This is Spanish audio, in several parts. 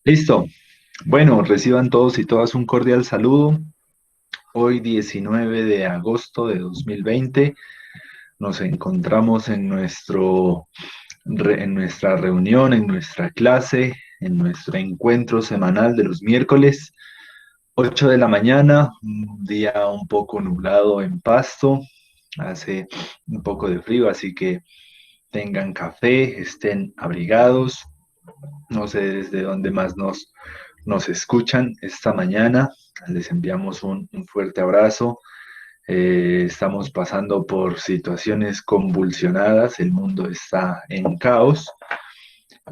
Listo. Bueno, reciban todos y todas un cordial saludo. Hoy 19 de agosto de 2020 nos encontramos en nuestra reunión, en nuestra clase, en nuestro encuentro semanal de los miércoles, 8 de la mañana, un día un poco nublado en Pasto, hace un poco de frío, así que tengan café, estén abrigados. No sé desde dónde más nos escuchan esta mañana. Les enviamos un fuerte abrazo. Estamos pasando por situaciones convulsionadas, el mundo está en caos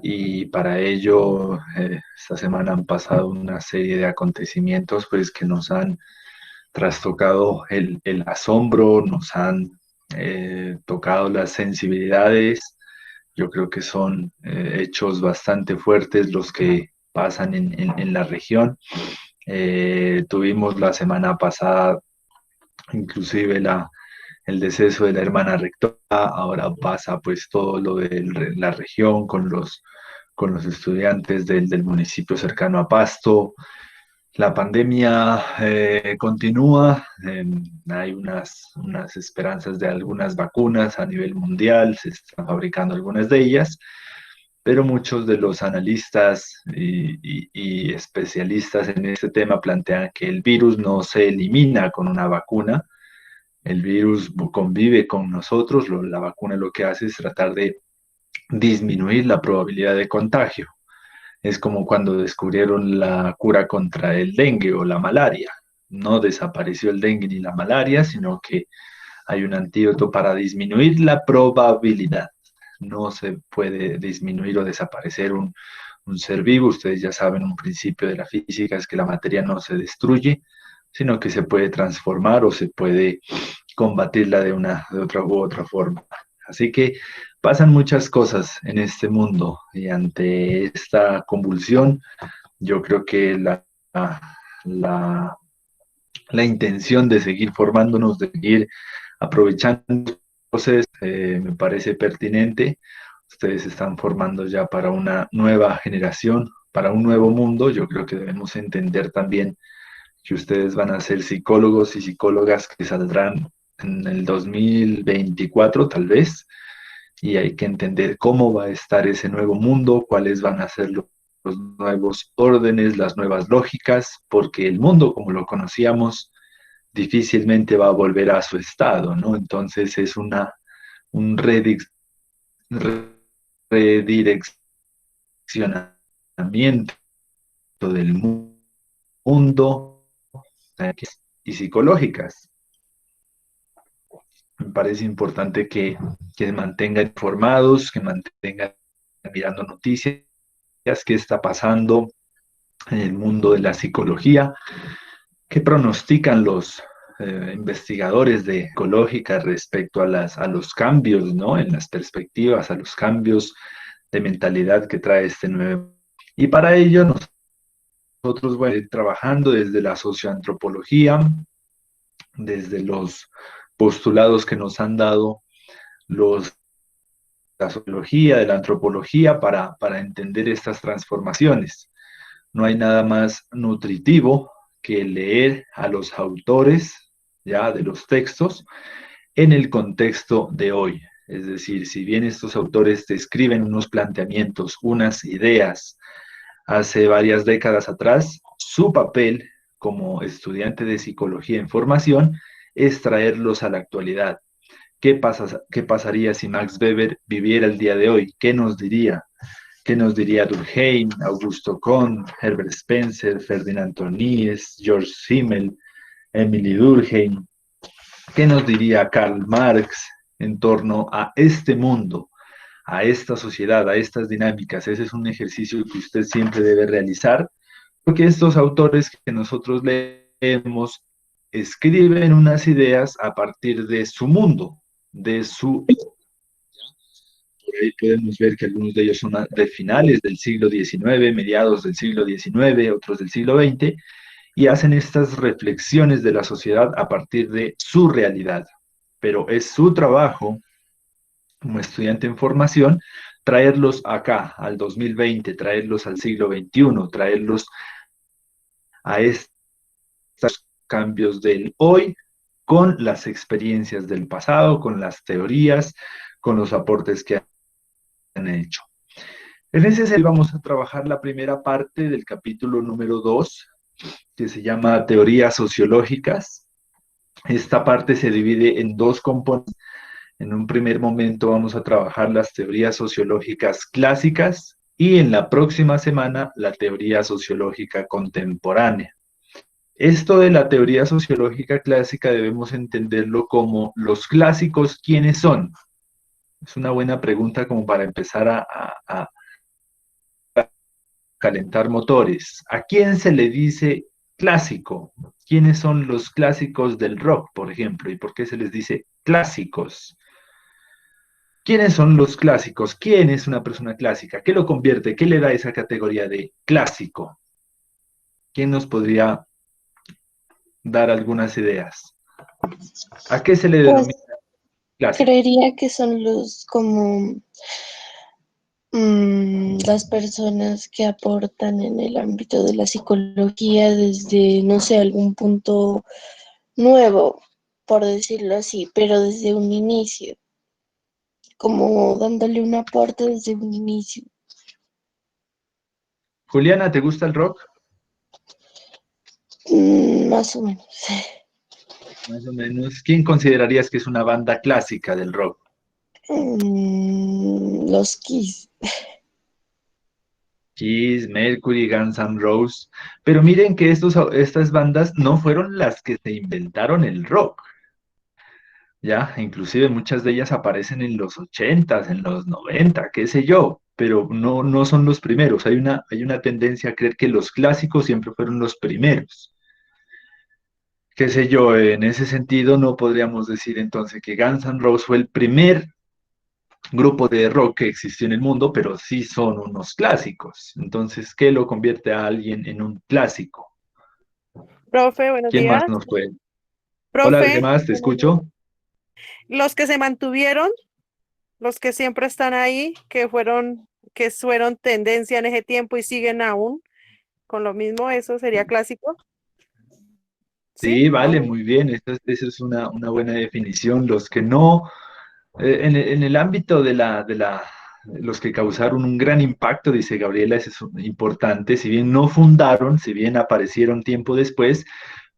y para ello esta semana han pasado una serie de acontecimientos pues que nos han trastocado el asombro, nos han tocado las sensibilidades. Yo creo que son hechos bastante fuertes los que pasan en la región. Tuvimos la semana pasada inclusive el deceso de la hermana rectora, ahora pasa pues todo lo de la región con los estudiantes del municipio cercano a Pasto. La pandemia continúa, hay unas esperanzas de algunas vacunas a nivel mundial, se están fabricando algunas de ellas, pero muchos de los analistas y especialistas en este tema plantean que el virus no se elimina con una vacuna, el virus convive con nosotros, la vacuna lo que hace es tratar de disminuir la probabilidad de contagio. Es como cuando descubrieron la cura contra el dengue o la malaria. No desapareció el dengue ni la malaria, sino que hay un antídoto para disminuir la probabilidad. No se puede disminuir o desaparecer un ser vivo. Ustedes ya saben, un principio de la física es que la materia no se destruye, sino que se puede transformar o se puede combatirla de otra u otra forma. Así que pasan muchas cosas en este mundo y ante esta convulsión, yo creo que la, la intención de seguir formándonos, de seguir aprovechando los procesos, me parece pertinente. Ustedes se están formando ya para una nueva generación, para un nuevo mundo. Yo creo que debemos entender también que ustedes van a ser psicólogos y psicólogas que saldrán en el 2024 tal vez, y hay que entender cómo va a estar ese nuevo mundo, cuáles van a ser los nuevos órdenes, las nuevas lógicas, porque el mundo como lo conocíamos difícilmente va a volver a su estado, ¿no? Entonces es un redireccionamiento del mundo y psicológicas. Me parece importante que se mantengan informados, que mantengan mirando noticias, qué está pasando en el mundo de la psicología, qué pronostican los investigadores de ecológica respecto a los cambios, ¿no? En las perspectivas, a los cambios de mentalidad que trae este nuevo. Y para ello nosotros vamos a ir trabajando desde la socioantropología, desde los postulados que nos han dado los la sociología, de la antropología para entender estas transformaciones. No hay nada más nutritivo que leer a los autores ya de los textos en el contexto de hoy. Es decir, si bien estos autores describen unos planteamientos, unas ideas hace varias décadas atrás, su papel como estudiante de psicología en formación es traerlos a la actualidad. ¿Qué pasaría si Max Weber viviera el día de hoy? ¿Qué nos diría? ¿Qué nos diría Durkheim, Augusto Comte, Herbert Spencer, Ferdinand Tönnies, George Simmel, Emily Durkheim? ¿Qué nos diría Karl Marx en torno a este mundo, a esta sociedad, a estas dinámicas? Ese es un ejercicio que usted siempre debe realizar, porque estos autores que nosotros leemos escriben unas ideas a partir de su mundo, de su... Por ahí podemos ver que algunos de ellos son de finales del siglo XIX, mediados del siglo XIX, otros del siglo XX, y hacen estas reflexiones de la sociedad a partir de su realidad. Pero es su trabajo como estudiante en formación traerlos acá, al 2020, traerlos al siglo XXI, traerlos a estos cambios del hoy con las experiencias del pasado, con las teorías, con los aportes que han hecho. En ese sentido vamos a trabajar la primera parte del capítulo número 2, que se llama Teorías Sociológicas. Esta parte se divide en dos componentes. En un primer momento vamos a trabajar las teorías sociológicas clásicas y en la próxima semana la teoría sociológica contemporánea. Esto de la teoría sociológica clásica debemos entenderlo como los clásicos, ¿quiénes son? Es una buena pregunta como para empezar a calentar motores. ¿A quién se le dice clásico? ¿Quiénes son los clásicos del rock, por ejemplo? ¿Y por qué se les dice clásicos? ¿Quiénes son los clásicos? ¿Quién es una persona clásica? ¿Qué lo convierte? ¿Qué le da esa categoría de clásico? ¿Quién nos podría dar algunas ideas? ¿A qué se le Pues denomina clásico? creería que son los como las personas que aportan en el ámbito de la psicología desde, no sé, algún punto nuevo, por decirlo así, pero desde un inicio, como dándole un aporte desde un inicio. Juliana, ¿te gusta el rock? Más o menos. Más o menos. ¿Quién considerarías que es una banda clásica del rock? Los Kiss. Kiss, Mercury, Guns N' Roses. Pero miren que estas bandas no fueron las que se inventaron el rock. Ya, inclusive muchas de ellas aparecen en los 80, en los 90, qué sé yo, pero no son los primeros. Hay una tendencia a creer que los clásicos siempre fueron los primeros. Qué sé yo, en ese sentido no podríamos decir entonces que Guns N' Roses fue el primer grupo de rock que existió en el mundo, pero sí son unos clásicos. Entonces, ¿qué lo convierte a alguien en un clásico? Profe, buenos ¿Quién más días. nos puede? Hola, ¿qué Profe, más? ¿Te buenos días. escucho? Los que se mantuvieron, los que siempre están ahí, que fueron tendencia en ese tiempo y siguen aún con lo mismo, eso sería clásico, ¿sí? Sí, vale, muy bien. Esa es una buena definición. Los que no, en el ámbito los que causaron un gran impacto, dice Gabriela, eso es importante. Si bien no fundaron, si bien aparecieron tiempo después,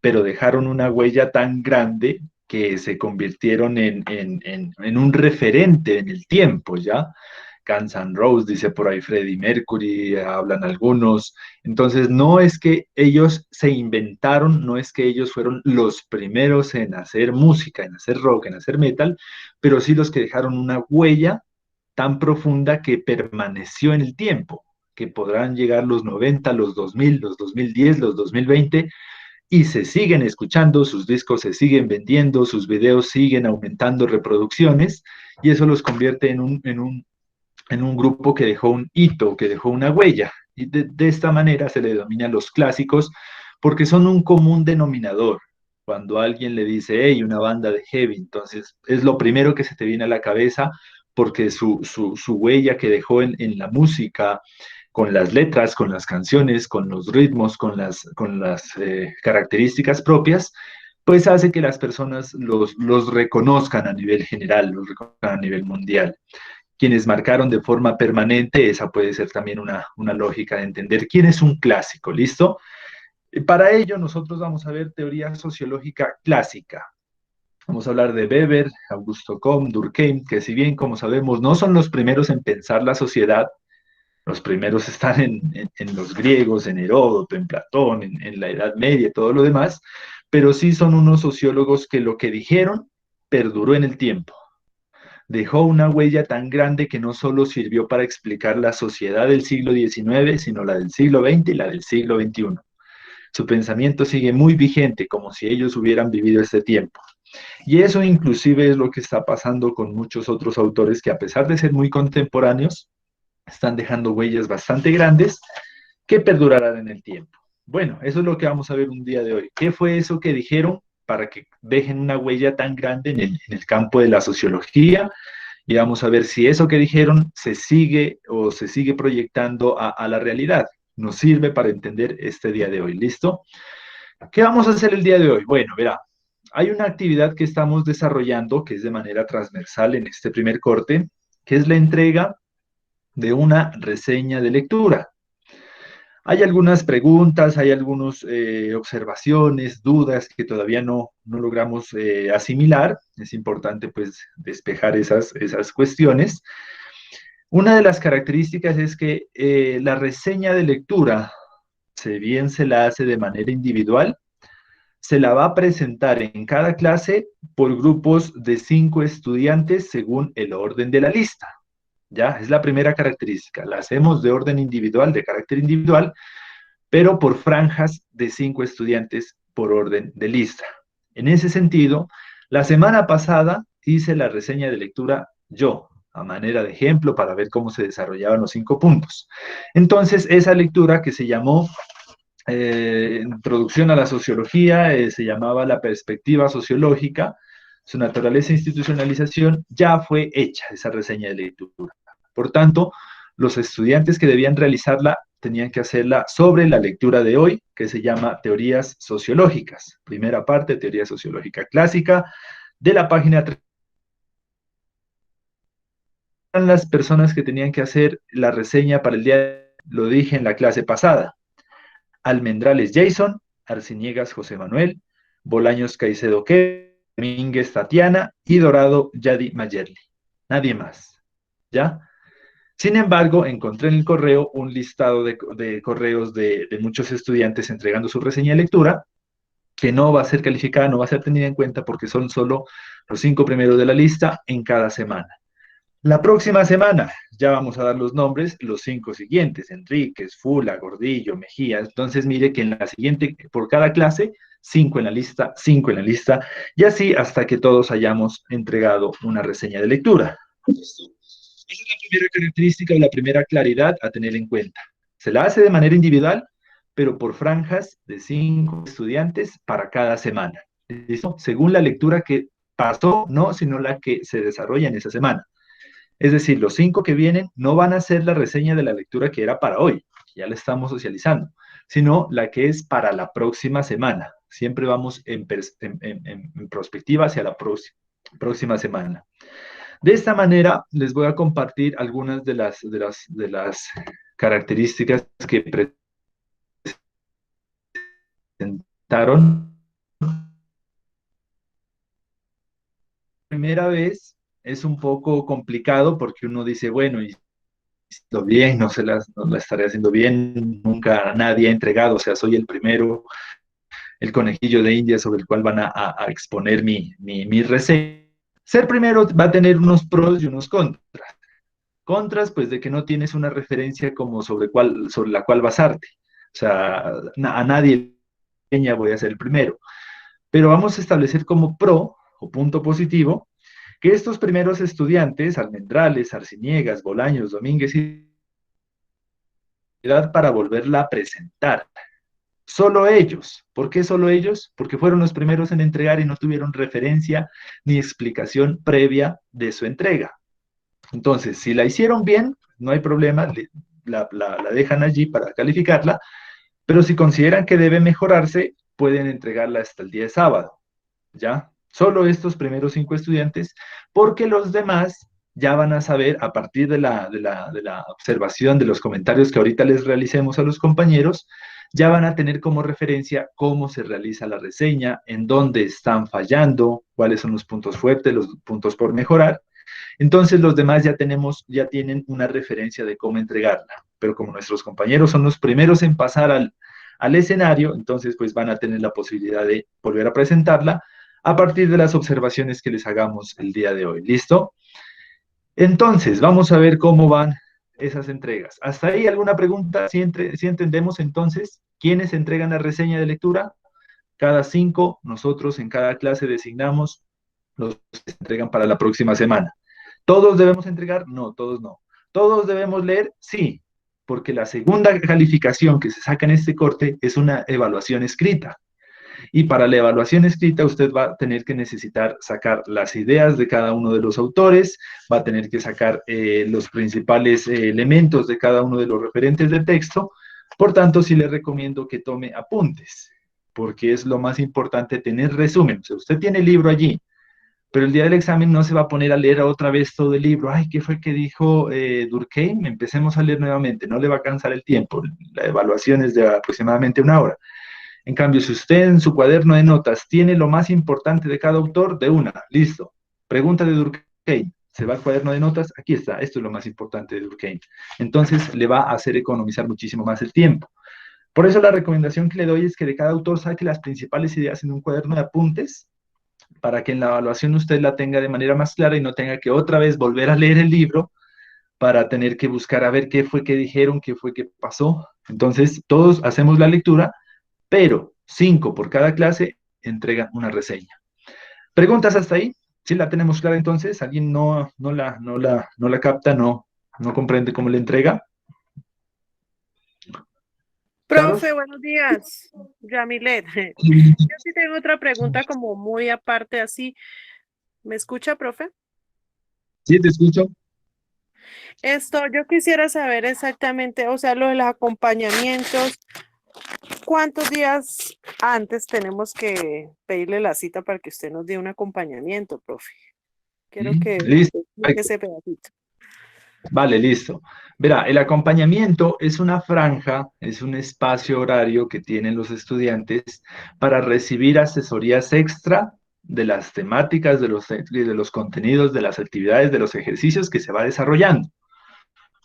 pero dejaron una huella tan grande que se convirtieron en un referente en el tiempo, ¿ya? Guns N' Roses, dice por ahí Freddie Mercury, hablan algunos. Entonces, no es que ellos se inventaron, no es que ellos fueron los primeros en hacer música, en hacer rock, en hacer metal, pero sí los que dejaron una huella tan profunda que permaneció en el tiempo, que podrán llegar los 90, los 2000, los 2010, los 2020 y se siguen escuchando, sus discos se siguen vendiendo, sus videos siguen aumentando reproducciones y eso los convierte en un grupo que dejó un hito, que dejó una huella. Y de esta manera se le denomina los clásicos porque son un común denominador. Cuando alguien le dice, hey, una banda de heavy, entonces es lo primero que se te viene a la cabeza porque su huella que dejó en la música, con las letras, con las canciones, con los ritmos, con las características propias, pues hace que las personas los reconozcan a nivel general, los reconozcan a nivel mundial. Quienes marcaron de forma permanente, esa puede ser también una lógica de entender quién es un clásico, ¿listo? Para ello nosotros vamos a ver teoría sociológica clásica. Vamos a hablar de Weber, Augusto Comte, Durkheim, que si bien, como sabemos, no son los primeros en pensar la sociedad, los primeros están en los griegos, en Heródoto, en Platón, en la Edad Media y todo lo demás, pero sí son unos sociólogos que lo que dijeron perduró en el tiempo. Dejó una huella tan grande que no solo sirvió para explicar la sociedad del siglo XIX, sino la del siglo XX y la del siglo XXI. Su pensamiento sigue muy vigente, como si ellos hubieran vivido este tiempo. Y eso inclusive es lo que está pasando con muchos otros autores que a pesar de ser muy contemporáneos, están dejando huellas bastante grandes que perdurarán en el tiempo. Bueno, eso es lo que vamos a ver un día de hoy. ¿Qué fue eso que dijeron para que dejen una huella tan grande en el campo de la sociología y vamos a ver si eso que dijeron se sigue o se sigue proyectando a la realidad. Nos sirve para entender este día de hoy. ¿Listo? ¿Qué vamos a hacer el día de hoy? Bueno, verá, hay una actividad que estamos desarrollando que es de manera transversal en este primer corte, que es la entrega de una reseña de lectura. Hay algunas preguntas, hay algunas observaciones, dudas que todavía no logramos asimilar. Es importante pues despejar esas cuestiones. Una de las características es que la reseña de lectura, si bien se la hace de manera individual, se la va a presentar en cada clase por grupos de 5 estudiantes según el orden de la lista. ¿Ya? Es la primera característica. La hacemos de orden individual, de carácter individual, pero por franjas de 5 estudiantes por orden de lista. En ese sentido, la semana pasada hice la reseña de lectura yo, a manera de ejemplo, para ver cómo se desarrollaban los 5 puntos. Entonces, esa lectura que se llamó Introducción a la Sociología, se llamaba La Perspectiva Sociológica, su naturaleza e institucionalización, ya fue hecha esa reseña de lectura. Por tanto, los estudiantes que debían realizarla tenían que hacerla sobre la lectura de hoy, que se llama Teorías Sociológicas. Primera parte, Teoría Sociológica Clásica, de la página 3. Las personas que tenían que hacer la reseña para el día, lo dije en la clase pasada. Almendrales Jason, Arciniegas José Manuel, Bolaños Caicedo Kevin, Domínguez Tatiana y Dorado Yadi Mayerli. Nadie más. ¿Ya? Sin embargo, encontré en el correo un listado de correos de muchos estudiantes entregando su reseña de lectura, que no va a ser calificada, no va a ser tenida en cuenta porque son solo los 5 primeros de la lista en cada semana. La próxima semana ya vamos a dar los nombres, los 5 siguientes, Enríquez, Fula, Gordillo, Mejía. Entonces mire que en la siguiente, por cada clase, 5 en la lista, 5 en la lista, y así hasta que todos hayamos entregado una reseña de lectura. Esa es la primera característica o la primera claridad a tener en cuenta. Se la hace de manera individual, pero por franjas de 5 estudiantes para cada semana. ¿Listo? Según la lectura que pasó, no, sino la que se desarrolla en esa semana. Es decir, los 5 que vienen no van a hacer la reseña de la lectura que era para hoy, que ya la estamos socializando, sino la que es para la próxima semana. Siempre vamos en perspectiva hacia la próxima semana. De esta manera, les voy a compartir algunas de las características que presentaron. Primera vez es un poco complicado porque uno dice, bueno, y lo bien, no la estaré haciendo bien, nunca nadie ha entregado, o sea, soy el primero, el conejillo de India sobre el cual van a exponer mi reseña. Ser primero va a tener unos pros y unos contras. Contras, pues, de que no tienes una referencia como sobre la cual basarte. O sea, a nadie voy a ser el primero. Pero vamos a establecer como pro o punto positivo que estos primeros estudiantes, Almendrales, Arciniegas, Bolaños, Domínguez y para volverla a presentar. Solo ellos. ¿Por qué solo ellos? Porque fueron los primeros en entregar y no tuvieron referencia ni explicación previa de su entrega. Entonces, si la hicieron bien, no hay problema, la dejan allí para calificarla, pero si consideran que debe mejorarse, pueden entregarla hasta el día de sábado, ¿ya? Solo estos primeros 5 estudiantes, porque los demás ya van a saber, a partir de la observación de los comentarios que ahorita les realicemos a los compañeros, ya van a tener como referencia cómo se realiza la reseña, en dónde están fallando, cuáles son los puntos fuertes, los puntos por mejorar. Entonces los demás ya tienen una referencia de cómo entregarla, pero como nuestros compañeros son los primeros en pasar al escenario, entonces pues van a tener la posibilidad de volver a presentarla a partir de las observaciones que les hagamos el día de hoy. ¿Listo? Entonces, vamos a ver cómo van esas entregas. ¿Hasta ahí alguna pregunta? ¿Sí entendemos entonces quiénes entregan la reseña de lectura? Cada 5, nosotros en cada clase designamos los que se entregan para la próxima semana. ¿Todos debemos entregar? No, todos no. ¿Todos debemos leer? Sí, porque la segunda calificación que se saca en este corte es una evaluación escrita. Y para la evaluación escrita usted va a tener que necesitar sacar las ideas de cada uno de los autores, va a tener que sacar los principales elementos de cada uno de los referentes de texto. Por tanto, sí le recomiendo que tome apuntes, porque es lo más importante tener resumen. O sea, usted tiene el libro allí, pero el día del examen no se va a poner a leer otra vez todo el libro. Ay, ¿qué fue que dijo Durkheim? Empecemos a leer nuevamente, no le va a cansar el tiempo. La evaluación es de aproximadamente 1 hora. En cambio, si usted en su cuaderno de notas tiene lo más importante de cada autor, de una, listo. Pregunta de Durkheim, se va al cuaderno de notas, aquí está, esto es lo más importante de Durkheim. Entonces, le va a hacer economizar muchísimo más el tiempo. Por eso la recomendación que le doy es que de cada autor saque las principales ideas en un cuaderno de apuntes, para que en la evaluación usted la tenga de manera más clara y no tenga que otra vez volver a leer el libro para tener que buscar a ver qué fue que dijeron, qué fue que pasó. Entonces, todos hacemos la lectura, pero 5 por cada clase entregan una reseña. ¿Preguntas hasta ahí? ¿Sí la tenemos clara entonces? ¿Alguien no la capta, no comprende cómo le entrega? Profe, ¿Claros? buenos días. Yamilet. Yo sí tengo otra pregunta como muy aparte así. ¿Me escucha, profe? Sí, te escucho. Yo quisiera saber exactamente, o sea, lo de los acompañamientos, ¿cuántos días antes tenemos que pedirle la cita para que usted nos dé un acompañamiento, profe? Quiero que Listo. explique ese pedacito. Vale, listo. Verá, el acompañamiento es una franja, es un espacio horario que tienen los estudiantes para recibir asesorías extra de las temáticas, de los contenidos, de las actividades, de los ejercicios que se va desarrollando.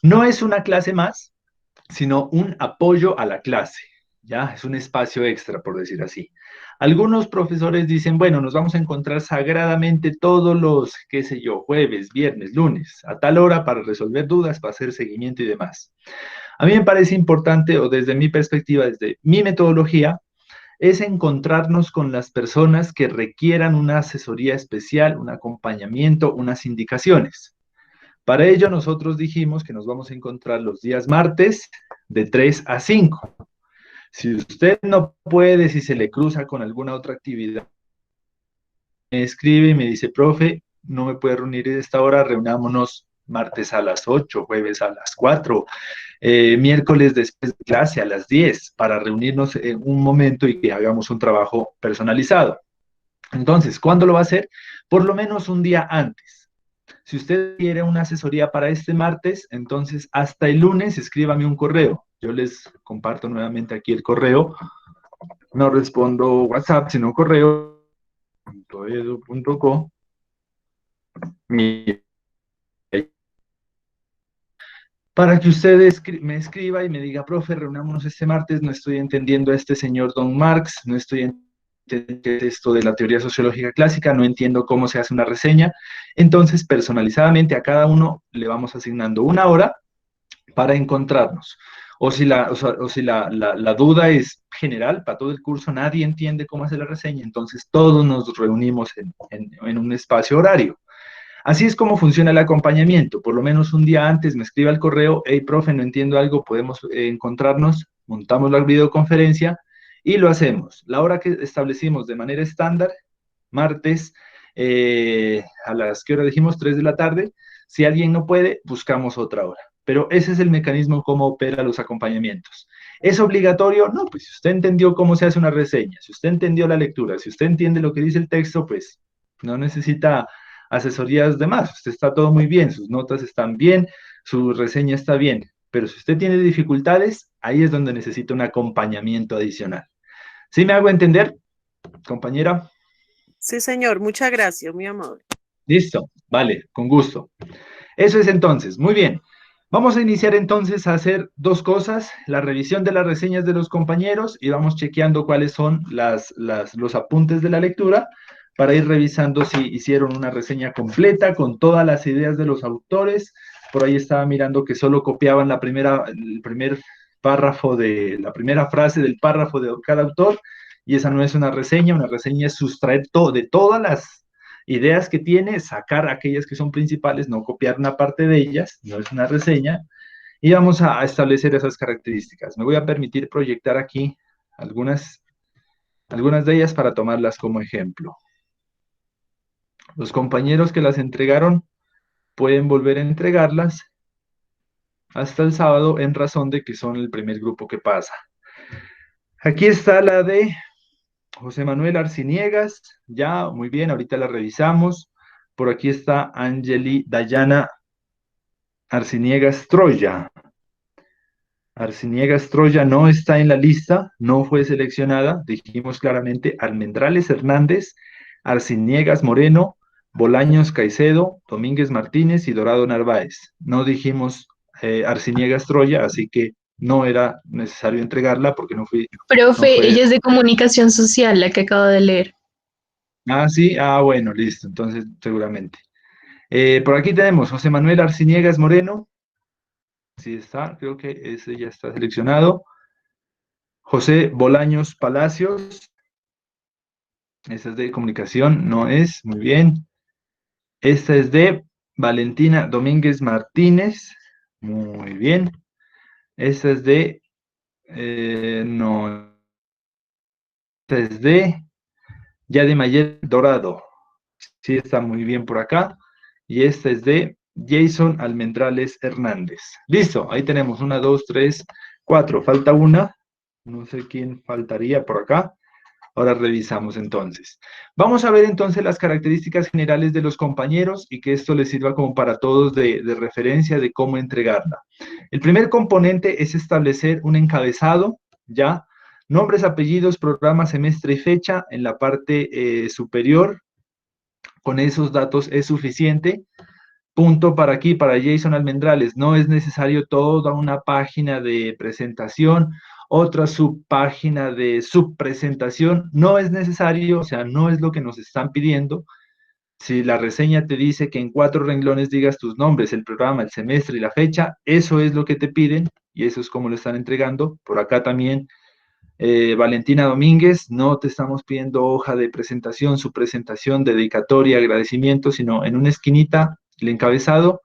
No es una clase más, sino un apoyo a la clase, ¿ya? Es un espacio extra, por decir así. Algunos profesores dicen, bueno, nos vamos a encontrar sagradamente todos los, qué sé yo, jueves, viernes, lunes, a tal hora para resolver dudas, para hacer seguimiento y demás. A mí me parece importante, o desde mi perspectiva, desde mi metodología, es encontrarnos con las personas que requieran una asesoría especial, un acompañamiento, unas indicaciones. Para ello, nosotros dijimos que nos vamos a encontrar los días martes de 3 a 5. Si usted no puede, si se le cruza con alguna otra actividad, me escribe y me dice, profe, no me puede reunir a esta hora, reunámonos martes a las 8, jueves a las 4, miércoles después de clase a las 10, para reunirnos en un momento y que hagamos un trabajo personalizado. Entonces, ¿cuándo lo va a hacer? Por lo menos un día antes. Si usted quiere una asesoría para este martes, entonces hasta el lunes escríbame un correo. Yo les comparto nuevamente aquí el correo. No respondo WhatsApp, sino correo.edu.co. Para que usted me escriba y me diga, profe, reunámonos este martes, no estoy entendiendo a este señor Don Marx, no estoy entendiendo esto de la teoría sociológica clásica, no entiendo cómo se hace una reseña. Entonces, personalizadamente a cada uno le vamos asignando 1 hora para encontrarnos. O si la duda es general, para todo el curso nadie entiende cómo hacer la reseña, entonces todos nos reunimos en un espacio horario. Así es como funciona el acompañamiento. Por lo menos un día antes me escribe al correo, hey, profe, no entiendo algo, podemos encontrarnos, montamos la videoconferencia y lo hacemos. La hora que establecimos de manera estándar, martes, a las, ¿qué hora dijimos? 3 de la tarde. Si alguien no puede, buscamos otra hora. Pero ese es el mecanismo cómo opera los acompañamientos. ¿Es obligatorio? No, pues si usted entendió cómo se hace una reseña, si usted entendió la lectura, si usted entiende lo que dice el texto, pues no necesita asesorías de más. Usted está todo muy bien, sus notas están bien, su reseña está bien. Pero si usted tiene dificultades, ahí es donde necesita un acompañamiento adicional. ¿Sí me hago entender, compañera? Sí, señor, muchas gracias, muy amable. Listo, vale, con gusto. Eso es entonces, muy bien. Vamos a iniciar entonces a hacer dos cosas, la revisión de las reseñas de los compañeros y vamos chequeando cuáles son los apuntes de la lectura para ir revisando si hicieron una reseña completa con todas las ideas de los autores. Por ahí estaba mirando que solo copiaban el primer párrafo la primera frase del párrafo de cada autor y esa no es una reseña es sustraer de todas las ideas que tiene, sacar aquellas que son principales, no copiar una parte de ellas, no es una reseña, y vamos a establecer esas características. Me voy a permitir proyectar aquí algunas algunas de ellas para tomarlas como ejemplo. Los compañeros que las entregaron pueden volver a entregarlas hasta el sábado en razón de que son el primer grupo que pasa. Aquí está la de José Manuel Arciniegas, ya, muy bien, ahorita la revisamos. Por aquí está Angeli Dayana Arciniegas Troya. Arciniegas Troya no está en la lista, no fue seleccionada. Dijimos claramente Almendrales Hernández, Arciniegas Moreno, Bolaños Caicedo, Domínguez Martínez y Dorado Narváez. No dijimos Arciniegas Troya, así que no era necesario entregarla porque no Profe, fue. ella es de comunicación social, la que acabo de leer. Ah, sí, bueno, listo, entonces seguramente. Por aquí tenemos José Manuel Arciniegas Moreno. Sí está, creo que ese ya está seleccionado. José Bolaños Palacios, esta es de comunicación, no es, muy bien. Esta es de Valentina Domínguez Martínez, muy bien. Esta es de, no, esta es de Yadimayer Dorado, sí está muy bien por acá. Y esta es de Jason Almendrales Hernández. Listo, ahí tenemos 1, 2, 3, 4, falta una. No sé quién faltaría por acá. Ahora revisamos entonces. Vamos a ver entonces las características generales de los compañeros y que esto les sirva como para todos de referencia de cómo entregarla. El primer componente es establecer un encabezado, ya, nombres, apellidos, programa, semestre y fecha en la parte superior. Con esos datos es suficiente. Punto para aquí, para Jason Almendrales. No es necesario toda una página de presentación, otra subpágina de subpresentación. No es necesario, o sea, no es lo que nos están pidiendo. Si la reseña te dice que en 4 renglones digas tus nombres, el programa, el semestre y la fecha, eso es lo que te piden y eso es como lo están entregando. Por acá también, Valentina Domínguez, no te estamos pidiendo hoja de presentación, su presentación, dedicatoria, agradecimiento, sino en una esquinita, el encabezado.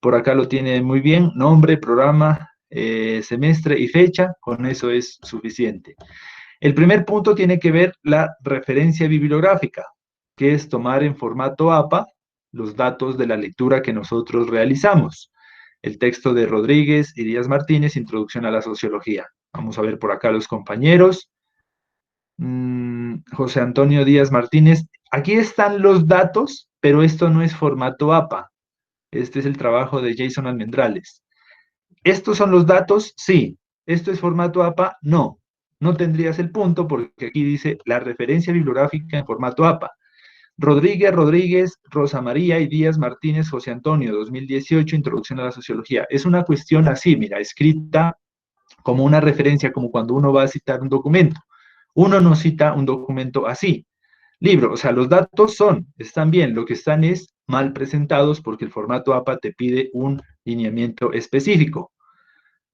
Por acá lo tiene muy bien, nombre, programa, semestre y fecha, con eso es suficiente. El primer punto tiene que ver la referencia bibliográfica, que es tomar en formato APA los datos de la lectura que nosotros realizamos. El texto de Rodríguez y Díaz Martínez, Introducción a la Sociología. Vamos a ver por acá los compañeros. José Antonio Díaz Martínez. Aquí están los datos, pero esto no es formato APA. Este es el trabajo de Jason Almendrales. ¿Estos son los datos? Sí. ¿Esto es formato APA? No. No tendrías el punto porque aquí dice la referencia bibliográfica en formato APA. Rodríguez, Rosa María y Díaz Martínez, José Antonio, 2018, Introducción a la Sociología. Es una cuestión así, mira, escrita como una referencia, como cuando uno va a citar un documento. Uno no cita un documento así. Libro, o sea, los datos están bien, lo que están es mal presentados porque el formato APA te pide un lineamiento específico.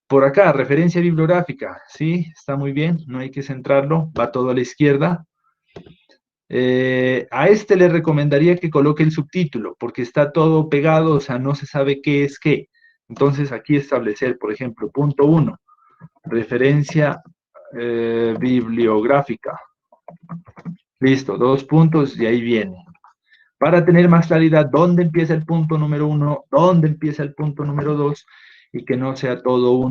Por acá, referencia bibliográfica, sí, está muy bien, no hay que centrarlo, va todo a la izquierda. A este le recomendaría que coloque el subtítulo, porque está todo pegado, o sea, no se sabe qué es qué. Entonces, aquí establecer, por ejemplo, punto 1, referencia bibliográfica. Listo, 2 puntos y ahí viene. Para tener más claridad dónde empieza el punto número 1, dónde empieza el punto número 2, y que no sea todo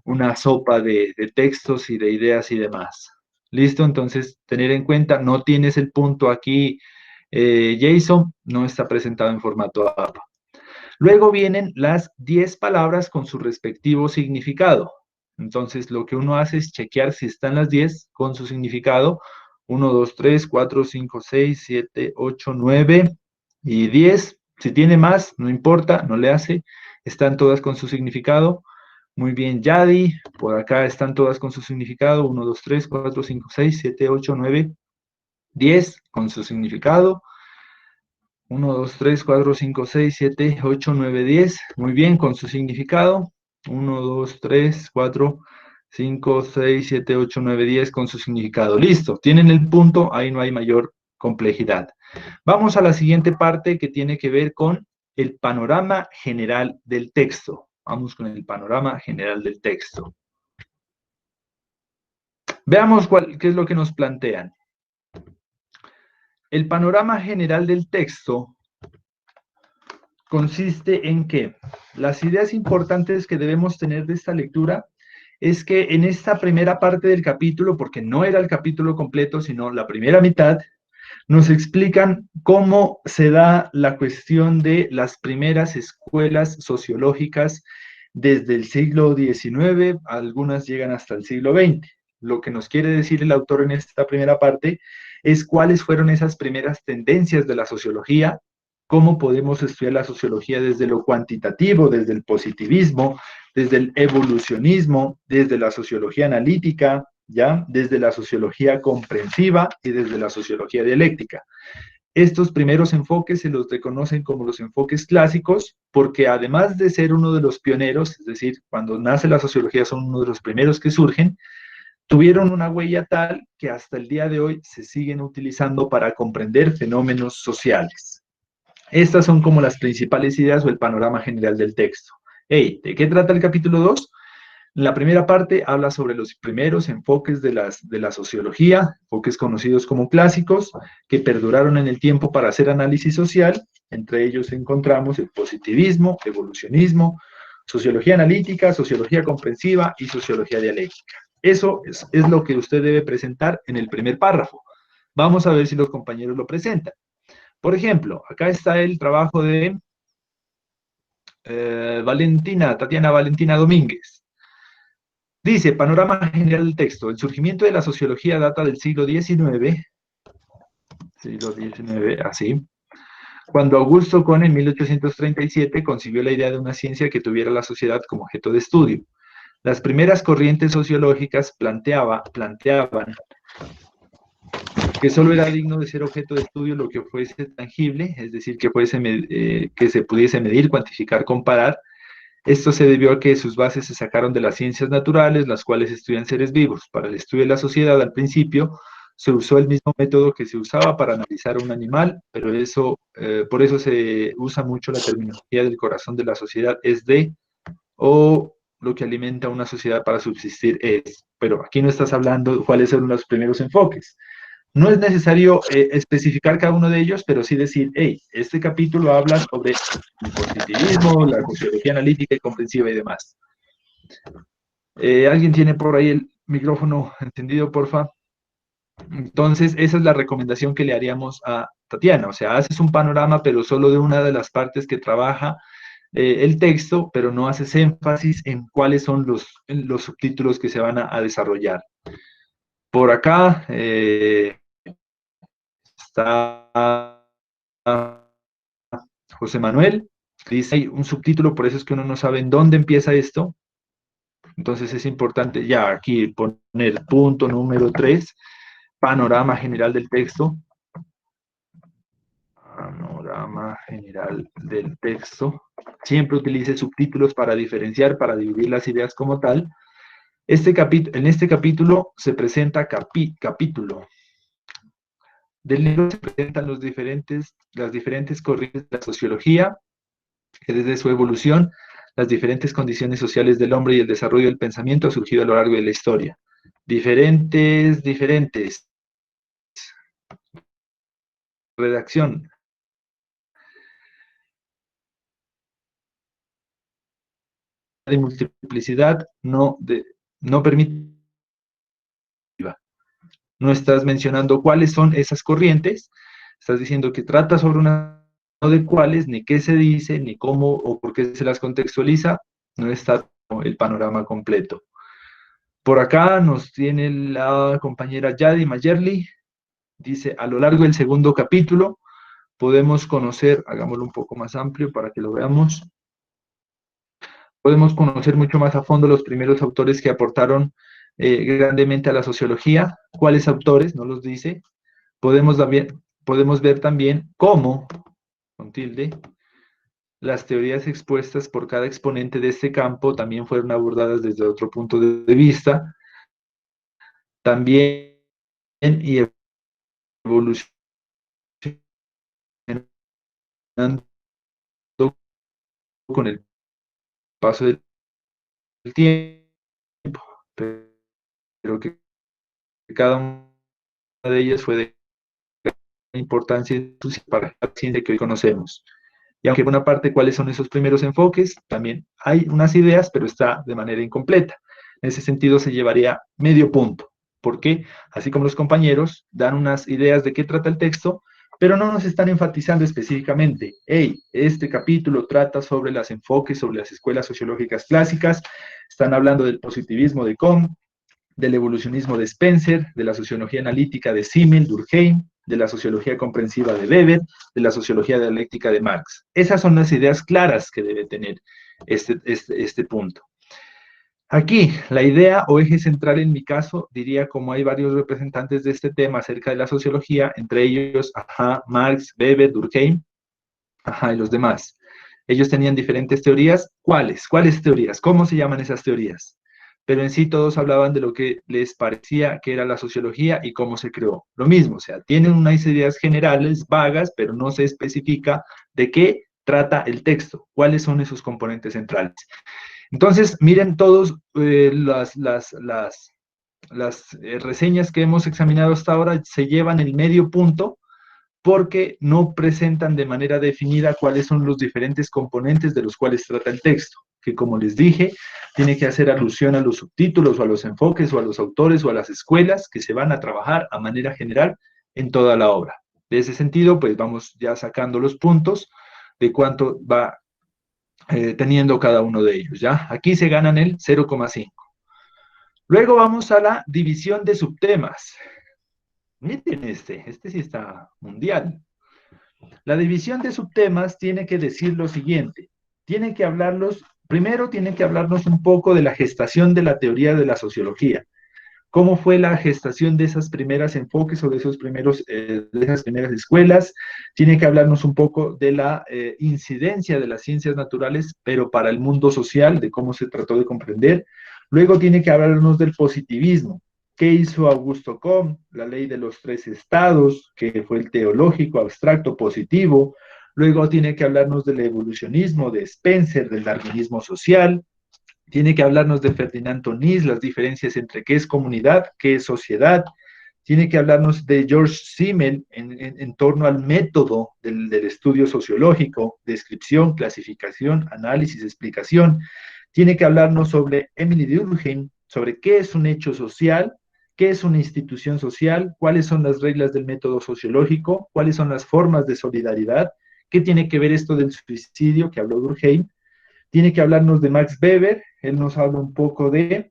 una sopa de textos y de ideas y demás. Listo, entonces tener en cuenta, no tienes el punto aquí, Jason, no está presentado en formato APA. Luego vienen las 10 palabras con su respectivo significado. Entonces lo que uno hace es chequear si están las 10 con su significado. 1, 2, 3, 4, 5, 6, 7, 8, 9 y 10. Si tiene más, no importa, no le hace. Están todas con su significado. Muy bien, Yadi. Por acá están todas con su significado. 1, 2, 3, 4, 5, 6, 7, 8, 9, 10 con su significado. 1, 2, 3, 4, 5, 6, 7, 8, 9, 10. Muy bien, con su significado. 1, 2, 3, 4, 5, 6, 7, 8, 9, 10 con su significado. Listo, tienen el punto, ahí no hay mayor complejidad. Vamos a la siguiente parte que tiene que ver con el panorama general del texto. Vamos con el panorama general del texto. Veamos qué es lo que nos plantean. el panorama general del texto consiste en que las ideas importantes que debemos tener de esta lectura es que en esta primera parte del capítulo, porque no era el capítulo completo, sino la primera mitad, nos explican cómo se da la cuestión de las primeras escuelas sociológicas desde el siglo XIX, algunas llegan hasta el siglo XX. Lo que nos quiere decir el autor en esta primera parte es cuáles fueron esas primeras tendencias de la sociología, cómo podemos estudiar la sociología desde lo cuantitativo, desde el positivismo, desde el evolucionismo, desde la sociología analítica, ¿ya? Desde la sociología comprensiva y desde la sociología dialéctica. Estos primeros enfoques se los reconocen como los enfoques clásicos porque además de ser uno de los pioneros, es decir, cuando nace la sociología son uno de los primeros que surgen, tuvieron una huella tal que hasta el día de hoy se siguen utilizando para comprender fenómenos sociales. Estas son como las principales ideas o el panorama general del texto. Hey, ¿de qué trata el capítulo 2? La primera parte habla sobre los primeros enfoques de la sociología, enfoques conocidos como clásicos, que perduraron en el tiempo para hacer análisis social. Entre ellos encontramos el positivismo, evolucionismo, sociología analítica, sociología comprensiva y sociología dialéctica. Eso es lo que usted debe presentar en el primer párrafo. Vamos a ver si los compañeros lo presentan. Por ejemplo, acá está el trabajo de Tatiana Valentina Domínguez. Dice, panorama general del texto. El surgimiento de la sociología data del siglo XIX, así, cuando Augusto Kohn en 1837 concibió la idea de una ciencia que tuviera la sociedad como objeto de estudio. Las primeras corrientes sociológicas planteaban que solo era digno de ser objeto de estudio lo que fuese tangible, es decir, que se pudiese medir, cuantificar, comparar. Esto se debió a que sus bases se sacaron de las ciencias naturales, las cuales estudian seres vivos. Para el estudio de la sociedad, al principio, se usó el mismo método que se usaba para analizar a un animal, pero por eso se usa mucho la terminología del corazón de la sociedad, es de, o lo que alimenta una sociedad para subsistir es. Pero aquí no estás hablando cuáles son los primeros enfoques. No es necesario especificar cada uno de ellos, pero sí decir, hey, este capítulo habla sobre el positivismo, la sociología analítica y comprensiva y demás. ¿Alguien tiene por ahí el micrófono encendido, porfa? Entonces, esa es la recomendación que le haríamos a Tatiana. O sea, haces un panorama, pero solo de una de las partes que trabaja el texto, pero no haces énfasis en cuáles son los subtítulos que se van a desarrollar. Por acá está José Manuel, dice hay un subtítulo, por eso es que uno no sabe en dónde empieza esto. Entonces es importante ya aquí poner punto número 3, panorama general del texto. Panorama general del texto. Siempre utilice subtítulos para diferenciar, para dividir las ideas como tal. En este capítulo se presenta capítulo. Del libro se presentan las diferentes corrientes de la sociología, que desde su evolución, las diferentes condiciones sociales del hombre y el desarrollo del pensamiento ha surgido a lo largo de la historia. Diferentes. Redacción. De multiplicidad no permite. No estás mencionando cuáles son esas corrientes, estás diciendo que trata sobre una, no de cuáles, ni qué se dice, ni cómo o por qué se las contextualiza, no está el panorama completo. Por acá nos tiene la compañera Yadi Mayerly, dice, a lo largo del segundo capítulo podemos conocer, hagámoslo un poco más amplio para que lo veamos, podemos conocer mucho más a fondo los primeros autores que aportaron grandemente a la sociología. ¿Cuáles autores? No los dice. Podemos ver también cómo, con tilde, las teorías expuestas por cada exponente de este campo también fueron abordadas desde otro punto de vista. También y evolucionando con el paso del tiempo, pero que cada una de ellas fue importancia para la ciencia que hoy conocemos. Y aunque por una parte, ¿cuáles son esos primeros enfoques? También hay unas ideas, pero está de manera incompleta. En ese sentido, se llevaría medio punto, porque así como los compañeros dan unas ideas de qué trata el texto, pero no nos están enfatizando específicamente, hey, este capítulo trata sobre los enfoques, sobre las escuelas sociológicas clásicas, están hablando del positivismo de Comte, del evolucionismo de Spencer, de la sociología analítica de Simmel, Durkheim, de la sociología comprensiva de Weber, de la sociología dialéctica de Marx. Esas son las ideas claras que debe tener este punto. Aquí, la idea o eje central en mi caso, diría como hay varios representantes de este tema acerca de la sociología, entre ellos, Marx, Weber, Durkheim, y los demás. Ellos tenían diferentes teorías. ¿Cuáles? ¿Cuáles teorías? ¿Cómo se llaman esas teorías? Pero en sí todos hablaban de lo que les parecía que era la sociología y cómo se creó. Lo mismo, o sea, tienen unas ideas generales, vagas, pero no se especifica de qué trata el texto, cuáles son esos componentes centrales. Entonces, miren todos las reseñas que hemos examinado hasta ahora se llevan el medio punto porque no presentan de manera definida cuáles son los diferentes componentes de los cuales trata el texto, que como les dije, tiene que hacer alusión a los subtítulos o a los enfoques o a los autores o a las escuelas que se van a trabajar a manera general en toda la obra. De ese sentido, pues vamos ya sacando los puntos de cuánto va teniendo cada uno de ellos, ¿ya? Aquí se ganan el 0,5. Luego vamos a la división de subtemas. Miren este sí está mundial. La división de subtemas tiene que decir lo siguiente, primero tiene que hablarnos un poco de la gestación de la teoría de la sociología, cómo fue la gestación de esas primeras enfoques o de esas primeras escuelas, tiene que hablarnos un poco de la incidencia de las ciencias naturales, pero para el mundo social, de cómo se trató de comprender, luego tiene que hablarnos del positivismo. ¿Qué hizo Augusto Comte? La ley de los tres estados, que fue el teológico, abstracto, positivo. Luego tiene que hablarnos del evolucionismo de Spencer, del darwinismo social. Tiene que hablarnos de Ferdinand Tönnies, las diferencias entre qué es comunidad, qué es sociedad. Tiene que hablarnos de George Simmel en torno al método del estudio sociológico, descripción, clasificación, análisis, explicación. Tiene que hablarnos sobre Emily Durkheim, sobre qué es un hecho social, qué es una institución social, cuáles son las reglas del método sociológico, cuáles son las formas de solidaridad, qué tiene que ver esto del suicidio que habló Durkheim. Tiene que hablarnos de Max Weber, él nos habla un poco de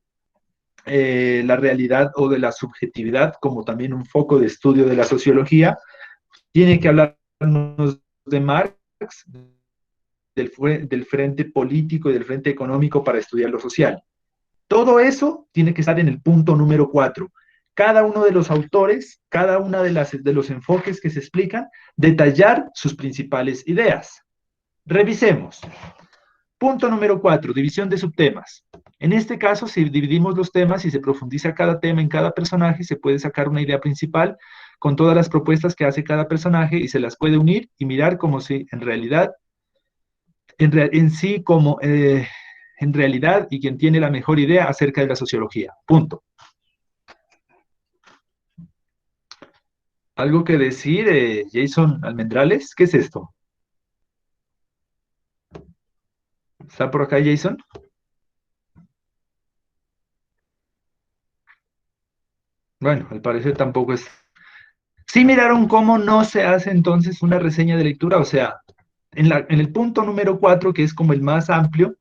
la realidad o de la subjetividad como también un foco de estudio de la sociología. Tiene que hablarnos de Marx, del frente político y del frente económico para estudiar lo social. Todo eso tiene que estar en el punto número 4. Cada uno de los autores, cada uno de los enfoques que se explican, detallar sus principales ideas. Revisemos. Punto número 4, división de subtemas. En este caso, si dividimos los temas y se profundiza cada tema en cada personaje, se puede sacar una idea principal con todas las propuestas que hace cada personaje y se las puede unir y mirar como si en realidad, en realidad y quien tiene la mejor idea acerca de la sociología. Punto. ¿Algo que decir, Jason Almendrales? ¿Qué es esto? ¿Está por acá, Jason? Bueno, al parecer tampoco es... ¿Sí miraron cómo no se hace entonces una reseña de lectura? O sea, en el punto número 4, que es como el más amplio,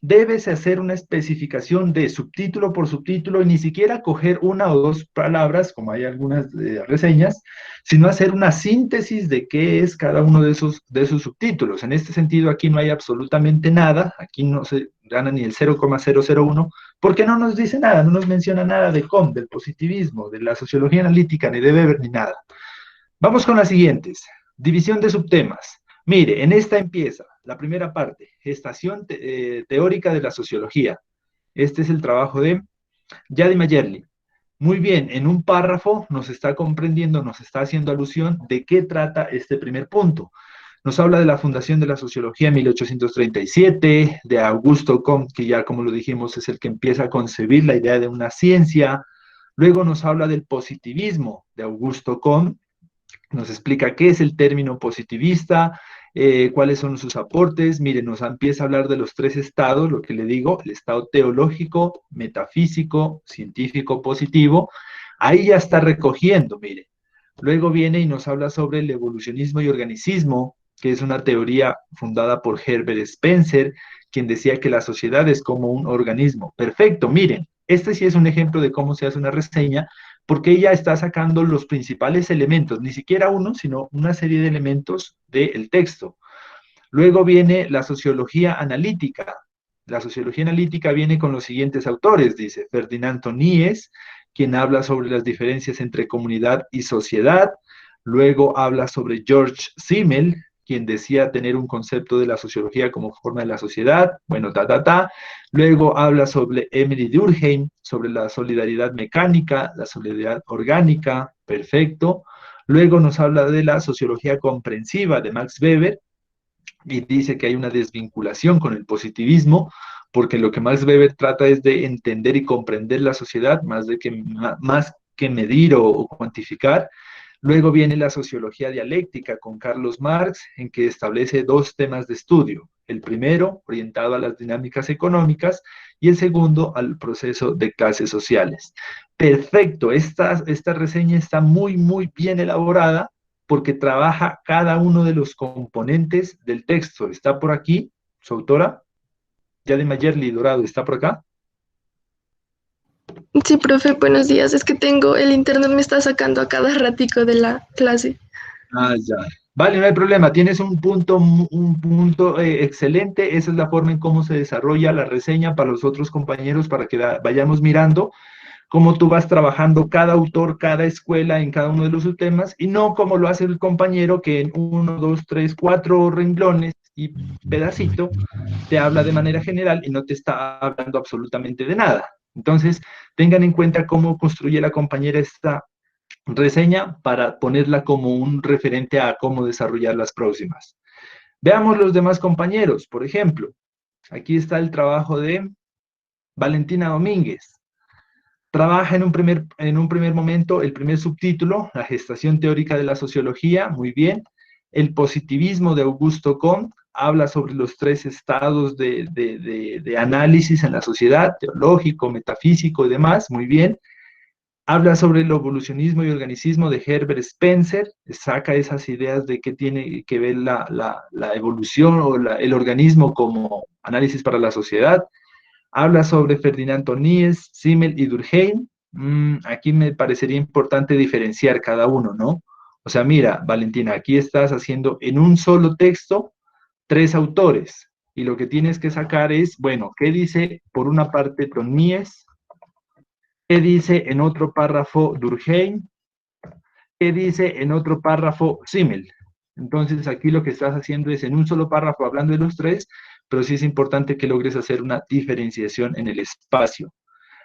debes hacer una especificación de subtítulo por subtítulo y ni siquiera coger una o dos palabras, como hay algunas reseñas, sino hacer una síntesis de qué es cada uno de esos subtítulos. En este sentido, aquí no hay absolutamente nada, aquí no se gana ni el 0,001, porque no nos dice nada, no nos menciona nada de Comte, del positivismo, de la sociología analítica, ni de Weber, ni nada. Vamos con las siguientes. División de subtemas. Mire, en esta empieza la primera parte, gestación teórica de la sociología. Este es el trabajo de Yadi Mayerli. Muy bien, en un párrafo nos está comprendiendo, nos está haciendo alusión de qué trata este primer punto. Nos habla de la fundación de la sociología en 1837, de Augusto Comte, que ya como lo dijimos es el que empieza a concebir la idea de una ciencia. Luego nos habla del positivismo de Augusto Comte, Nos explica qué es el término positivista, cuáles son sus aportes. Miren, nos empieza a hablar de los tres estados, lo que le digo, el estado teológico, metafísico, científico, positivo. Ahí ya está recogiendo, miren. Luego viene y nos habla sobre el evolucionismo y organicismo, que es una teoría fundada por Herbert Spencer, quien decía que la sociedad es como un organismo. Perfecto, miren, este sí es un ejemplo de cómo se hace una reseña, porque ella está sacando los principales elementos, ni siquiera uno, sino una serie de elementos del texto. Luego viene la sociología analítica. La sociología analítica viene con los siguientes autores, dice Ferdinand Tonies, quien habla sobre las diferencias entre comunidad y sociedad. Luego habla sobre George Simmel, quien decía tener un concepto de la sociología como forma de la sociedad. Bueno, Luego habla sobre Emily Durkheim, sobre la solidaridad mecánica, la solidaridad orgánica. Perfecto. Luego nos habla de la sociología comprensiva de Max Weber, y dice que hay una desvinculación con el positivismo, porque lo que Max Weber trata es de entender y comprender la sociedad más que medir o cuantificar. Luego viene la sociología dialéctica con Carlos Marx, en que establece dos temas de estudio. El primero, orientado a las dinámicas económicas, y el segundo, al proceso de clases sociales. Perfecto, esta reseña está muy, muy bien elaborada, porque trabaja cada uno de los componentes del texto. Está por aquí, su autora, Yadi Mayerly Dorado, ¿está por acá? Sí, profe, buenos días. Es que tengo, el internet me está sacando a cada ratico de la clase. Ah, ya. Vale, no hay problema. Tienes un punto excelente. Esa es la forma en cómo se desarrolla la reseña para los otros compañeros, para que vayamos mirando cómo tú vas trabajando cada autor, cada escuela en cada uno de los subtemas, y no como lo hace el compañero que en 1, 2, 3, 4 renglones y pedacito te habla de manera general y no te está hablando absolutamente de nada. Entonces, tengan en cuenta cómo construye la compañera esta reseña para ponerla como un referente a cómo desarrollar las próximas. Veamos los demás compañeros. Por ejemplo, aquí está el trabajo de Valentina Domínguez. Trabaja en un primer momento el primer subtítulo, la gestación teórica de la sociología, muy bien. El positivismo de Augusto Comte habla sobre los tres estados de análisis en la sociedad, teológico, metafísico y demás, muy bien. Habla sobre el evolucionismo y organicismo de Herbert Spencer, saca esas ideas de qué tiene que ver la evolución o el organismo como análisis para la sociedad. Habla sobre Ferdinand Tonies, Simmel y Durkheim. Aquí me parecería importante diferenciar cada uno, ¿no? O sea, mira, Valentina, aquí estás haciendo en un solo texto tres autores, y lo que tienes que sacar es, bueno, ¿qué dice por una parte Tonies? ¿Qué dice en otro párrafo Durkheim? ¿Qué dice en otro párrafo Simmel? Entonces aquí lo que estás haciendo es en un solo párrafo hablando de los tres, pero sí es importante que logres hacer una diferenciación en el espacio.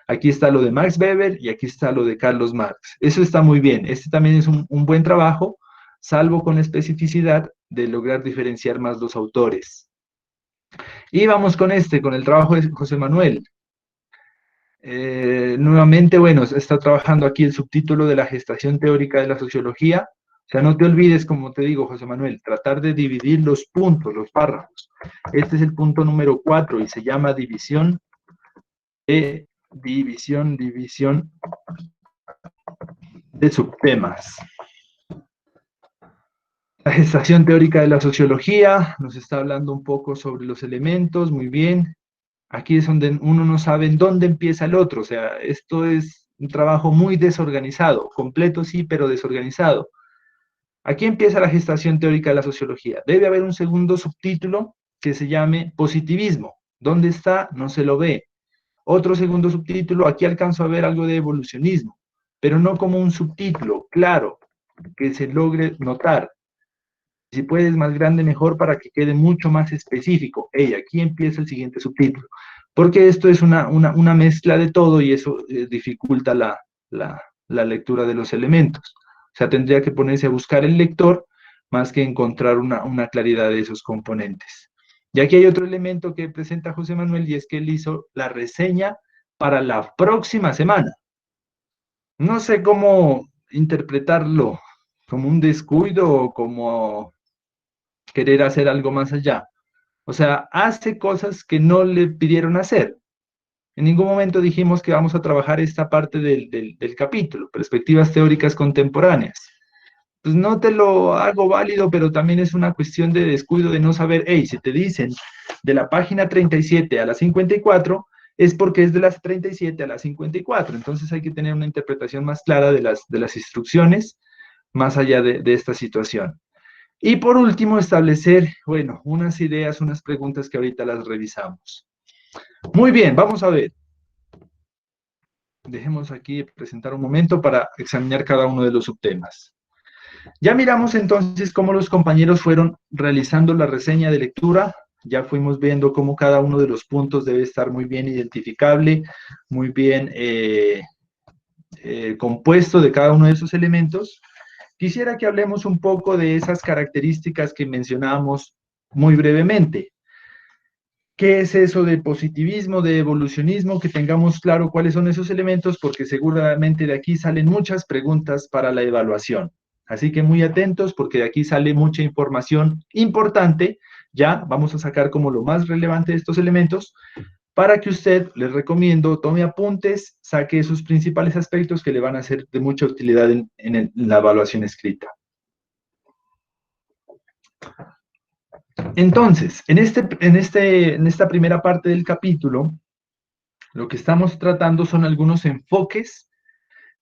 Aquí está lo de Max Weber y aquí está lo de Carlos Marx. Eso está muy bien. Este también es un buen trabajo, salvo con la especificidad de lograr diferenciar más los autores. Y vamos con con el trabajo de José Manuel. Nuevamente, bueno, está trabajando aquí el subtítulo de la gestación teórica de la sociología. O sea, no te olvides, como te digo, José Manuel, tratar de dividir los puntos, los párrafos. Este es el punto número 4 y se llama división de subtemas. La gestación teórica de la sociología nos está hablando un poco sobre los elementos, muy bien. Aquí es donde uno no sabe en dónde empieza el otro, o sea, esto es un trabajo muy desorganizado, completo sí, pero desorganizado. Aquí empieza la gestación teórica de la sociología. Debe haber un segundo subtítulo que se llame positivismo. ¿Dónde está? No se lo ve. Otro segundo subtítulo, aquí alcanzo a ver algo de evolucionismo, pero no como un subtítulo, claro, que se logre notar. Si puedes más grande, mejor, para que quede mucho más específico. Hey, aquí empieza el siguiente subtítulo. Porque esto es una mezcla de todo y eso dificulta la lectura de los elementos. O sea, tendría que ponerse a buscar el lector más que encontrar una claridad de esos componentes. Y aquí hay otro elemento que presenta José Manuel, y es que él hizo la reseña para la próxima semana. No sé cómo interpretarlo, como un descuido o como querer hacer algo más allá. O sea, hace cosas que no le pidieron hacer. En ningún momento dijimos que vamos a trabajar esta parte del capítulo, perspectivas teóricas contemporáneas. Pues no te lo hago válido, pero también es una cuestión de descuido de no saber, hey, si te dicen de la página 37 a la 54, es porque es de las 37 a las 54. Entonces hay que tener una interpretación más clara de las instrucciones, más allá de esta situación. Y por último, establecer, bueno, unas ideas, unas preguntas que ahorita las revisamos. Muy bien, vamos a ver. Dejemos aquí presentar un momento para examinar cada uno de los subtemas. Ya miramos entonces cómo los compañeros fueron realizando la reseña de lectura, ya fuimos viendo cómo cada uno de los puntos debe estar muy bien identificable, muy bien compuesto de cada uno de esos elementos. Quisiera que hablemos un poco de esas características que mencionábamos muy brevemente. ¿Qué es eso de positivismo, de evolucionismo? Que tengamos claro cuáles son esos elementos, porque seguramente de aquí salen muchas preguntas para la evaluación. Así que muy atentos, porque de aquí sale mucha información importante. Ya vamos a sacar como lo más relevante de estos elementos, para que usted, les recomiendo, tome apuntes, saque sus principales aspectos que le van a ser de mucha utilidad en la evaluación escrita. Entonces, en esta primera parte del capítulo, lo que estamos tratando son algunos enfoques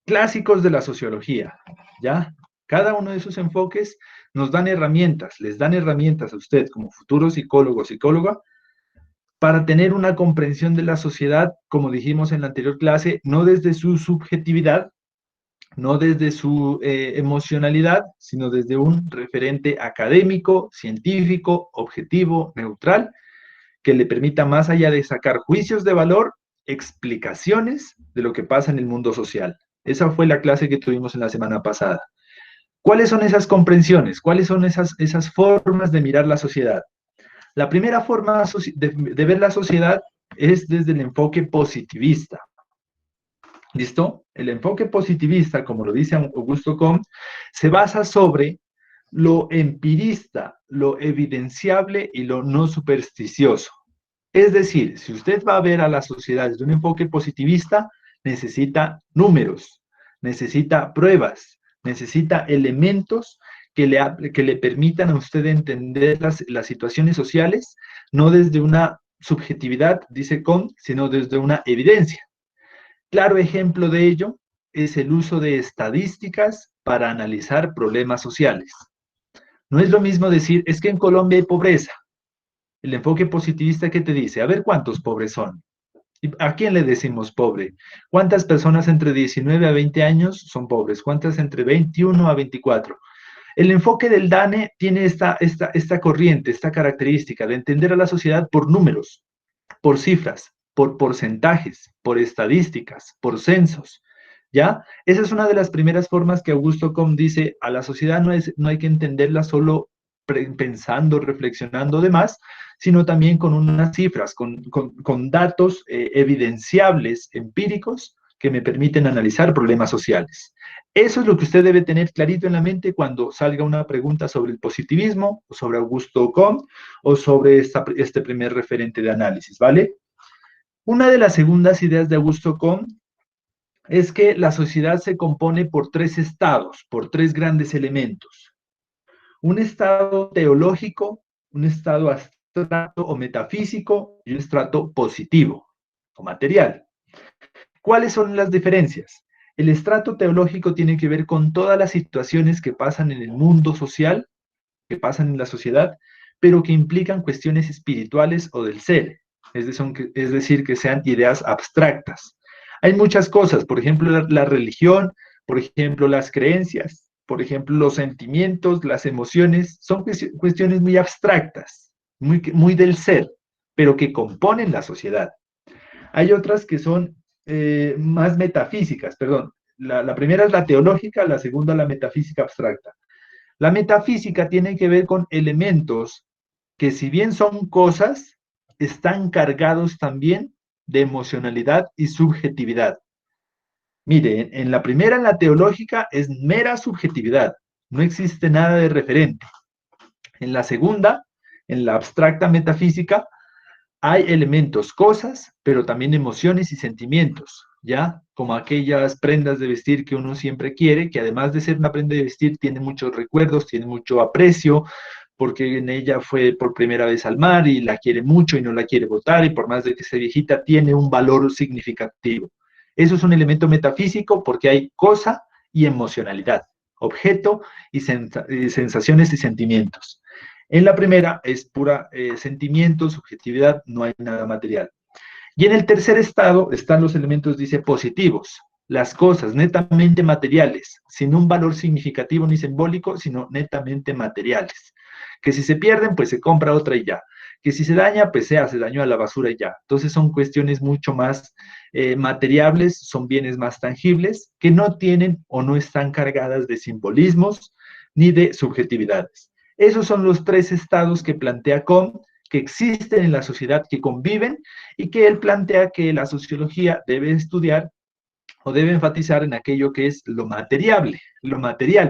clásicos de la sociología, ¿ya? Cada uno de esos enfoques nos dan herramientas, les dan herramientas a usted como futuro psicólogo o psicóloga para tener una comprensión de la sociedad, como dijimos en la anterior clase, no desde su subjetividad, no desde su emocionalidad, sino desde un referente académico, científico, objetivo, neutral, que le permita, más allá de sacar juicios de valor, explicaciones de lo que pasa en el mundo social. Esa fue la clase que tuvimos en la semana pasada. ¿Cuáles son esas comprensiones? ¿Cuáles son esas formas de mirar la sociedad? La primera forma de ver la sociedad es desde el enfoque positivista. ¿Listo? El enfoque positivista, como lo dice Augusto Comte, se basa sobre lo empirista, lo evidenciable y lo no supersticioso. Es decir, si usted va a ver a la sociedad desde un enfoque positivista, necesita números, necesita pruebas, necesita elementos que le permitan a usted entender las situaciones sociales, no desde una subjetividad, dice Comte, sino desde una evidencia. Claro ejemplo de ello es el uso de estadísticas para analizar problemas sociales. No es lo mismo decir, es que en Colombia hay pobreza. El enfoque positivista, ¿qué te dice? A ver cuántos pobres son. ¿A quién le decimos pobre? ¿Cuántas personas entre 19 a 20 años son pobres? ¿Cuántas entre 21 a 24? El enfoque del DANE tiene esta corriente, esta característica de entender a la sociedad por números, por cifras, por porcentajes, por estadísticas, por censos, ¿ya? Esa es una de las primeras formas que Augusto Comte dice, a la sociedad no hay que entenderla solo pensando, reflexionando demás, sino también con unas cifras, con datos evidenciables, empíricos, que me permiten analizar problemas sociales. Eso es lo que usted debe tener clarito en la mente cuando salga una pregunta sobre el positivismo, o sobre Augusto Comte, o sobre este primer referente de análisis, ¿vale? Una de las segundas ideas de Augusto Comte es que la sociedad se compone por tres estados, por tres grandes elementos. Un estado teológico, un estado abstracto o metafísico y un estado positivo o material. ¿Cuáles son las diferencias? El estrato teológico tiene que ver con todas las situaciones que pasan en el mundo social, que pasan en la sociedad, pero que implican cuestiones espirituales o del ser, es decir, que sean ideas abstractas. Hay muchas cosas, por ejemplo, la religión, por ejemplo, las creencias, por ejemplo, los sentimientos, las emociones, son cuestiones muy abstractas, muy del ser, pero que componen la sociedad. Hay otras que son más metafísicas, perdón. La primera es la teológica, la segunda la metafísica abstracta. La metafísica tiene que ver con elementos que, si bien son cosas, están cargados también de emocionalidad y subjetividad. Mire, en la primera, en la teológica, es mera subjetividad. no existe nada de referente. En la segunda, en la abstracta metafísica, hay elementos, cosas, pero también emociones y sentimientos, ¿ya? Como aquellas prendas de vestir que uno siempre quiere, que además de ser una prenda de vestir, tiene muchos recuerdos, tiene mucho aprecio, porque en ella fue por primera vez al mar y la quiere mucho y no la quiere botar, y por más de que sea viejita, tiene un valor significativo. Eso es un elemento metafísico porque hay cosa y emocionalidad, objeto y sensaciones y sentimientos. En la primera es pura sentimiento, subjetividad, no hay nada material. Y en el tercer estado están los elementos, dice, positivos, las cosas netamente materiales, sin un valor significativo ni simbólico, sino netamente materiales. Que si se pierden, pues se compra otra y ya. Que si se daña, pues se hace daño a la basura y ya. Entonces son cuestiones mucho más materiables, son bienes más tangibles, que no tienen o no están cargadas de simbolismos ni de subjetividades. Esos son los tres estados que plantea Comte, que existen en la sociedad, que conviven, y que él plantea que la sociología debe estudiar o debe enfatizar en aquello que es lo material,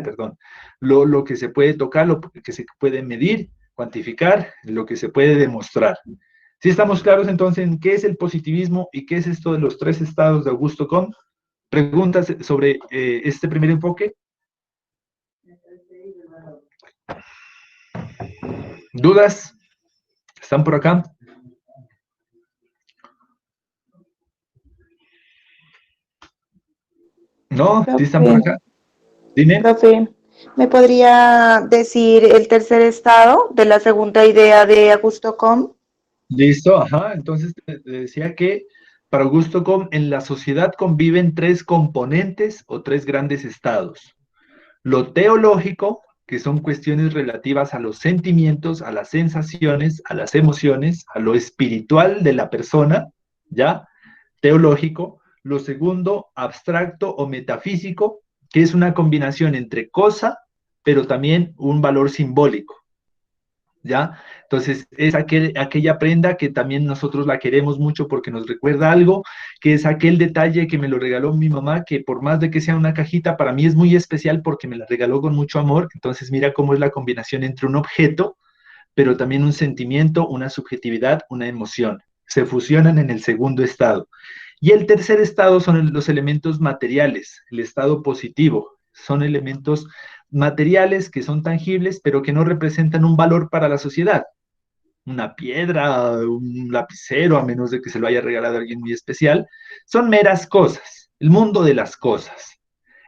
perdón, lo que se puede tocar, lo que se puede medir, cuantificar, lo que se puede demostrar. ¿Sí estamos claros entonces en qué es el positivismo y qué es esto de los tres estados de Augusto Comte? ¿Preguntas sobre este primer enfoque? ¿Dudas? ¿Están por acá? ¿No? ¿Sí están por acá? Dime. Profe, ¿me podría decir el tercer estado de la segunda idea de Augusto Comte? Listo, ajá. Entonces te decía que para Augusto Comte en la sociedad conviven tres componentes o tres grandes estados. Lo teológico, que son cuestiones relativas a los sentimientos, a las sensaciones, a las emociones, a lo espiritual de la persona, ¿ya? Teológico. Lo segundo, abstracto o metafísico, que es una combinación entre cosa, pero también un valor simbólico, ¿ya? Entonces, es aquella prenda que también nosotros la queremos mucho porque nos recuerda algo, que es aquel detalle que me lo regaló mi mamá, que por más de que sea una cajita, para mí es muy especial porque me la regaló con mucho amor. Entonces, mira cómo es la combinación entre un objeto, pero también un sentimiento, una subjetividad, una emoción. Se fusionan en el segundo estado. Y el tercer estado son los elementos materiales, el estado positivo. Son elementos materiales que son tangibles, pero que no representan un valor para la sociedad. Una piedra, un lapicero, a menos de que se lo haya regalado a alguien muy especial, son meras cosas, el mundo de las cosas.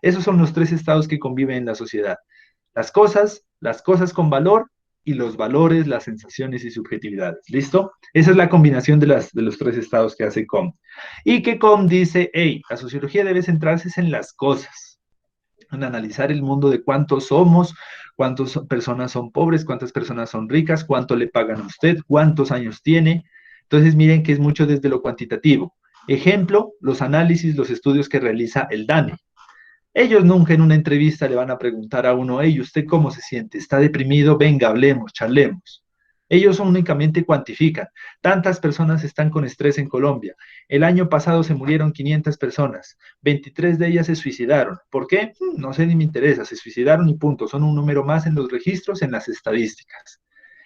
Esos son los tres estados que conviven en la sociedad. Las cosas con valor y los valores, las sensaciones y subjetividades. ¿Listo? Esa es la combinación de los tres estados que hace Comte. Y que Comte dice, hey, la sociología debe centrarse en las cosas, en analizar el mundo de cuántos somos, cuántas personas son pobres, cuántas personas son ricas, cuánto le pagan a usted, cuántos años tiene. Entonces miren que es mucho desde lo cuantitativo. Ejemplo, los análisis, los estudios que realiza el DANE. Ellos nunca en una entrevista le van a preguntar a uno, hey, ¿usted cómo se siente? ¿Está deprimido? Venga, hablemos, charlemos. Ellos únicamente cuantifican. Tantas personas están con estrés en Colombia. El año pasado se murieron 500 personas. 23 de ellas se suicidaron. ¿Por qué? No sé ni me interesa. Se suicidaron y punto. Son un número más en los registros, en las estadísticas.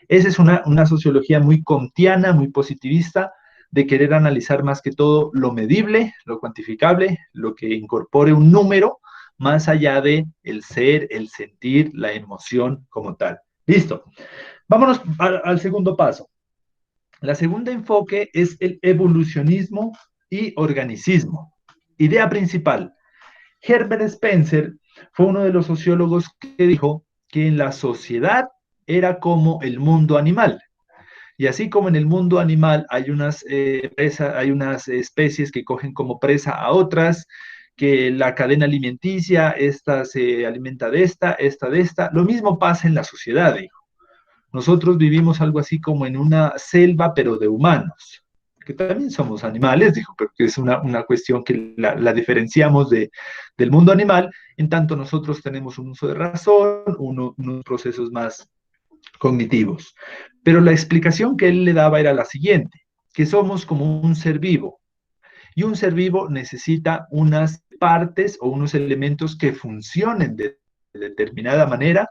Esa es una sociología muy comtiana, muy positivista, de querer analizar más que todo lo medible, lo cuantificable, lo que incorpore un número, más allá de el ser, el sentir, la emoción como tal. Listo. Vámonos al segundo paso. La segunda enfoque es el evolucionismo y organicismo. Idea principal. Herbert Spencer fue uno de los sociólogos que dijo que en la sociedad era como el mundo animal. Y así como en el mundo animal hay hay unas especies que cogen como presa a otras, que la cadena alimenticia, esta se alimenta de esta de esta, lo mismo pasa en la sociedad, dijo. Nosotros vivimos algo así como en una selva, pero de humanos, que también somos animales, dijo, pero que es una cuestión que la diferenciamos del mundo animal, en tanto nosotros tenemos un uso de razón, unos procesos más cognitivos. Pero la explicación que él le daba era la siguiente, que somos como un ser vivo, y un ser vivo necesita unas partes o unos elementos que funcionen determinada manera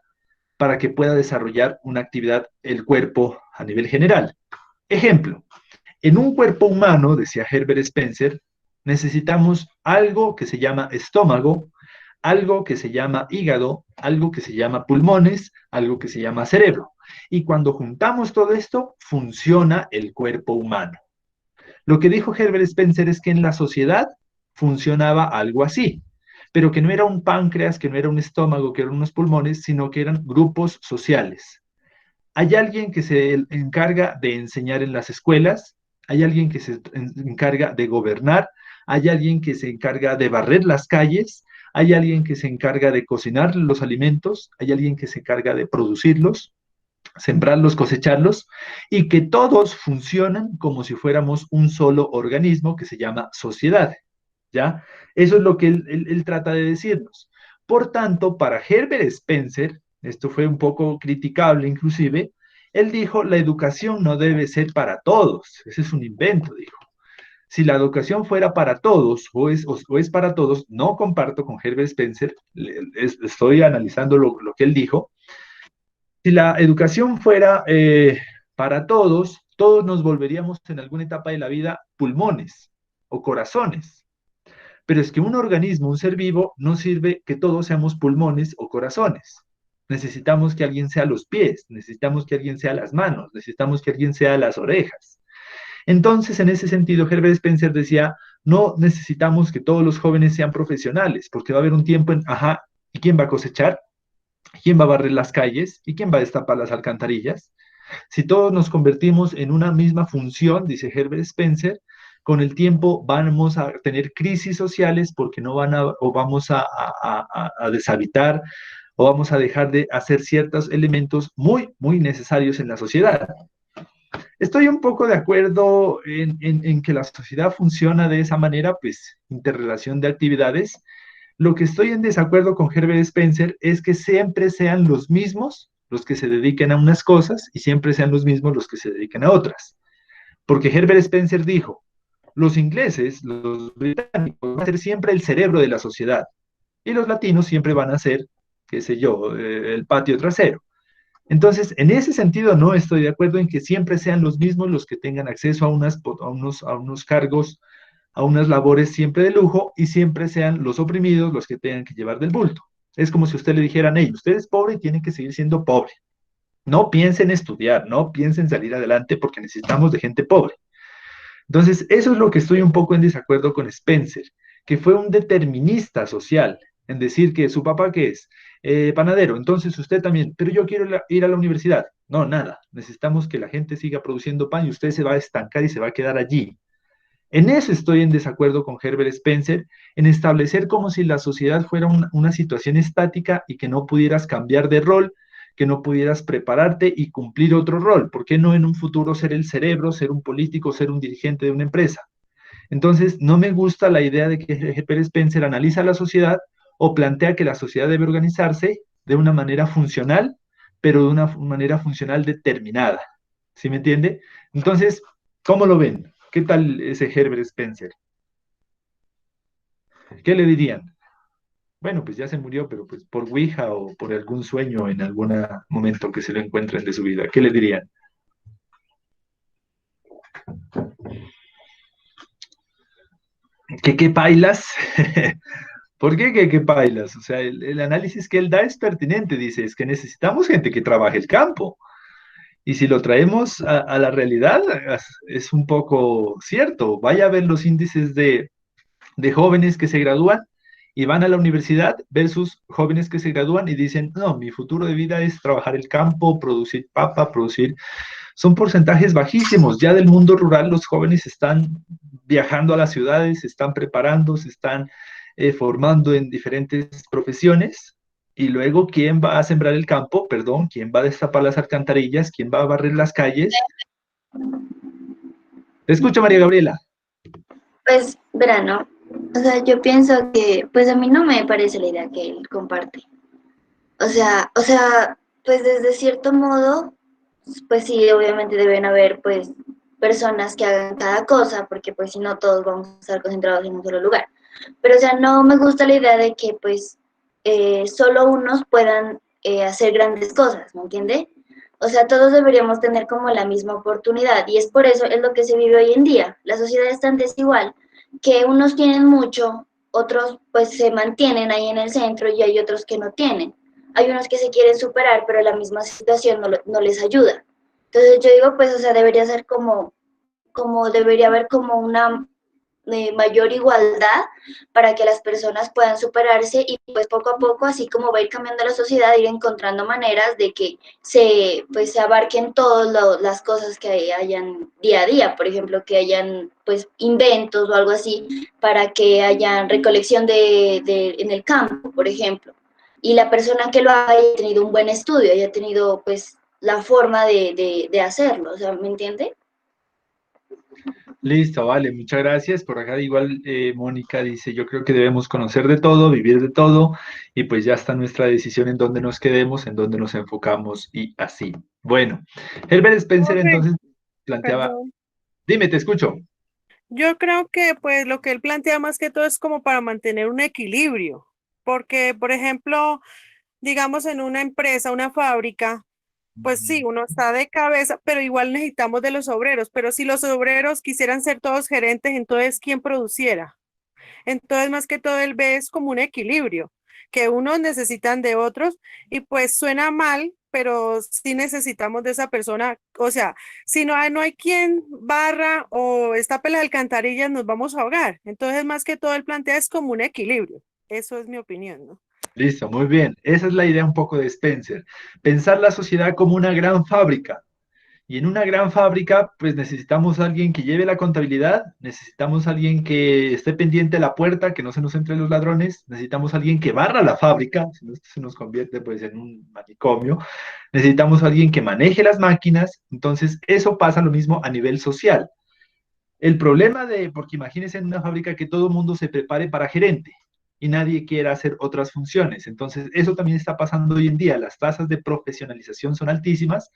para que pueda desarrollar una actividad el cuerpo a nivel general. Ejemplo, en un cuerpo humano, decía Herbert Spencer, necesitamos algo que se llama estómago, algo que se llama hígado, algo que se llama pulmones, algo que se llama cerebro. Y cuando juntamos todo esto, funciona el cuerpo humano. Lo que dijo Herbert Spencer es que en la sociedad funcionaba algo así, pero que no era un páncreas, que no era un estómago, que eran unos pulmones, sino que eran grupos sociales. Hay alguien que se encarga de enseñar en las escuelas, hay alguien que se encarga de gobernar, hay alguien que se encarga de barrer las calles, hay alguien que se encarga de cocinar los alimentos, hay alguien que se encarga de producirlos, sembrarlos, cosecharlos, y que todos funcionan como si fuéramos un solo organismo que se llama sociedad, ¿ya? Eso es lo que él trata de decirnos. Por tanto, para Herbert Spencer, esto fue un poco criticable inclusive, él dijo, la educación no debe ser para todos, ese es un invento, dijo. Si la educación fuera para todos o es para todos, no comparto con Herbert Spencer, estoy analizando lo que él dijo. Si la educación fuera para todos, todos nos volveríamos en alguna etapa de la vida pulmones o corazones. Pero es que un organismo, un ser vivo, no sirve que todos seamos pulmones o corazones. Necesitamos que alguien sea los pies, necesitamos que alguien sea las manos, necesitamos que alguien sea las orejas. Entonces, en ese sentido, Herbert Spencer decía, no necesitamos que todos los jóvenes sean profesionales, porque va a haber un tiempo en, ajá, ¿y quién va a cosechar? ¿Quién va a barrer las calles? ¿Y quién va a destapar las alcantarillas? Si todos nos convertimos en una misma función, dice Herbert Spencer, con el tiempo vamos a tener crisis sociales porque no van a, o vamos a deshabitar o vamos a dejar de hacer ciertos elementos muy, muy necesarios en la sociedad. Estoy un poco de acuerdo en que la sociedad funciona de esa manera, pues interrelación de actividades. Lo que estoy en desacuerdo con Herbert Spencer es que siempre sean los mismos los que se dediquen a unas cosas y siempre sean los mismos los que se dediquen a otras. Porque Herbert Spencer dijo, los ingleses, los británicos, van a ser siempre el cerebro de la sociedad y los latinos siempre van a ser, qué sé yo, el patio trasero. Entonces, en ese sentido, no estoy de acuerdo en que siempre sean los mismos los que tengan acceso a unos cargos, a unas labores siempre de lujo y siempre sean los oprimidos los que tengan que llevar del bulto. Es como si usted le dijeran, hey, usted es pobre y tiene que seguir siendo pobre. No piensen estudiar, no piensen salir adelante porque necesitamos de gente pobre. Entonces, eso es lo que estoy un poco en desacuerdo con Spencer, que fue un determinista social, en decir que su papá, ¿qué es? Panadero, entonces usted también, pero yo quiero ir a la universidad. No, nada, necesitamos que la gente siga produciendo pan y usted se va a estancar y se va a quedar allí. En eso estoy en desacuerdo con Herbert Spencer, en establecer como si la sociedad fuera una situación estática y que no pudieras cambiar de rol, que no pudieras prepararte y cumplir otro rol. ¿Por qué no en un futuro ser el cerebro, ser un político, ser un dirigente de una empresa? Entonces, no me gusta la idea de que Herbert Spencer analiza la sociedad o plantea que la sociedad debe organizarse de una manera funcional, pero de una manera funcional determinada. ¿Sí me entiende? Entonces, ¿cómo lo ven? ¿Qué tal ese Herbert Spencer? ¿Qué le dirían? Bueno, pues ya se murió, pero pues por Ouija o por algún sueño en algún momento que se lo encuentren de su vida. ¿Qué le dirían? ¿Qué pailas? ¿Por qué pailas? O sea, el análisis que él da es pertinente, dice, es que necesitamos gente que trabaje el campo. Y si lo traemos a la realidad, es un poco cierto. Vaya a ver los índices de jóvenes que se gradúan y van a la universidad versus jóvenes que se gradúan y dicen, no, mi futuro de vida es trabajar el campo, producir papa, producir... Son porcentajes bajísimos. Ya del mundo rural los jóvenes están viajando a las ciudades, se están preparando, se están formando en diferentes profesiones. Y luego, ¿quién va a sembrar el campo? Perdón, ¿quién va a destapar las alcantarillas? ¿Quién va a barrer las calles? Te escucho, María Gabriela. Pues, verano, o sea, yo pienso que, pues a mí no me parece la idea que él comparte. Pues desde cierto modo, pues sí, obviamente deben haber, pues, personas que hagan cada cosa, porque pues si no todos vamos a estar concentrados en un solo lugar. Pero, o sea, no me gusta la idea de que, pues, solo unos puedan hacer grandes cosas, ¿me entiende? O sea, todos deberíamos tener como la misma oportunidad y es por eso es lo que se vive hoy en día. La sociedad es tan desigual que unos tienen mucho, otros pues se mantienen ahí en el centro y hay otros que no tienen. Hay unos que se quieren superar, pero la misma situación no les ayuda. Entonces yo digo, pues, o sea, debería ser como debería haber como una mayor igualdad para que las personas puedan superarse y pues poco a poco, así como va a ir cambiando la sociedad, ir encontrando maneras de que pues, se abarquen todas las cosas que hayan día a día, por ejemplo, que hayan pues inventos o algo así para que hayan recolección en el campo, por ejemplo, y la persona que lo haga haya tenido un buen estudio, haya tenido pues la forma de hacerlo, o sea, ¿me entiende? Listo, vale, muchas gracias. Por acá igual Mónica dice, yo creo que debemos conocer de todo, vivir de todo, y pues ya está nuestra decisión en dónde nos quedemos, en dónde nos enfocamos y así. Bueno, Herbert Spencer Profe, entonces planteaba, perdón. dime, te escucho. Yo creo que pues lo que él plantea más que todo es como para mantener un equilibrio, porque por ejemplo, digamos en una empresa, una fábrica, pues sí, uno está de cabeza, pero igual necesitamos de los obreros, pero si los obreros quisieran ser todos gerentes, entonces ¿quién produciera? Entonces, más que todo, él ve es como un equilibrio, que unos necesitan de otros y pues suena mal, pero sí necesitamos de esa persona. O sea, si no hay quien barra o estape las alcantarillas, nos vamos a ahogar. Entonces, más que todo, él plantea es como un equilibrio. Eso es mi opinión, ¿no? Listo, muy bien. Esa es la idea un poco de Spencer. Pensar la sociedad como una gran fábrica. Y en una gran fábrica, pues necesitamos a alguien que lleve la contabilidad, necesitamos a alguien que esté pendiente de la puerta, que no se nos entren los ladrones, necesitamos a alguien que barra la fábrica, si no esto se nos convierte pues en un manicomio, necesitamos a alguien que maneje las máquinas, entonces eso pasa lo mismo a nivel social. El problema porque imagínense en una fábrica que todo el mundo se prepare para gerente y nadie quiera hacer otras funciones. Entonces, eso también está pasando hoy en día. Las tasas de profesionalización son altísimas,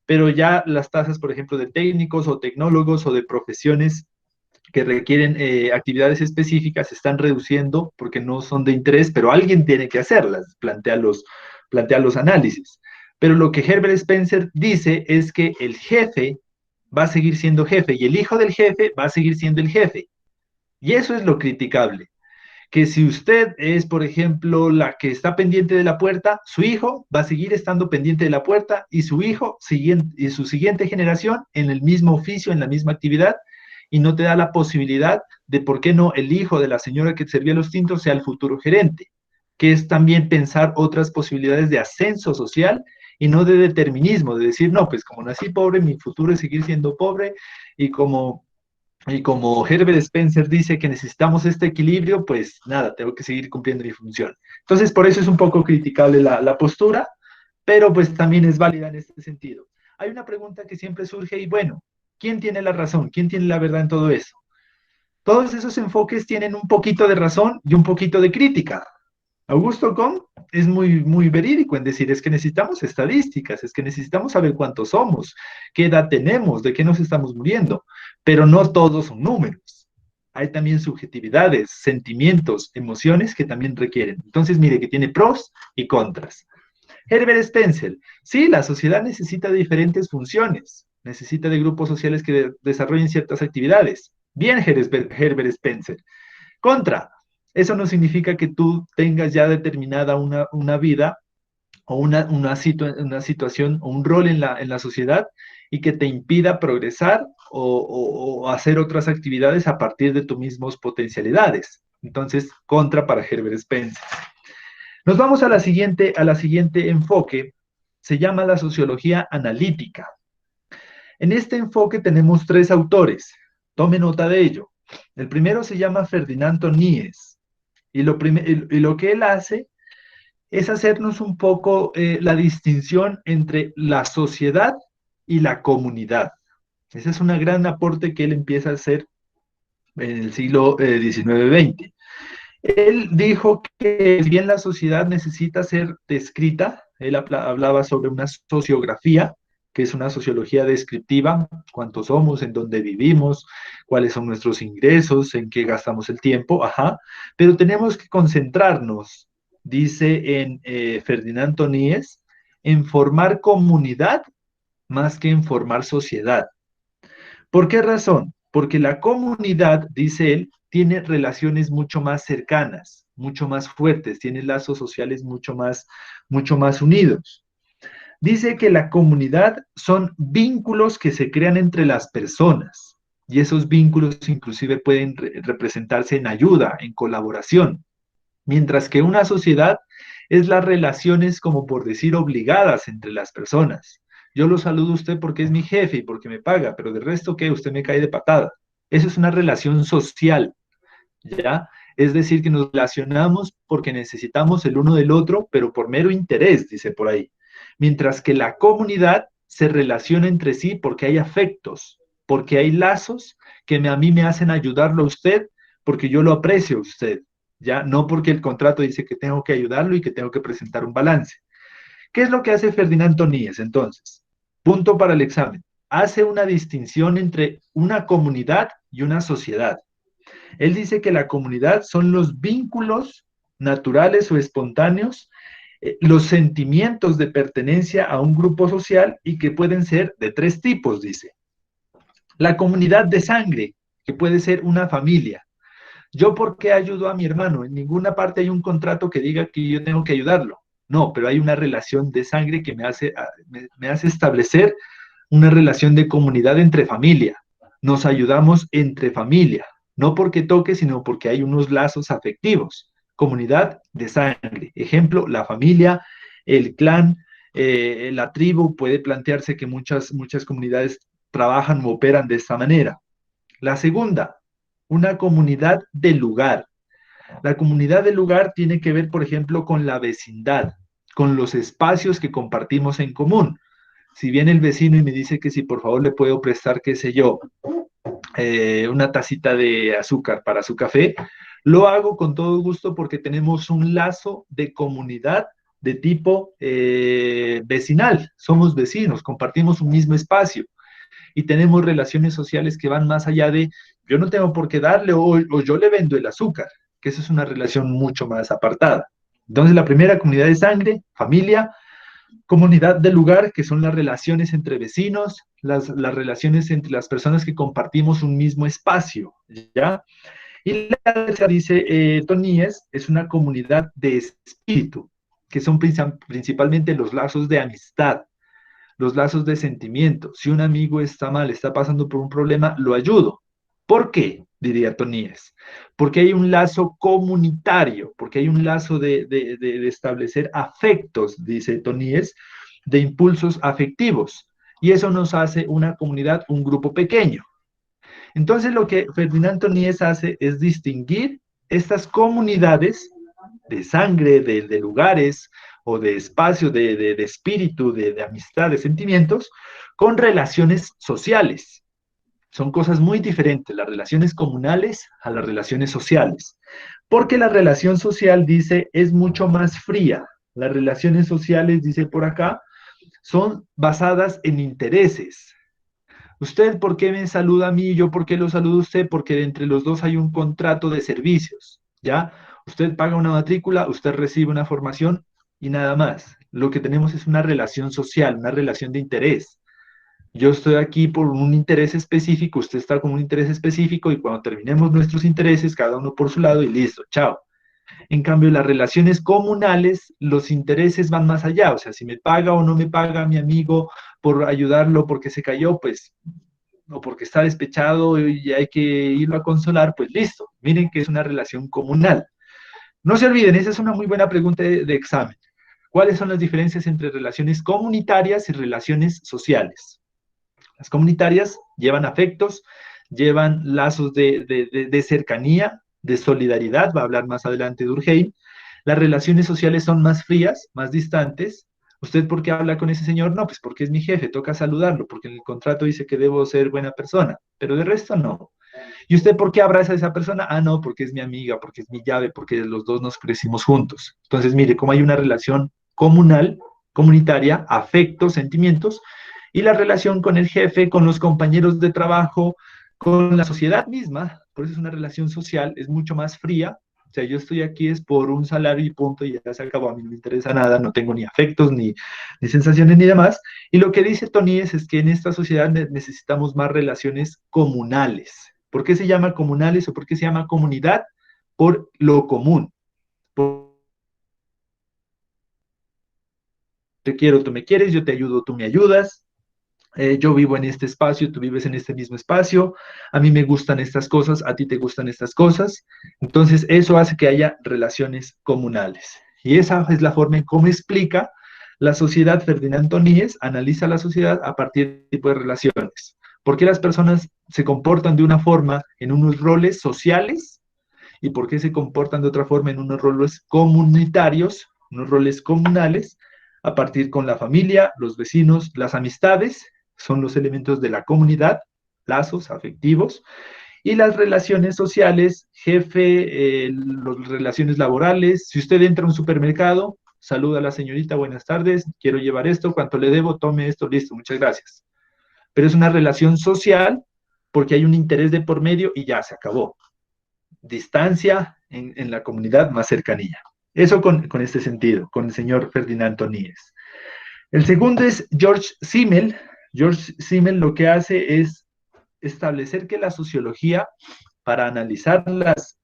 pero ya las tasas, por ejemplo, de técnicos o tecnólogos o de profesiones que requieren actividades específicas se están reduciendo porque no son de interés, pero alguien tiene que hacerlas, plantea los análisis. Pero lo que Herbert Spencer dice es que el jefe va a seguir siendo jefe y el hijo del jefe va a seguir siendo el jefe. Y eso es lo criticable. Que si usted es, por ejemplo, la que está pendiente de la puerta, su hijo va a seguir estando pendiente de la puerta y su hijo y su siguiente generación en el mismo oficio, en la misma actividad, y no te da la posibilidad de por qué no el hijo de la señora que servía los tintos sea el futuro gerente, que es también pensar otras posibilidades de ascenso social y no de determinismo, de decir, no, pues como nací pobre, mi futuro es seguir siendo pobre y como Herbert Spencer dice que necesitamos este equilibrio, pues nada, tengo que seguir cumpliendo mi función. Entonces, por eso es un poco criticable la postura, pero pues también es válida en este sentido. Hay una pregunta que siempre surge y bueno, ¿quién tiene la razón? ¿Quién tiene la verdad en todo eso? Todos esos enfoques tienen un poquito de razón y un poquito de crítica. Augusto Comte es muy verídico en decir, es que necesitamos estadísticas, es que necesitamos saber cuántos somos, qué edad tenemos, de qué nos estamos muriendo, pero no todos son números. Hay también subjetividades, sentimientos, emociones que también requieren. Entonces, mire que tiene pros y contras. Herbert Spencer, sí, la sociedad necesita de diferentes funciones, necesita de grupos sociales que desarrollen ciertas actividades. Bien, Herbert Spencer. Contra, eso no significa que tú tengas ya determinada una vida o una situación o un rol en la sociedad y que te impida progresar o hacer otras actividades a partir de tus mismas potencialidades. Entonces, contra para Herbert Spencer. Nos vamos a la siguiente enfoque, se llama la sociología analítica. En este enfoque tenemos tres autores, tome nota de ello. El primero se llama Ferdinando Nies y lo que él hace es hacernos un poco la distinción entre la sociedad y la comunidad. Ese es un gran aporte que él empieza a hacer en el siglo XIX-XX. Él dijo que si bien la sociedad necesita ser descrita, él hablaba sobre una sociografía, que es una sociología descriptiva, cuántos somos, en dónde vivimos, cuáles son nuestros ingresos, en qué gastamos el tiempo, ajá, pero tenemos que concentrarnos dice en Ferdinand Toníes, en formar comunidad más que en formar sociedad. ¿Por qué razón? Porque la comunidad, dice él, tiene relaciones mucho más cercanas, mucho más fuertes, tiene lazos sociales mucho más unidos. Dice que la comunidad son vínculos que se crean entre las personas y esos vínculos inclusive pueden representarse en ayuda, en colaboración, mientras que una sociedad es las relaciones, como por decir, obligadas entre las personas. Yo lo saludo a usted porque es mi jefe y porque me paga, pero de resto, ¿qué? Usted me cae de patada. Eso es una relación social, ¿ya? Es decir, que nos relacionamos porque necesitamos el uno del otro, pero por mero interés, dice por ahí. Mientras que la comunidad se relaciona entre sí porque hay afectos, porque hay lazos que a mí me hacen ayudarlo a usted, porque yo lo aprecio a usted, ¿ya? No porque el contrato dice que tengo que ayudarlo y que tengo que presentar un balance. ¿Qué es lo que hace Ferdinand Toníes entonces? Punto para el examen. Hace una distinción entre una comunidad y una sociedad. Él dice que la comunidad son los vínculos naturales o espontáneos, los sentimientos de pertenencia a un grupo social y que pueden ser de tres tipos, dice. La comunidad de sangre, que puede ser una familia. ¿Yo por qué ayudo a mi hermano? En ninguna parte hay un contrato que diga que yo tengo que ayudarlo. No, pero hay una relación de sangre que me hace establecer una relación de comunidad entre familia. Nos ayudamos entre familia, no porque toque, sino porque hay unos lazos afectivos. Comunidad de sangre. Ejemplo, la familia, el clan, la tribu. Puede plantearse que muchas comunidades trabajan o operan de esta manera. La segunda, una comunidad de lugar. La comunidad de lugar tiene que ver, por ejemplo, con la vecindad, con los espacios que compartimos en común. Si viene el vecino y me dice que si por favor le puedo prestar, qué sé yo, una tacita de azúcar para su café, lo hago con todo gusto porque tenemos un lazo de comunidad de tipo vecinal. Somos vecinos, compartimos un mismo espacio y tenemos relaciones sociales que van más allá de yo no tengo por qué darle o yo le vendo el azúcar, que eso es una relación mucho más apartada. Entonces, la primera, comunidad de sangre, familia. Comunidad de lugar, que son las relaciones entre vecinos, las relaciones entre las personas que compartimos un mismo espacio, ¿ya? Y la tercera, dice Toníes, es una comunidad de espíritu, que son principalmente los lazos de amistad, los lazos de sentimiento. Si un amigo está mal, está pasando por un problema, lo ayudo. ¿Por qué? Diría Toníes. Porque hay un lazo comunitario, porque hay un lazo de establecer afectos, dice Toníes, de impulsos afectivos. Y eso nos hace una comunidad, un grupo pequeño. Entonces lo que Ferdinand Toníes hace es distinguir estas comunidades de sangre, de lugares o de espacio, de espíritu, de amistad, de sentimientos, con relaciones sociales. Son cosas muy diferentes, las relaciones comunales a las relaciones sociales. Porque la relación social, dice, es mucho más fría. Las relaciones sociales, dice por acá, son basadas en intereses. ¿Usted por qué me saluda a mí y yo por qué lo saludo a usted? Porque entre los dos hay un contrato de servicios, ¿ya? Usted paga una matrícula, usted recibe una formación y nada más. Lo que tenemos es una relación social, una relación de interés. Yo estoy aquí por un interés específico, usted está con un interés específico y cuando terminemos nuestros intereses, cada uno por su lado y listo, chao. En cambio, las relaciones comunales, los intereses van más allá. O sea, si me paga o no me paga mi amigo por ayudarlo porque se cayó, pues, o porque está despechado y hay que irlo a consolar, pues listo. Miren que es una relación comunal. No se olviden, esa es una muy buena pregunta de examen. ¿Cuáles son las diferencias entre relaciones comunitarias y relaciones sociales? Las comunitarias llevan afectos, llevan lazos de cercanía, de solidaridad, va a hablar más adelante Durkheim. Las relaciones sociales son más frías, más distantes. ¿Usted por qué habla con ese señor? No, pues porque es mi jefe, toca saludarlo, porque en el contrato dice que debo ser buena persona, pero de resto no. ¿Y usted por qué abraza a esa persona? Ah, no, porque es mi amiga, porque es mi llave, porque los dos nos crecimos juntos. Entonces, mire, cómo hay una relación comunal, comunitaria, afectos, sentimientos, y la relación con el jefe, con los compañeros de trabajo, con la sociedad misma, por eso es una relación social, es mucho más fría, O sea, yo estoy aquí es por un salario y punto, y ya se acabó, a mí no me interesa nada, no tengo ni afectos, ni sensaciones, ni demás. Y lo que dice Tony es que en esta sociedad necesitamos más relaciones comunales. ¿Por qué se llama comunales o por qué se llama comunidad? Por lo común. Te quiero, tú me quieres, yo te ayudo, tú me ayudas. Yo vivo en este espacio, tú vives en este mismo espacio, a mí me gustan estas cosas, a ti te gustan estas cosas, entonces eso hace que haya relaciones comunales. Y esa es la forma en cómo explica la sociedad. Ferdinand Tonies analiza la sociedad a partir de tipo de relaciones. ¿Por qué las personas se comportan de una forma en unos roles sociales y por qué se comportan de otra forma en unos roles comunitarios, unos roles comunales, a partir con la familia, los vecinos, las amistades? Son los elementos de la comunidad, lazos afectivos, y las relaciones sociales, jefe, las relaciones laborales. Si usted entra a un supermercado, saluda a la señorita, buenas tardes, quiero llevar esto, ¿cuánto le debo? Tome esto, listo, muchas gracias. Pero es una relación social porque hay un interés de por medio y ya se acabó. Distancia en la comunidad, más cercanía. Eso con este sentido, con el señor Ferdinand Tonies. El segundo es George Simmel. George Simmel lo que hace es establecer que la sociología, para analizar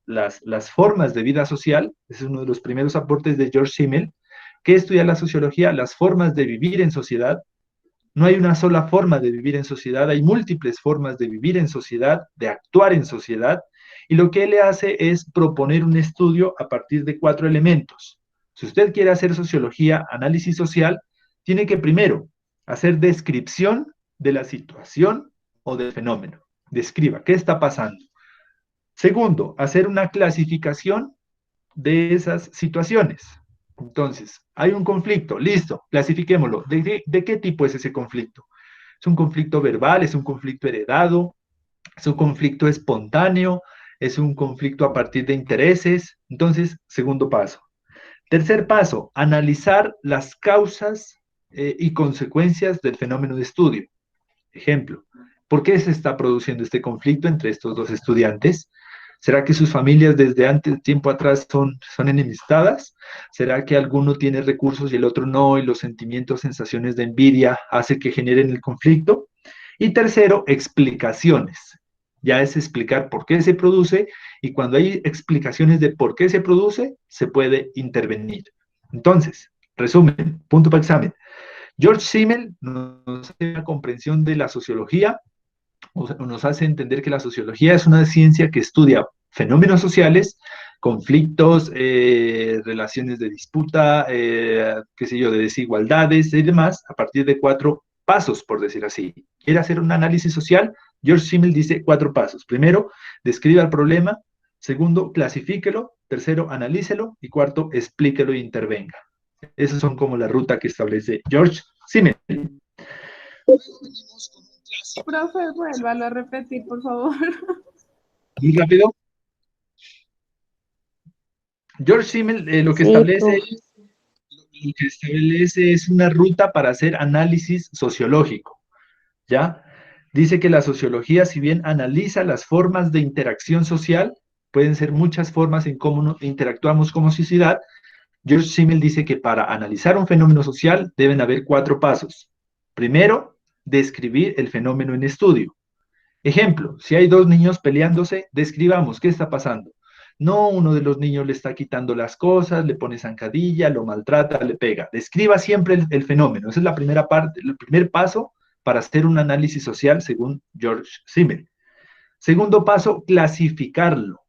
las formas de vida social, ese es uno de los primeros aportes de George Simmel. ¿Qué estudia la sociología? Las formas de vivir en sociedad. No hay una sola forma de vivir en sociedad, hay múltiples formas de vivir en sociedad, de actuar en sociedad, y lo que él hace es proponer un estudio a partir de 4 elementos. Si usted quiere hacer sociología, análisis social, tiene que primero hacer descripción de la situación o del fenómeno. Describa qué está pasando. Segundo, hacer una clasificación de esas situaciones. Entonces, hay un conflicto, listo, clasifiquémoslo. ¿De qué tipo es ese conflicto? ¿Es un conflicto verbal? ¿Es un conflicto heredado? ¿Es un conflicto espontáneo? ¿Es un conflicto a partir de intereses? Entonces, segundo paso. Tercer paso, analizar las causas y consecuencias del fenómeno de estudio. Ejemplo, ¿por qué se está produciendo este conflicto entre estos dos estudiantes? ¿Será que sus familias desde antes, tiempo atrás, son enemistadas? ¿Será que alguno tiene recursos y el otro no, y los sentimientos, sensaciones de envidia hace que generen el conflicto? Y tercero, explicaciones. Ya es explicar por qué se produce, y cuando hay explicaciones de por qué se produce, se puede intervenir. Entonces, resumen, punto para examen. George Simmel nos hace una comprensión de la sociología, nos hace entender que la sociología es una ciencia que estudia fenómenos sociales, conflictos, relaciones de disputa, qué sé yo, de desigualdades y demás, a partir de 4 pasos, por decir así. ¿Quiere hacer un análisis social? George Simmel dice 4 pasos. Primero, describa el problema. Segundo, clasifíquelo. Tercero, analícelo. Y cuarto, explíquelo e intervenga. Esas son como la ruta que establece George Simmel. Profe, vuélvalo a repetir, por favor. Muy rápido. George Simmel lo que establece es una ruta para hacer análisis sociológico, ¿ya? Dice que la sociología, si bien analiza las formas de interacción social, pueden ser muchas formas en cómo interactuamos como sociedad. George Simmel dice que para analizar un fenómeno social deben haber 4 pasos. Primero, describir el fenómeno en estudio. Ejemplo, si hay 2 niños peleándose, describamos qué está pasando. No, uno de los niños le está quitando las cosas, le pone zancadilla, lo maltrata, le pega. Describa siempre el fenómeno. Esa es la primera parte, el primer paso para hacer un análisis social según George Simmel. Segundo paso, clasificarlo.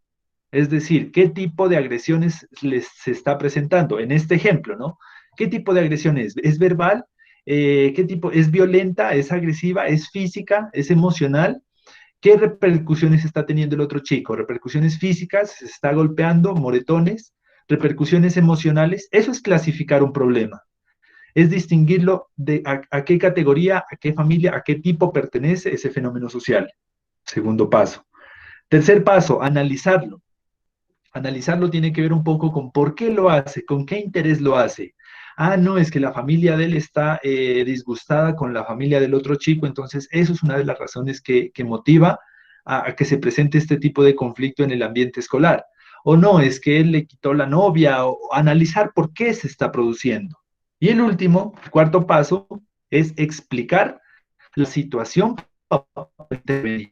Es decir, ¿qué tipo de agresiones se está presentando? En este ejemplo, ¿no? ¿Qué tipo de agresión es? ¿Es verbal? ¿Qué tipo? ¿Es violenta? ¿Es agresiva? ¿Es física? ¿Es emocional? ¿Qué repercusiones está teniendo el otro chico? ¿Repercusiones físicas? ¿Se está golpeando? ¿Moretones? ¿Repercusiones emocionales? Eso es clasificar un problema. Es distinguirlo de a qué categoría, a qué familia, a qué tipo pertenece ese fenómeno social. Segundo paso. Tercer paso, analizarlo. Analizarlo tiene que ver un poco con por qué lo hace, con qué interés lo hace. Ah, no, es que la familia de él está disgustada con la familia del otro chico, entonces eso es una de las razones que motiva a que se presente este tipo de conflicto en el ambiente escolar. o no, es que él le quitó la novia, o analizar por qué se está produciendo. Y el último, el cuarto paso, es explicar la situación para intervenir.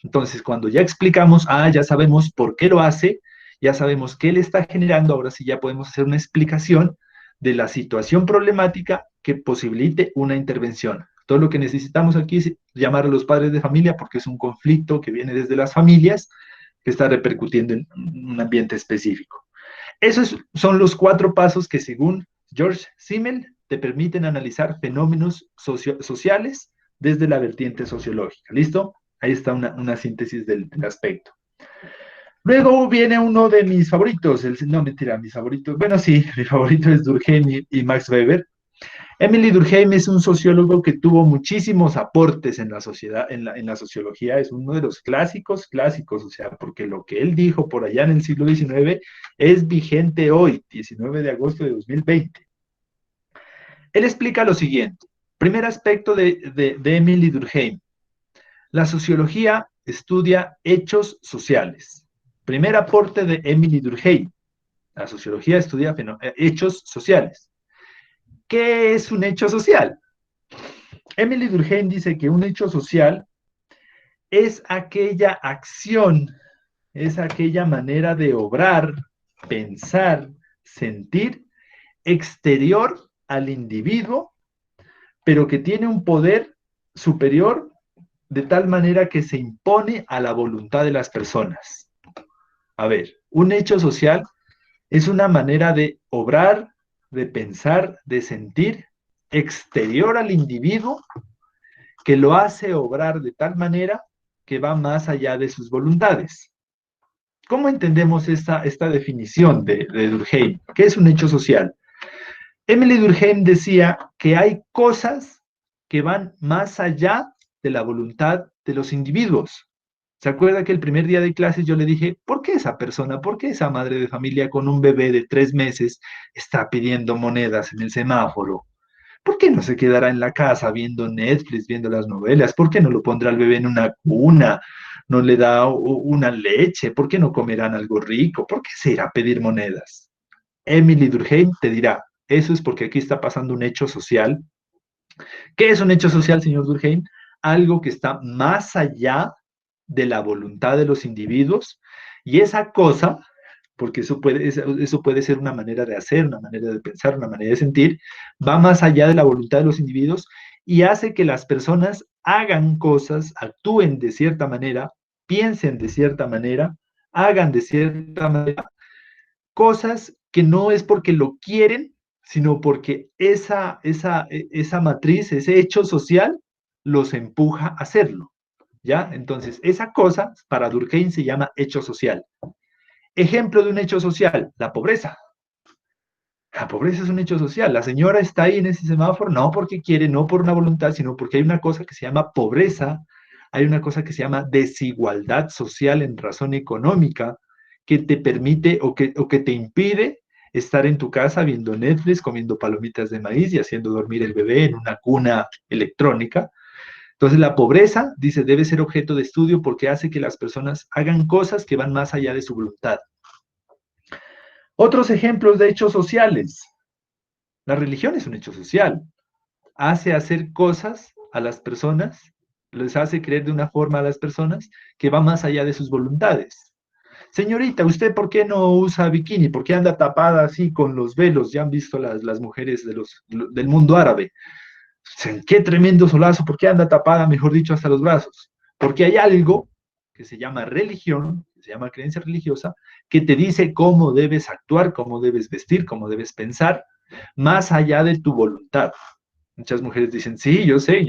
Entonces, cuando ya explicamos, ya sabemos por qué lo hace, ya sabemos qué le está generando, ahora sí ya podemos hacer una explicación de la situación problemática que posibilite una intervención. Todo lo que necesitamos aquí es llamar a los padres de familia porque es un conflicto que viene desde las familias que está repercutiendo en un ambiente específico. Esos son los 4 pasos que según George Simmel te permiten analizar fenómenos sociales desde la vertiente sociológica. ¿Listo? Ahí está una síntesis del aspecto. Luego viene uno de mis favoritos, no, mentira, mis favoritos, bueno, sí, mi favorito es Durkheim y Max Weber. Emily Durkheim es un sociólogo que tuvo muchísimos aportes en la sociedad, en la sociología, es uno de los clásicos, o sea, porque lo que él dijo por allá en el siglo XIX es vigente hoy, 19 de agosto de 2020. Él explica lo siguiente. Primer aspecto de Emily Durkheim. La sociología estudia hechos sociales. Primer aporte de Emily Durkheim. La sociología estudia hechos sociales. ¿Qué es un hecho social? Emily Durkheim dice que un hecho social es aquella acción, es aquella manera de obrar, pensar, sentir exterior al individuo, pero que tiene un poder superior de tal manera que se impone a la voluntad de las personas. A ver, un hecho social es una manera de obrar, de pensar, de sentir exterior al individuo que lo hace obrar de tal manera que va más allá de sus voluntades. ¿Cómo entendemos esta definición de Durkheim? ¿Qué es un hecho social? Emily Durkheim decía que hay cosas que van más allá de la voluntad de los individuos. ¿Se acuerda que el primer día de clases yo le dije, ¿por qué esa persona, por qué esa madre de familia con un bebé de 3 meses está pidiendo monedas en el semáforo? ¿Por qué no se quedará en la casa viendo Netflix, viendo las novelas? ¿Por qué no lo pondrá al bebé en una cuna? ¿No le da una leche? ¿Por qué no comerán algo rico? ¿Por qué se irá a pedir monedas? Emily Durkheim te dirá, eso es porque aquí está pasando un hecho social. ¿Qué es un hecho social, señor Durkheim? Algo que está más allá de la voluntad de los individuos y esa cosa, porque eso puede ser una manera de hacer, una manera de pensar, una manera de sentir, va más allá de la voluntad de los individuos y hace que las personas hagan cosas, actúen de cierta manera, piensen de cierta manera, hagan de cierta manera, cosas que no es porque lo quieren, sino porque esa matriz, ese hecho social, los empuja a hacerlo. ¿Ya? Entonces, esa cosa para Durkheim se llama hecho social. Ejemplo de un hecho social, la pobreza. La pobreza es un hecho social. La señora está ahí en ese semáforo no porque quiere, no por una voluntad, sino porque hay una cosa que se llama pobreza, hay una cosa que se llama desigualdad social en razón económica que te permite o que te impide estar en tu casa viendo Netflix, comiendo palomitas de maíz y haciendo dormir el bebé en una cuna electrónica. Entonces la pobreza, dice, debe ser objeto de estudio porque hace que las personas hagan cosas que van más allá de su voluntad. Otros ejemplos de hechos sociales. La religión es un hecho social. Hace hacer cosas a las personas, les hace creer de una forma a las personas que va más allá de sus voluntades. Señorita, ¿usted por qué no usa bikini? ¿Por qué anda tapada así con los velos? Ya han visto las mujeres del mundo árabe. ¡Qué tremendo solazo! ¿Por qué anda tapada, mejor dicho, hasta los brazos? Porque hay algo que se llama religión, que se llama creencia religiosa, que te dice cómo debes actuar, cómo debes vestir, cómo debes pensar, más allá de tu voluntad. Muchas mujeres dicen, sí, yo sé,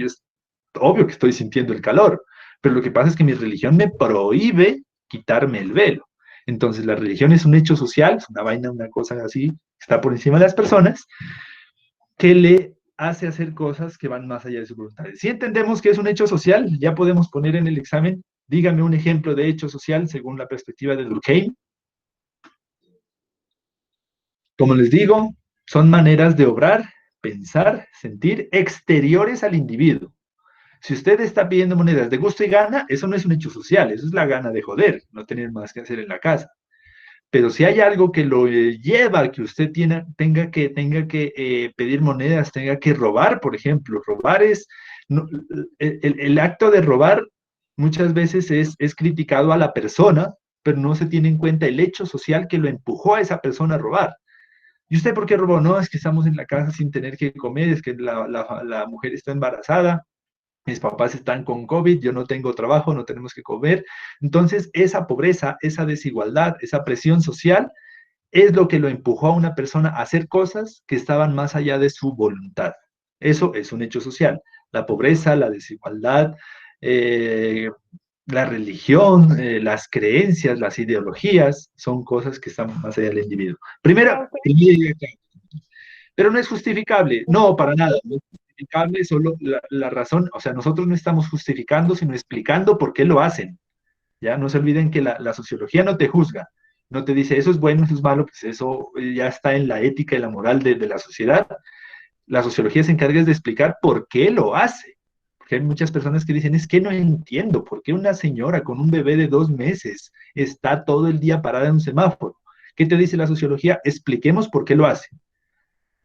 obvio que estoy sintiendo el calor, pero lo que pasa es que mi religión me prohíbe quitarme el velo. Entonces la religión es un hecho social, es una vaina, una cosa así, está por encima de las personas, que le hace hacer cosas que van más allá de su voluntad. Si entendemos que es un hecho social, ya podemos poner en el examen, dígame un ejemplo de hecho social según la perspectiva de Durkheim. Como les digo, son maneras de obrar, pensar, sentir exteriores al individuo. Si usted está pidiendo monedas de gusto y gana, eso no es un hecho social, eso es la gana de joder, no tener más que hacer en la casa. pero si hay algo que lo lleva a que usted tenga que pedir monedas, tenga que robar, por ejemplo, robar es, el acto de robar muchas veces es criticado a la persona, pero no se tiene en cuenta el hecho social que lo empujó a esa persona a robar. ¿Y usted por qué robó? No, es que estamos en la casa sin tener que comer, es que la mujer está embarazada, mis papás están con COVID, yo no tengo trabajo, no tenemos que comer. Entonces, esa pobreza, esa desigualdad, esa presión social es lo que lo empujó a una persona a hacer cosas que estaban más allá de su voluntad. Eso es un hecho social. La pobreza, la desigualdad, eh, la religión, las creencias, las ideologías, son cosas que están más allá del individuo. Primero, Profe, pero no es justificable, no, para nada, no es justificable, solo la razón, o sea, nosotros no estamos justificando, sino explicando por qué lo hacen, ¿ya? No se olviden que la sociología no te juzga, no te dice eso es bueno, eso es malo, pues eso ya está en la ética y la moral de la sociedad. La sociología se encarga de explicar por qué lo hace, porque hay muchas personas que dicen, es que no entiendo, ¿por qué una señora con un bebé de 2 meses está todo el día parada en un semáforo? ¿Qué te dice la sociología? Expliquemos por qué lo hace.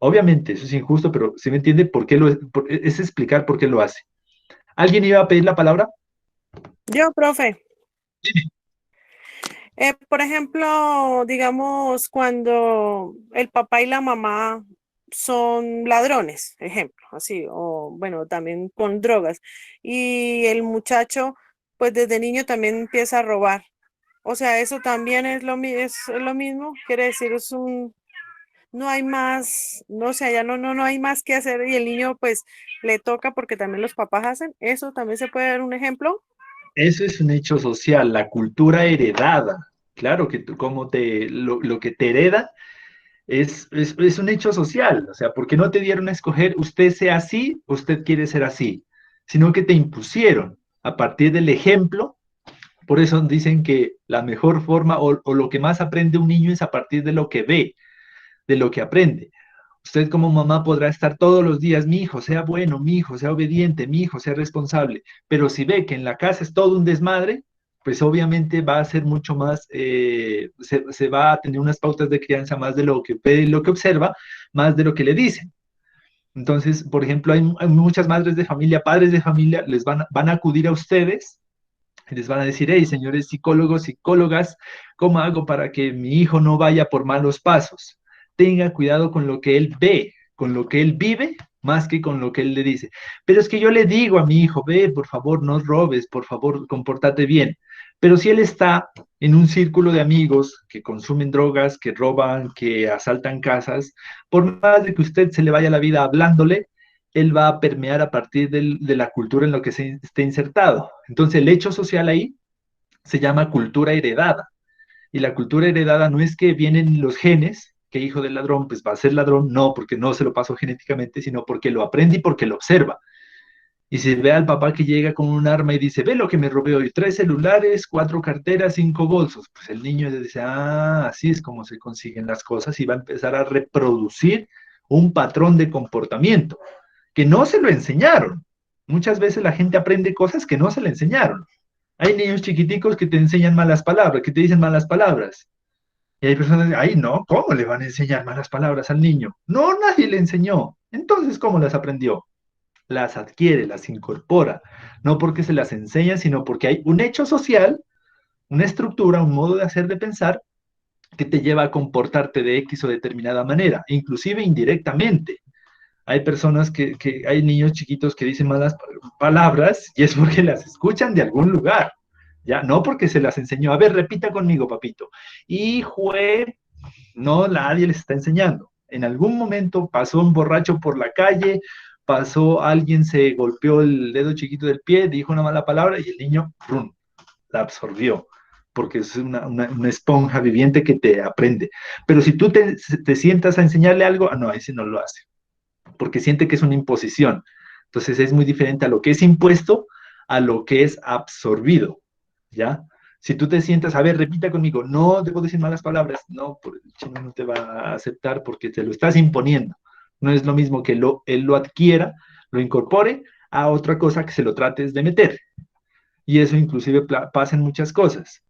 Obviamente, eso es injusto, pero ¿se me entiende por qué es explicar por qué lo hace? ¿Alguien iba a pedir la palabra? yo, profe. Por ejemplo, digamos, cuando el papá y la mamá son ladrones, ejemplo, así, o bueno, también con drogas, y el muchacho, pues desde niño también empieza a robar. O sea, eso también es lo mismo, quiere decir, no hay más, no sé, ya no hay más que hacer y el niño pues le toca porque también los papás hacen. Eso también se puede dar un ejemplo. Eso es un hecho social, la cultura heredada. Claro que lo que te hereda es un hecho social. O sea, porque no te dieron a escoger usted sea así, usted quiere ser así, sino que te impusieron a partir del ejemplo. Por eso dicen que la mejor forma o lo que más aprende un niño es a partir de lo que ve, de lo que aprende. Usted como mamá podrá estar todos los días, mi hijo, sea bueno, mi hijo, sea obediente, mi hijo, sea responsable, pero si ve que en la casa es todo un desmadre, pues obviamente va a ser mucho más, se va a tener unas pautas de crianza más de lo que ve, lo que observa, más de lo que le dicen. Entonces, por ejemplo, hay muchas madres de familia, padres de familia, van a acudir a ustedes y les van a decir, hey, señores psicólogos, psicólogas, ¿cómo hago para que mi hijo no vaya por malos pasos? Tenga cuidado con lo que él ve, con lo que él vive, más que con lo que él le dice. Pero es que yo le digo a mi hijo, ve, por favor, no robes, por favor, compórtate bien. Pero si él está en un círculo de amigos que consumen drogas, que roban, que asaltan casas, por más de que usted se le vaya la vida hablándole, él va a permear a partir de la cultura en la que se esté insertado. Entonces, el hecho social ahí se llama cultura heredada. Y la cultura heredada no es que vienen los genes, que hijo del ladrón pues va a ser ladrón, no, porque no se lo pasó genéticamente, sino porque lo aprende y porque lo observa. Y si ve al papá que llega con un arma y dice, ve lo que me robé hoy, 3 celulares, 4 carteras, 5 bolsos, pues el niño dice, ah, así es como se consiguen las cosas y va a empezar a reproducir un patrón de comportamiento que no se lo enseñaron. Muchas veces la gente aprende cosas que no se le enseñaron. Hay niños chiquiticos que te enseñan malas palabras, que te dicen malas palabras. Y hay personas que, ay, no, ¿cómo le van a enseñar malas palabras al niño? No, nadie le enseñó. Entonces, ¿cómo las aprendió? Las adquiere, las incorpora. No porque se las enseña, sino porque hay un hecho social, una estructura, un modo de hacer, de pensar, que te lleva a comportarte de X o determinada manera, inclusive indirectamente. Hay personas hay niños chiquitos que dicen malas palabras y es porque las escuchan de algún lugar, ¿ya? No porque se las enseñó. A ver, repita conmigo, papito. Hijo, no, nadie les está enseñando. En algún momento pasó un borracho por la calle, pasó alguien, se golpeó el dedo chiquito del pie, dijo una mala palabra y el niño, ¡prum!, la absorbió, porque es una esponja viviente que te aprende. Pero si tú te sientas a enseñarle algo, no, ese no lo hace porque siente que es una imposición. Entonces es muy diferente a lo que es impuesto a lo que es absorbido, ¿ya? Si tú te sientas, a ver, repita conmigo, no debo decir malas palabras, no, el chino no te va a aceptar porque te lo estás imponiendo. No es lo mismo que él lo adquiera, lo incorpore a otra cosa que se lo trates de meter. Y eso inclusive pasa en muchas cosas.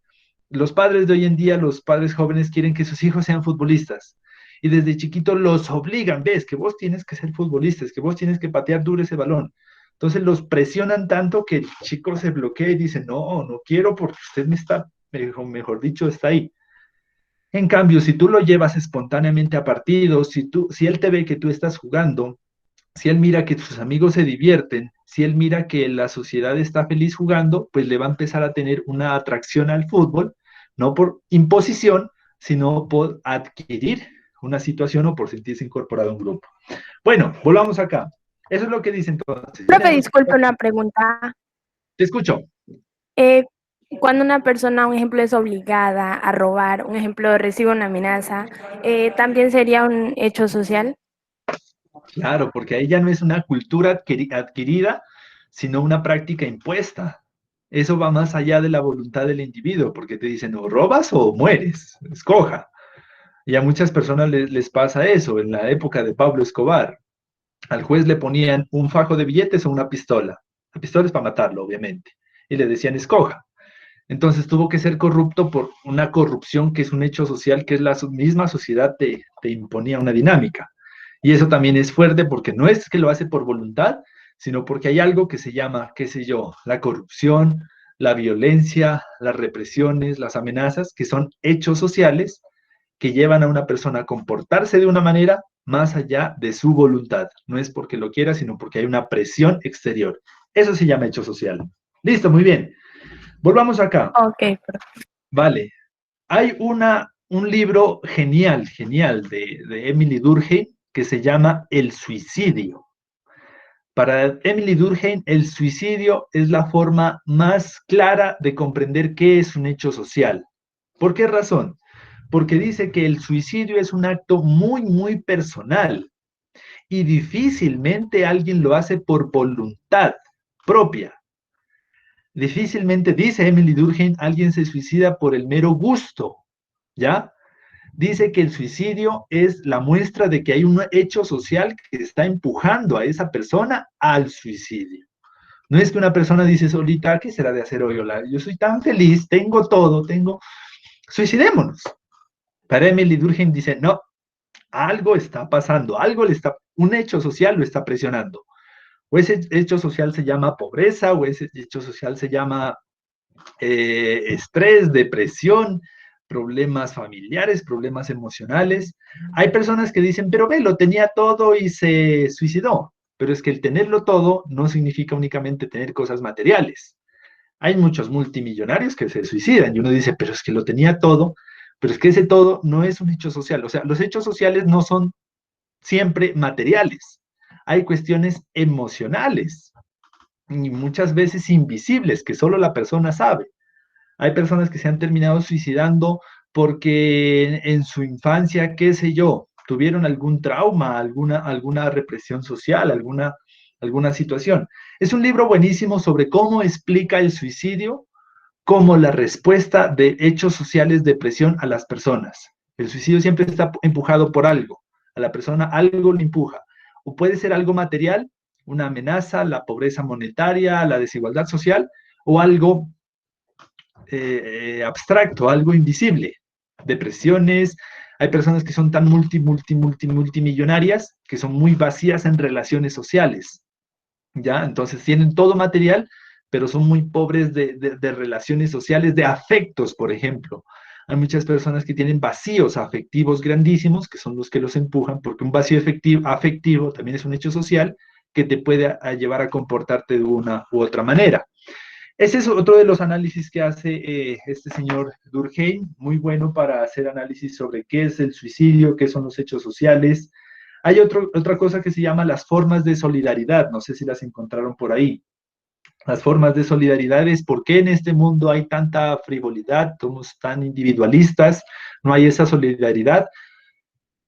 Los padres de hoy en día, los padres jóvenes quieren que sus hijos sean futbolistas. Y desde chiquito los obligan, ves, que vos tienes que ser futbolista, es que vos tienes que patear duro ese balón. Entonces los presionan tanto que el chico se bloquea y dice, no, no quiero porque usted me está, mejor dicho, está ahí. En cambio, si tú lo llevas espontáneamente a partidos, si él te ve que tú estás jugando, si él mira que sus amigos se divierten, si él mira que la sociedad está feliz jugando, pues le va a empezar a tener una atracción al fútbol, no por imposición, sino por adquirir una situación o por sentirse incorporado a un grupo. Bueno, volvamos acá. Eso es lo que dice entonces. Profe, disculpe una pregunta. Te escucho. Cuando una persona, un ejemplo, es obligada a robar, un ejemplo, recibe una amenaza, ¿también sería un hecho social? Claro, porque ahí ya no es una cultura adquirida, sino una práctica impuesta. Eso va más allá de la voluntad del individuo, porque te dicen o robas o mueres, escoja. Y a muchas personas les pasa eso. En la época de Pablo Escobar, al juez le ponían un fajo de billetes o una pistola. La pistola es para matarlo, obviamente. Y le decían, escoja. Entonces tuvo que ser corrupto por una corrupción que es un hecho social, que es la misma sociedad te imponía una dinámica. Y eso también es fuerte porque no es que lo hace por voluntad, sino porque hay algo que se llama, qué sé yo, la corrupción, la violencia, las represiones, las amenazas, que son hechos sociales que llevan a una persona a comportarse de una manera más allá de su voluntad. No es porque lo quiera, sino porque hay una presión exterior. Eso se llama hecho social. Listo, muy bien. Volvamos acá. Ok, perfecto. Vale. Hay un libro genial de Emily Durkheim que se llama El suicidio. Para Emily Durkheim, el suicidio es la forma más clara de comprender qué es un hecho social. ¿Por qué razón? Porque dice que el suicidio es un acto muy, muy personal y difícilmente alguien lo hace por voluntad propia. Difícilmente, dice Emily Durkheim, alguien se suicida por el mero gusto, ¿ya? Dice que el suicidio es la muestra de que hay un hecho social que está empujando a esa persona al suicidio. No es que una persona dice solita, ¿qué será de hacer hoy? Yo soy tan feliz, tengo todo, suicidémonos. Para Emily Durkheim dice, no, algo está pasando, un hecho social lo está presionando. O ese hecho social se llama pobreza, o ese hecho social se llama estrés, depresión, problemas familiares, problemas emocionales. Hay personas que dicen, pero ve, lo tenía todo y se suicidó. Pero es que el tenerlo todo no significa únicamente tener cosas materiales. Hay muchos multimillonarios que se suicidan y uno dice, pero es que lo tenía todo, pero es que ese todo no es un hecho social. O sea, los hechos sociales no son siempre materiales. Hay cuestiones emocionales y muchas veces invisibles que solo la persona sabe. Hay personas que se han terminado suicidando porque en su infancia, qué sé yo, tuvieron algún trauma, alguna represión social, alguna situación. Es un libro buenísimo sobre cómo explica el suicidio como la respuesta de hechos sociales de presión a las personas. El suicidio siempre está empujado por algo. A la persona algo le empuja. O puede ser algo material, una amenaza, la pobreza monetaria, la desigualdad social, o algo abstracto, algo invisible. Depresiones, hay personas que son tan multimillonarias que son muy vacías en relaciones sociales, ¿ya? Entonces tienen todo material, pero son muy pobres de relaciones sociales, de afectos, por ejemplo. Hay muchas personas que tienen vacíos afectivos grandísimos, que son los que los empujan, porque un vacío afectivo también es un hecho social que te puede llevar a comportarte de una u otra manera. Ese es otro de los análisis que hace este señor Durkheim, muy bueno para hacer análisis sobre qué es el suicidio, qué son los hechos sociales. Hay otra cosa que se llama las formas de solidaridad, no sé si las encontraron por ahí. Las formas de solidaridad es por qué en este mundo hay tanta frivolidad, somos tan individualistas, no hay esa solidaridad.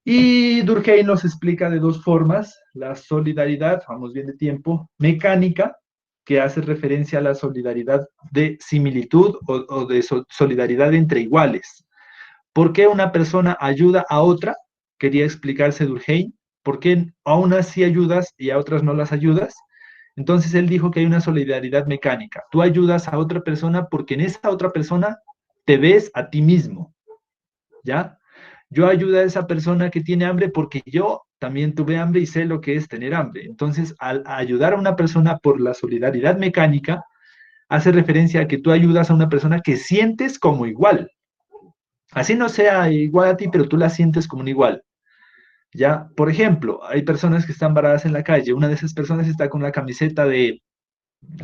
Y Durkheim nos explica de dos formas, la solidaridad, vamos bien de tiempo, mecánica, que hace referencia a la solidaridad de similitud o de solidaridad entre iguales. ¿Por qué una persona ayuda a otra? Quería explicarse Durkheim. ¿Por qué a unas sí ayudas y a otras no las ayudas? Entonces él dijo que hay una solidaridad mecánica. Tú ayudas a otra persona porque en esa otra persona te ves a ti mismo, ¿ya? Yo ayudo a esa persona que tiene hambre porque yo también tuve hambre y sé lo que es tener hambre. Entonces, al ayudar a una persona por la solidaridad mecánica, hace referencia a que tú ayudas a una persona que sientes como igual. Así no sea igual a ti, pero tú la sientes como un igual. ¿Ya? Por ejemplo, hay personas que están varadas en la calle. Una de esas personas está con la camiseta de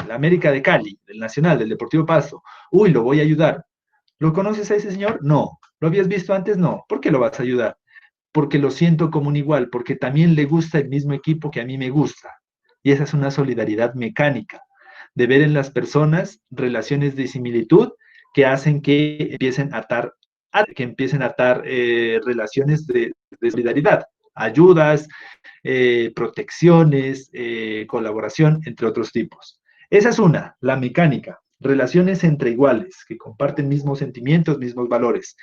la América de Cali, del Nacional, del Deportivo Pasto. Uy, lo voy a ayudar. ¿Lo conoces a ese señor? No. ¿Lo habías visto antes? No. ¿Por qué lo vas a ayudar? Porque lo siento como un igual, porque también le gusta el mismo equipo que a mí me gusta. Y esa es una solidaridad mecánica, de ver en las personas relaciones de similitud que hacen que empiecen a atar relaciones de solidaridad, ayudas, protecciones, colaboración, entre otros tipos. Esa es una, la mecánica, relaciones entre iguales, que comparten mismos sentimientos, mismos valores.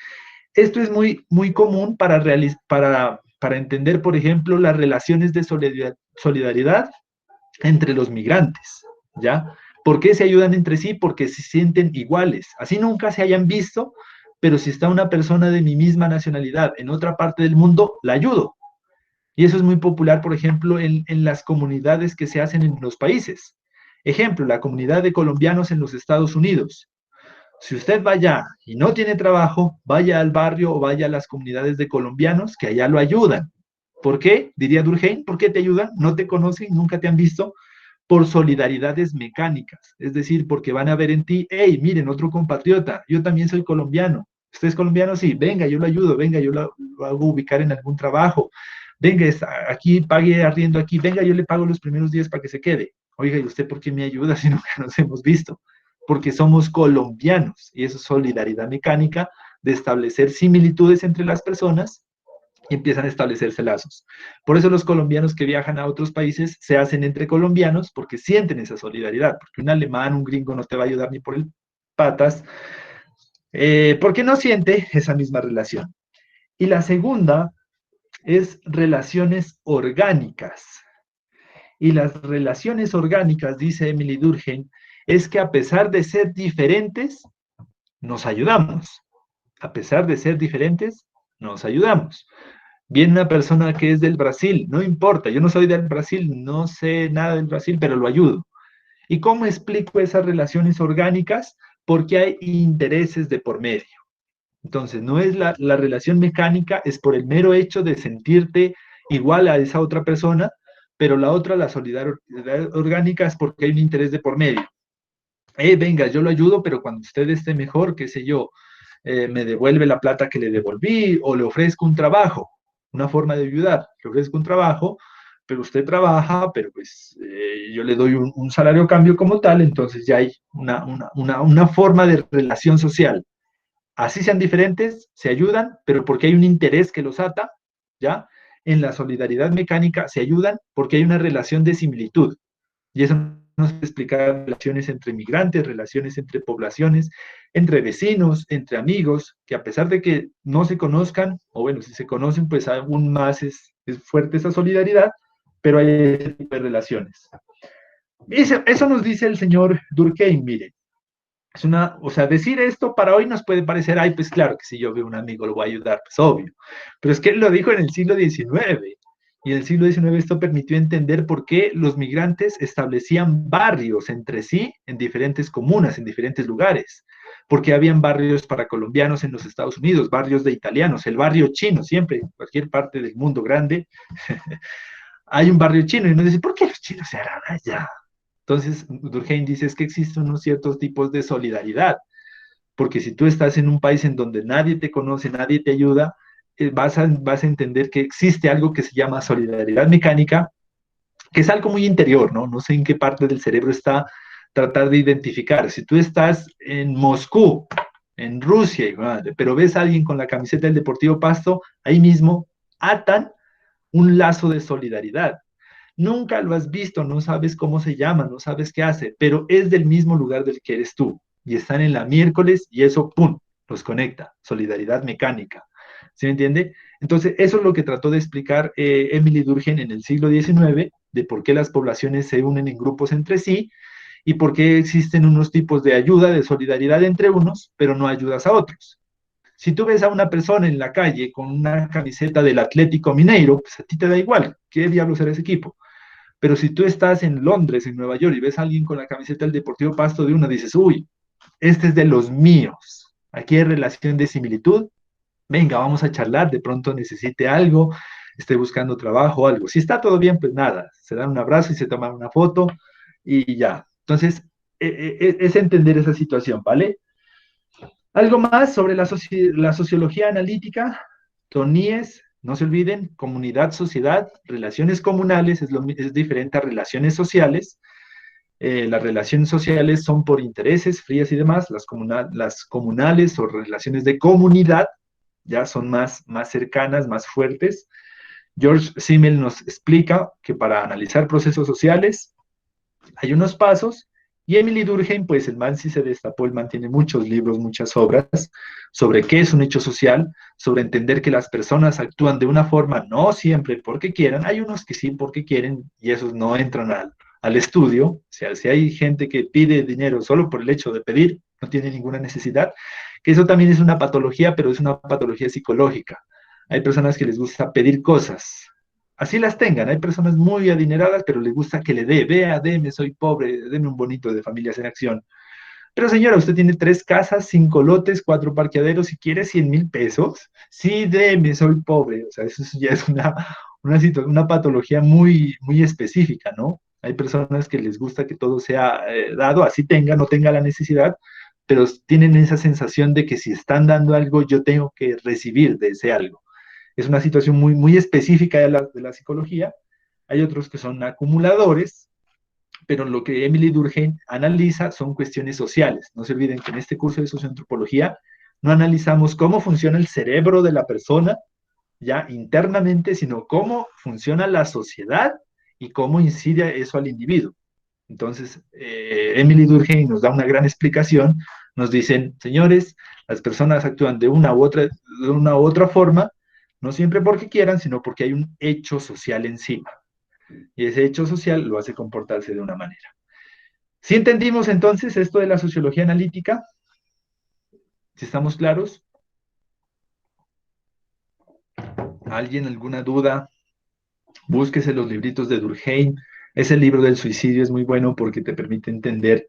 Esto es muy común para entender, por ejemplo, las relaciones de solidaridad entre los migrantes, ¿ya? ¿Por qué se ayudan entre sí? Porque se sienten iguales. Así nunca se hayan visto, pero si está una persona de mi misma nacionalidad en otra parte del mundo, la ayudo. Y eso es muy popular, por ejemplo, en las comunidades que se hacen en los países. Ejemplo, la comunidad de colombianos en los Estados Unidos. Si usted va allá y no tiene trabajo, vaya al barrio o vaya a las comunidades de colombianos que allá lo ayudan. ¿Por qué? Diría Durkheim, ¿por qué te ayudan? No te conocen, nunca te han visto, por solidaridades mecánicas. Es decir, porque van a ver en ti, hey, miren, otro compatriota, yo también soy colombiano. ¿Usted es colombiano? Sí, venga, yo lo ayudo, venga, yo lo hago ubicar en algún trabajo. Venga, aquí pague arriendo aquí, venga, yo le pago los primeros días para que se quede. Oiga, ¿y usted por qué me ayuda si nunca nos hemos visto? Porque somos colombianos y eso es solidaridad mecánica de establecer similitudes entre las personas y empiezan a establecerse lazos. Por eso los colombianos que viajan a otros países se hacen entre colombianos porque sienten esa solidaridad, porque un alemán, un gringo no te va a ayudar ni por el patas, porque no siente esa misma relación. Y la segunda es relaciones orgánicas. Y las relaciones orgánicas, dice Emily Durkheim, es que a pesar de ser diferentes, nos ayudamos. A pesar de ser diferentes, nos ayudamos. Viene una persona que es del Brasil, no importa, yo no soy del Brasil, no sé nada del Brasil, pero lo ayudo. ¿Y cómo explico esas relaciones orgánicas? Porque hay intereses de por medio. Entonces, no es la relación mecánica, es por el mero hecho de sentirte igual a esa otra persona, pero la otra, la solidaridad orgánica, es porque hay un interés de por medio. Venga, yo lo ayudo, pero cuando usted esté mejor, qué sé yo, me devuelve la plata que le devolví o le ofrezco un trabajo, una forma de ayudar, le ofrezco un trabajo, pero usted trabaja, pero pues yo le doy un salario a cambio como tal, entonces ya hay una forma de relación social. Así sean diferentes, se ayudan, pero porque hay un interés que los ata, ¿ya? En la solidaridad mecánica se ayudan porque hay una relación de similitud. Y eso nos explica relaciones entre migrantes, relaciones entre poblaciones, entre vecinos, entre amigos, que a pesar de que no se conozcan, o bueno, si se conocen, pues aún más es fuerte esa solidaridad, pero hay ese tipo de relaciones. Eso nos dice el señor Durkheim, mire. O sea, decir esto para hoy nos puede parecer, ay, pues claro que si yo veo un amigo lo voy a ayudar, pues obvio. Pero es que él lo dijo en el siglo XIX. Y en el siglo XIX esto permitió entender por qué los migrantes establecían barrios entre sí en diferentes comunas, en diferentes lugares. Porque habían barrios para colombianos en los Estados Unidos, barrios de italianos, el barrio chino, siempre, en cualquier parte del mundo grande, hay un barrio chino. Y uno dice, ¿por qué los chinos se harán allá? Entonces, Durkheim dice es que existen unos ciertos tipos de solidaridad, porque si tú estás en un país en donde nadie te conoce, nadie te ayuda, vas a entender que existe algo que se llama solidaridad mecánica, que es algo muy interior, ¿no? No sé en qué parte del cerebro está tratar de identificar. Si tú estás en Moscú, en Rusia, pero ves a alguien con la camiseta del Deportivo Pasto, ahí mismo atan un lazo de solidaridad. Nunca lo has visto, no sabes cómo se llama, no sabes qué hace, pero es del mismo lugar del que eres tú. Y están en la miércoles y eso, ¡pum!, los conecta. Solidaridad mecánica. ¿Sí me entiende? Entonces, eso es lo que trató de explicar Emily Durkheim en el siglo XIX, de por qué las poblaciones se unen en grupos entre sí, y por qué existen unos tipos de ayuda, de solidaridad entre unos, pero no ayudas a otros. Si tú ves a una persona en la calle con una camiseta del Atlético Mineiro, pues a ti te da igual, ¿qué diablos era ese equipo? Pero si tú estás en Londres, en Nueva York, y ves a alguien con la camiseta del Deportivo Pasto de una, dices, uy, este es de los míos. Aquí hay relación de similitud. Venga, vamos a charlar, de pronto necesite algo, esté buscando trabajo o algo. Si está todo bien, pues nada, se dan un abrazo y se toman una foto y ya. Entonces, es entender esa situación, ¿vale? Algo más sobre la sociología analítica, Toníes, no se olviden, comunidad, sociedad, relaciones comunales es diferente a relaciones sociales. Las relaciones sociales son por intereses, frías y demás, las comunales o relaciones de comunidad ya son más cercanas, más fuertes. George Simmel nos explica que para analizar procesos sociales hay unos pasos, y Emily Durkheim, pues el man sí se destapó, el man tiene muchos libros, muchas obras sobre qué es un hecho social, sobre entender que las personas actúan de una forma, no siempre porque quieran, hay unos que sí porque quieren, y esos no entran al estudio. O sea, si hay gente que pide dinero solo por el hecho de pedir, no tiene ninguna necesidad, que eso también es una patología, pero es una patología psicológica. Hay personas que les gusta pedir cosas, así las tengan. Hay personas muy adineradas, pero les gusta que le dé, vea, deme, soy pobre, deme un bonito de Familias en Acción. Pero señora, usted tiene 3 casas, 5 lotes, 4 parqueaderos, si quiere 100.000 pesos, sí, deme, soy pobre. O sea, eso ya es una patología muy específica, ¿no? Hay personas que les gusta que todo sea dado, así tenga, no tenga la necesidad, pero tienen esa sensación de que si están dando algo, yo tengo que recibir de ese algo. Es una situación muy específica de la psicología. Hay otros que son acumuladores, pero lo que Emily Durkheim analiza son cuestiones sociales. No se olviden que en este curso de socioantropología no analizamos cómo funciona el cerebro de la persona ya internamente, sino cómo funciona la sociedad y cómo incide eso al individuo. Entonces, Emily Durkheim nos da una gran explicación, nos dicen, señores, las personas actúan de una u otra forma, no siempre porque quieran, sino porque hay un hecho social encima. Y ese hecho social lo hace comportarse de una manera. ¿Sí entendimos entonces esto de la sociología analítica? ¿Sí estamos claros? ¿Alguien alguna duda? Búsquese los libritos de Durkheim. Ese libro del suicidio es muy bueno porque te permite entender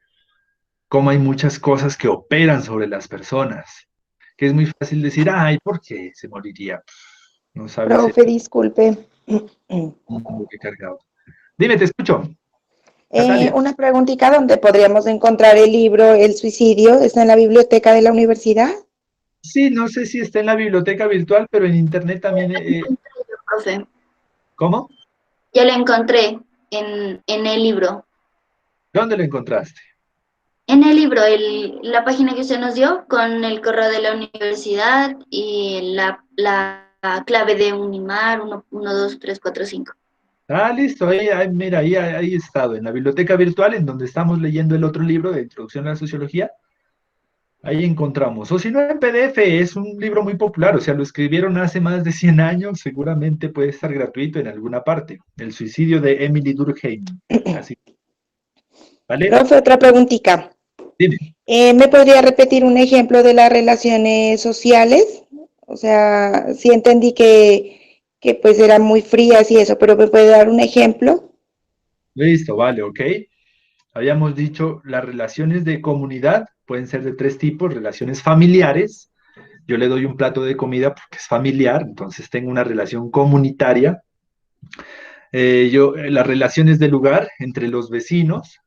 cómo hay muchas cosas que operan sobre las personas. Que es muy fácil decir, ay, ¿por qué se moriría? No sabes Profe, disculpe. lo que he cargado. Dime, te escucho. Natalia. Una preguntita, ¿dónde podríamos encontrar el libro El suicidio? ¿Está en la biblioteca de la universidad? Sí, no sé si está en la biblioteca virtual, pero en internet también. Profe, ¿Cómo? ya lo encontré en el libro. ¿Dónde lo encontraste? En el libro, la página que usted nos dio con el correo de la universidad y la clave de Unimar, 1, 2, 3, 4, 5. Ah, listo, mira, ahí he estado, en la biblioteca virtual, en donde estamos leyendo el otro libro de Introducción a la Sociología. Ahí encontramos. O si no, en PDF, es un libro muy popular, o sea, lo escribieron hace más de 100 años, seguramente puede estar gratuito en alguna parte. El suicidio de Emily Durkheim. Así. ¿Vale? Profe, otra preguntita. Dime. ¿Me podría repetir un ejemplo de las relaciones sociales? O sea, sí entendí que pues eran muy frías y eso, pero ¿me puede dar un ejemplo? Listo, vale, ok. Habíamos dicho, las relaciones de comunidad pueden ser de 3 tipos: relaciones familiares. Yo le doy un plato de comida porque es familiar, entonces tengo una relación comunitaria. Las relaciones del lugar entre los vecinos,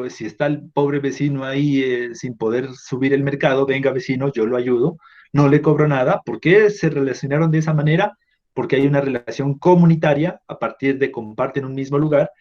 si está el pobre vecino ahí sin poder subir el mercado, venga vecino, yo lo ayudo, no le cobro nada. ¿Por qué se relacionaron de esa manera? Porque hay una relación comunitaria a partir de comparten un mismo lugar,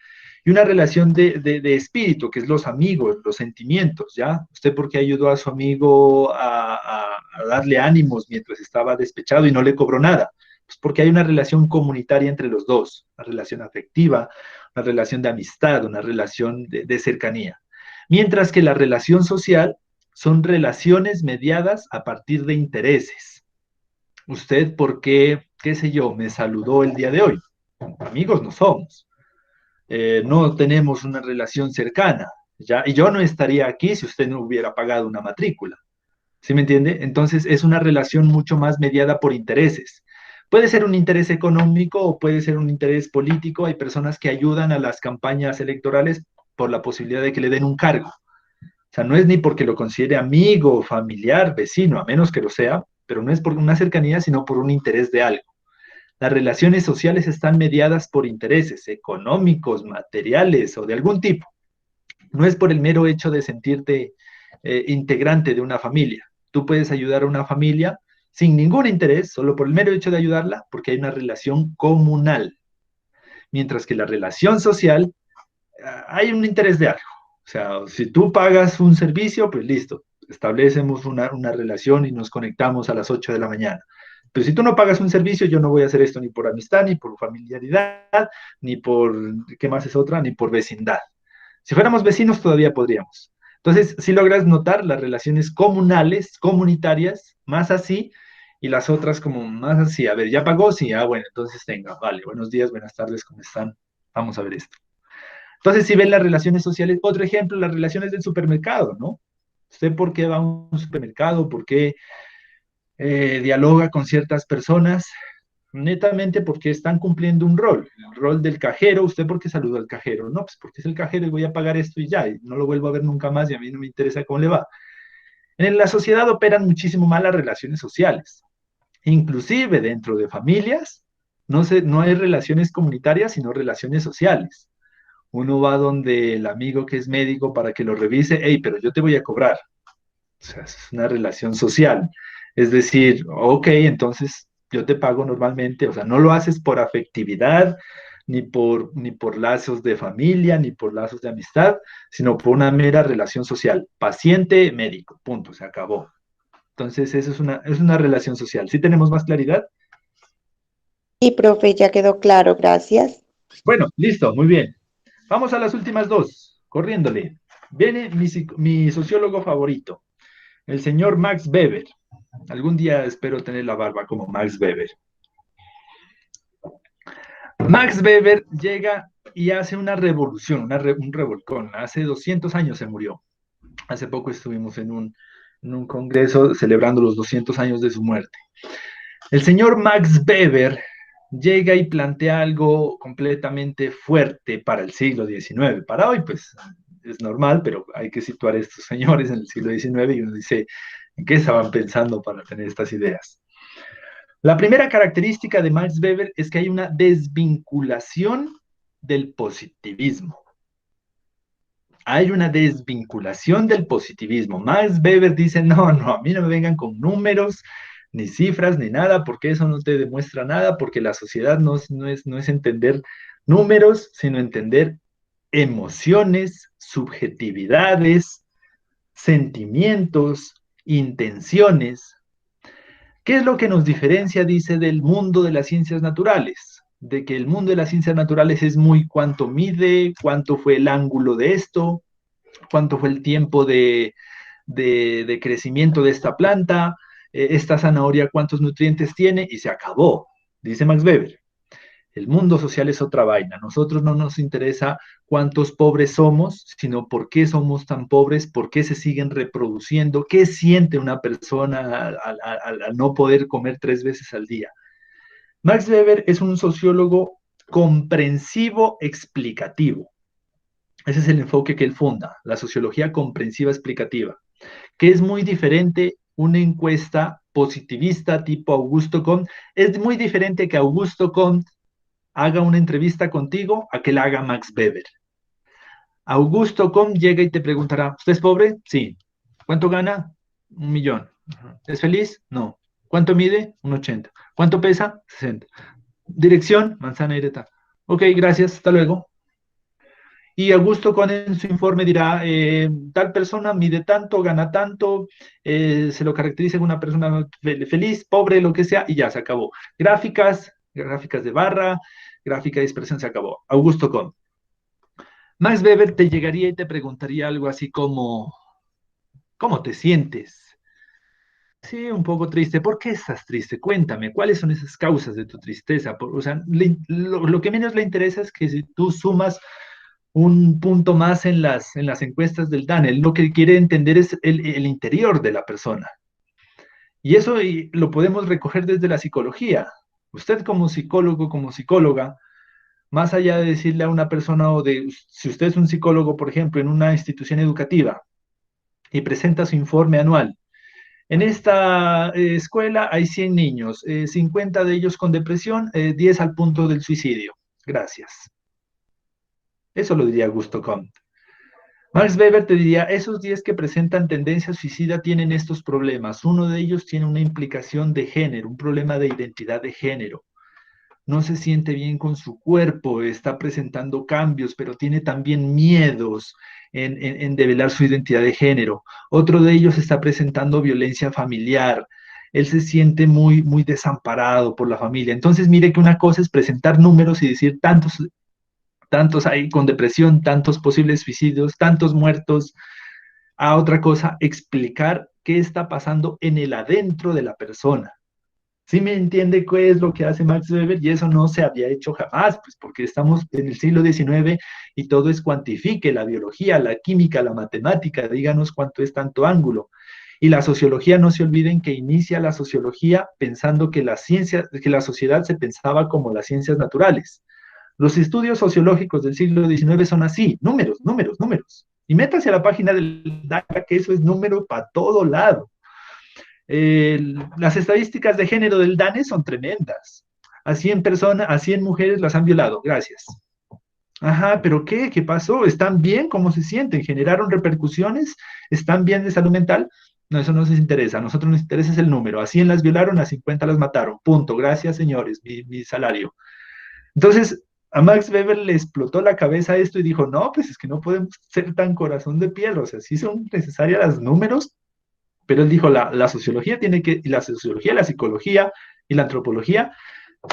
y una relación de espíritu, que es los amigos, los sentimientos, ¿ya? ¿Usted por qué ayudó a su amigo a darle ánimos mientras estaba despechado y no le cobró nada? Pues porque hay una relación comunitaria entre los dos, una relación afectiva, una relación de amistad, una relación de cercanía. Mientras que la relación social son relaciones mediadas a partir de intereses. ¿Usted por qué sé yo, me saludó el día de hoy? Amigos no somos. No tenemos una relación cercana, ¿ya? Y yo no estaría aquí si usted no hubiera pagado una matrícula. ¿Sí me entiende? Entonces es una relación mucho más mediada por intereses. Puede ser un interés económico o puede ser un interés político. Hay personas que ayudan a las campañas electorales por la posibilidad de que le den un cargo. O sea, no es ni porque lo considere amigo, familiar, vecino, a menos que lo sea, pero no es por una cercanía, sino por un interés de algo. Las relaciones sociales están mediadas por intereses económicos, materiales o de algún tipo. No es por el mero hecho de sentirte integrante de una familia. Tú puedes ayudar a una familia sin ningún interés, solo por el mero hecho de ayudarla, porque hay una relación comunal. Mientras que la relación social, hay un interés de algo. O sea, si tú pagas un servicio, pues listo, establecemos una relación y nos conectamos a las 8 de la mañana. Pero si tú no pagas un servicio, yo no voy a hacer esto ni por amistad, ni por familiaridad, ni por, ¿qué más es otra? Ni por vecindad. Si fuéramos vecinos todavía podríamos. Entonces, si logras notar las relaciones comunales, comunitarias, más así, y las otras como más así. A ver, ¿ya pagó? Sí, bueno, entonces tenga, vale, buenos días, buenas tardes, ¿cómo están? Vamos a ver esto. Entonces, si ven las relaciones sociales, otro ejemplo, las relaciones del supermercado, ¿no? ¿Usted por qué va a un supermercado? ¿Por qué dialoga con ciertas personas? Netamente porque están cumpliendo un rol, el rol del cajero. ¿Usted por qué saluda al cajero? No, pues porque es el cajero y voy a pagar esto y ya, y no lo vuelvo a ver nunca más y a mí no me interesa cómo le va. En la sociedad operan muchísimo más las relaciones sociales, inclusive dentro de familias, no hay relaciones comunitarias, sino relaciones sociales. Uno va donde el amigo que es médico para que lo revise, hey, pero yo te voy a cobrar. O sea, es una relación social. Es decir, ok, entonces yo te pago normalmente, o sea, no lo haces por afectividad, ni por lazos de familia, ni por lazos de amistad, sino por una mera relación social. Paciente-médico, punto, se acabó. Entonces, eso es una relación social. ¿Sí tenemos más claridad? Sí, profe, ya quedó claro, gracias. Bueno, listo, muy bien. Vamos a las últimas dos, corriéndole. Viene mi sociólogo favorito, el señor Max Weber. Algún día espero tener la barba como Max Weber. Max Weber llega y hace una revolución, un revolcón. Hace 200 años se murió. Hace poco estuvimos en un congreso celebrando los 200 años de su muerte. El señor Max Weber llega y plantea algo completamente fuerte para el siglo XIX. Para hoy, pues, es normal, pero hay que situar a estos señores en el siglo XIX y uno dice, ¿en qué estaban pensando para tener estas ideas? La primera característica de Max Weber es que hay una desvinculación del positivismo. Hay una desvinculación del positivismo. Max Weber dice, no, a mí no me vengan con números, ni cifras, ni nada, porque eso no te demuestra nada, porque la sociedad no es entender números, sino entender emociones, subjetividades, sentimientos, intenciones. ¿Qué es lo que nos diferencia, dice, del mundo de las ciencias naturales? De que el mundo de las ciencias naturales es muy cuánto mide, cuánto fue el ángulo de esto, cuánto fue el tiempo de crecimiento de esta planta, esta zanahoria cuántos nutrientes tiene, y se acabó, dice Max Weber. El mundo social es otra vaina. Nosotros no nos interesa cuántos pobres somos, sino por qué somos tan pobres, por qué se siguen reproduciendo, qué siente una persona al no poder comer 3 veces al día. Max Weber es un sociólogo comprensivo explicativo. Ese es el enfoque que él funda, la sociología comprensiva explicativa, que es muy diferente una encuesta positivista tipo Augusto Comte, es muy diferente que Augusto Comte haga una entrevista contigo a que la haga Max Weber. Augusto Comte llega y te preguntará, ¿usted es pobre? Sí. ¿Cuánto gana? 1 millón. ¿Es feliz? No. ¿Cuánto mide? 1,80. ¿Cuánto pesa? 60. Dirección, Manzana Ireta. Ok, gracias, hasta luego. Y Augusto Comte en su informe dirá, tal persona mide tanto, gana tanto, se lo caracteriza como una persona feliz, pobre, lo que sea, y ya se acabó. Gráficas de barra, gráfica de dispersión, se acabó. Augusto Comte. Max Weber te llegaría y te preguntaría algo así como, ¿cómo te sientes? Sí, un poco triste. ¿Por qué estás triste? Cuéntame, ¿cuáles son esas causas de tu tristeza? O sea, lo que menos le interesa es que si tú sumas un punto más en las encuestas del DANE. Él lo que quiere entender es el interior de la persona. Y eso lo podemos recoger desde la psicología. Usted como psicólogo, como psicóloga, más allá de decirle a una persona si usted es un psicólogo, por ejemplo, en una institución educativa y presenta su informe anual, en esta escuela hay 100 niños, 50 de ellos con depresión, 10 al punto del suicidio. Gracias. Eso lo diría Augusto Comte. Max Weber te diría, esos 10 que presentan tendencia suicida tienen estos problemas. Uno de ellos tiene una implicación de género, un problema de identidad de género. No se siente bien con su cuerpo, está presentando cambios, pero tiene también miedos en develar su identidad de género. Otro de ellos está presentando violencia familiar. Él se siente muy, muy desamparado por la familia. Entonces, mire que una cosa es presentar números y decir tantos hay con depresión, tantos posibles suicidios, tantos muertos. A otra cosa, explicar qué está pasando en el adentro de la persona. ¿Sí me entiende qué es lo que hace Max Weber? Y eso no se había hecho jamás, pues porque estamos en el siglo XIX y todo es cuantifique, la biología, la química, la matemática, díganos cuánto es tanto ángulo. Y la sociología, no se olviden que inicia la sociología pensando que la sociedad se pensaba como las ciencias naturales. Los estudios sociológicos del siglo XIX son así, números, números, números. Y métase a la página del DACA, que eso es número para todo lado. Las estadísticas de género del DANE son tremendas. A 100 personas, a 100 mujeres las han violado. Gracias. Ajá, pero ¿qué? ¿Qué pasó? ¿Están bien? ¿Cómo se sienten? ¿Generaron repercusiones? ¿Están bien de salud mental? No, eso no nos interesa. A nosotros nos interesa es el número. A 100 las violaron, a 50 las mataron. Punto. Gracias, señores. Mi salario. Entonces, a Max Weber le explotó la cabeza esto y dijo, no, pues es que no podemos ser tan corazón de piedra. O sea, sí son necesarias los números, pero él dijo, la sociología la sociología, la psicología y la antropología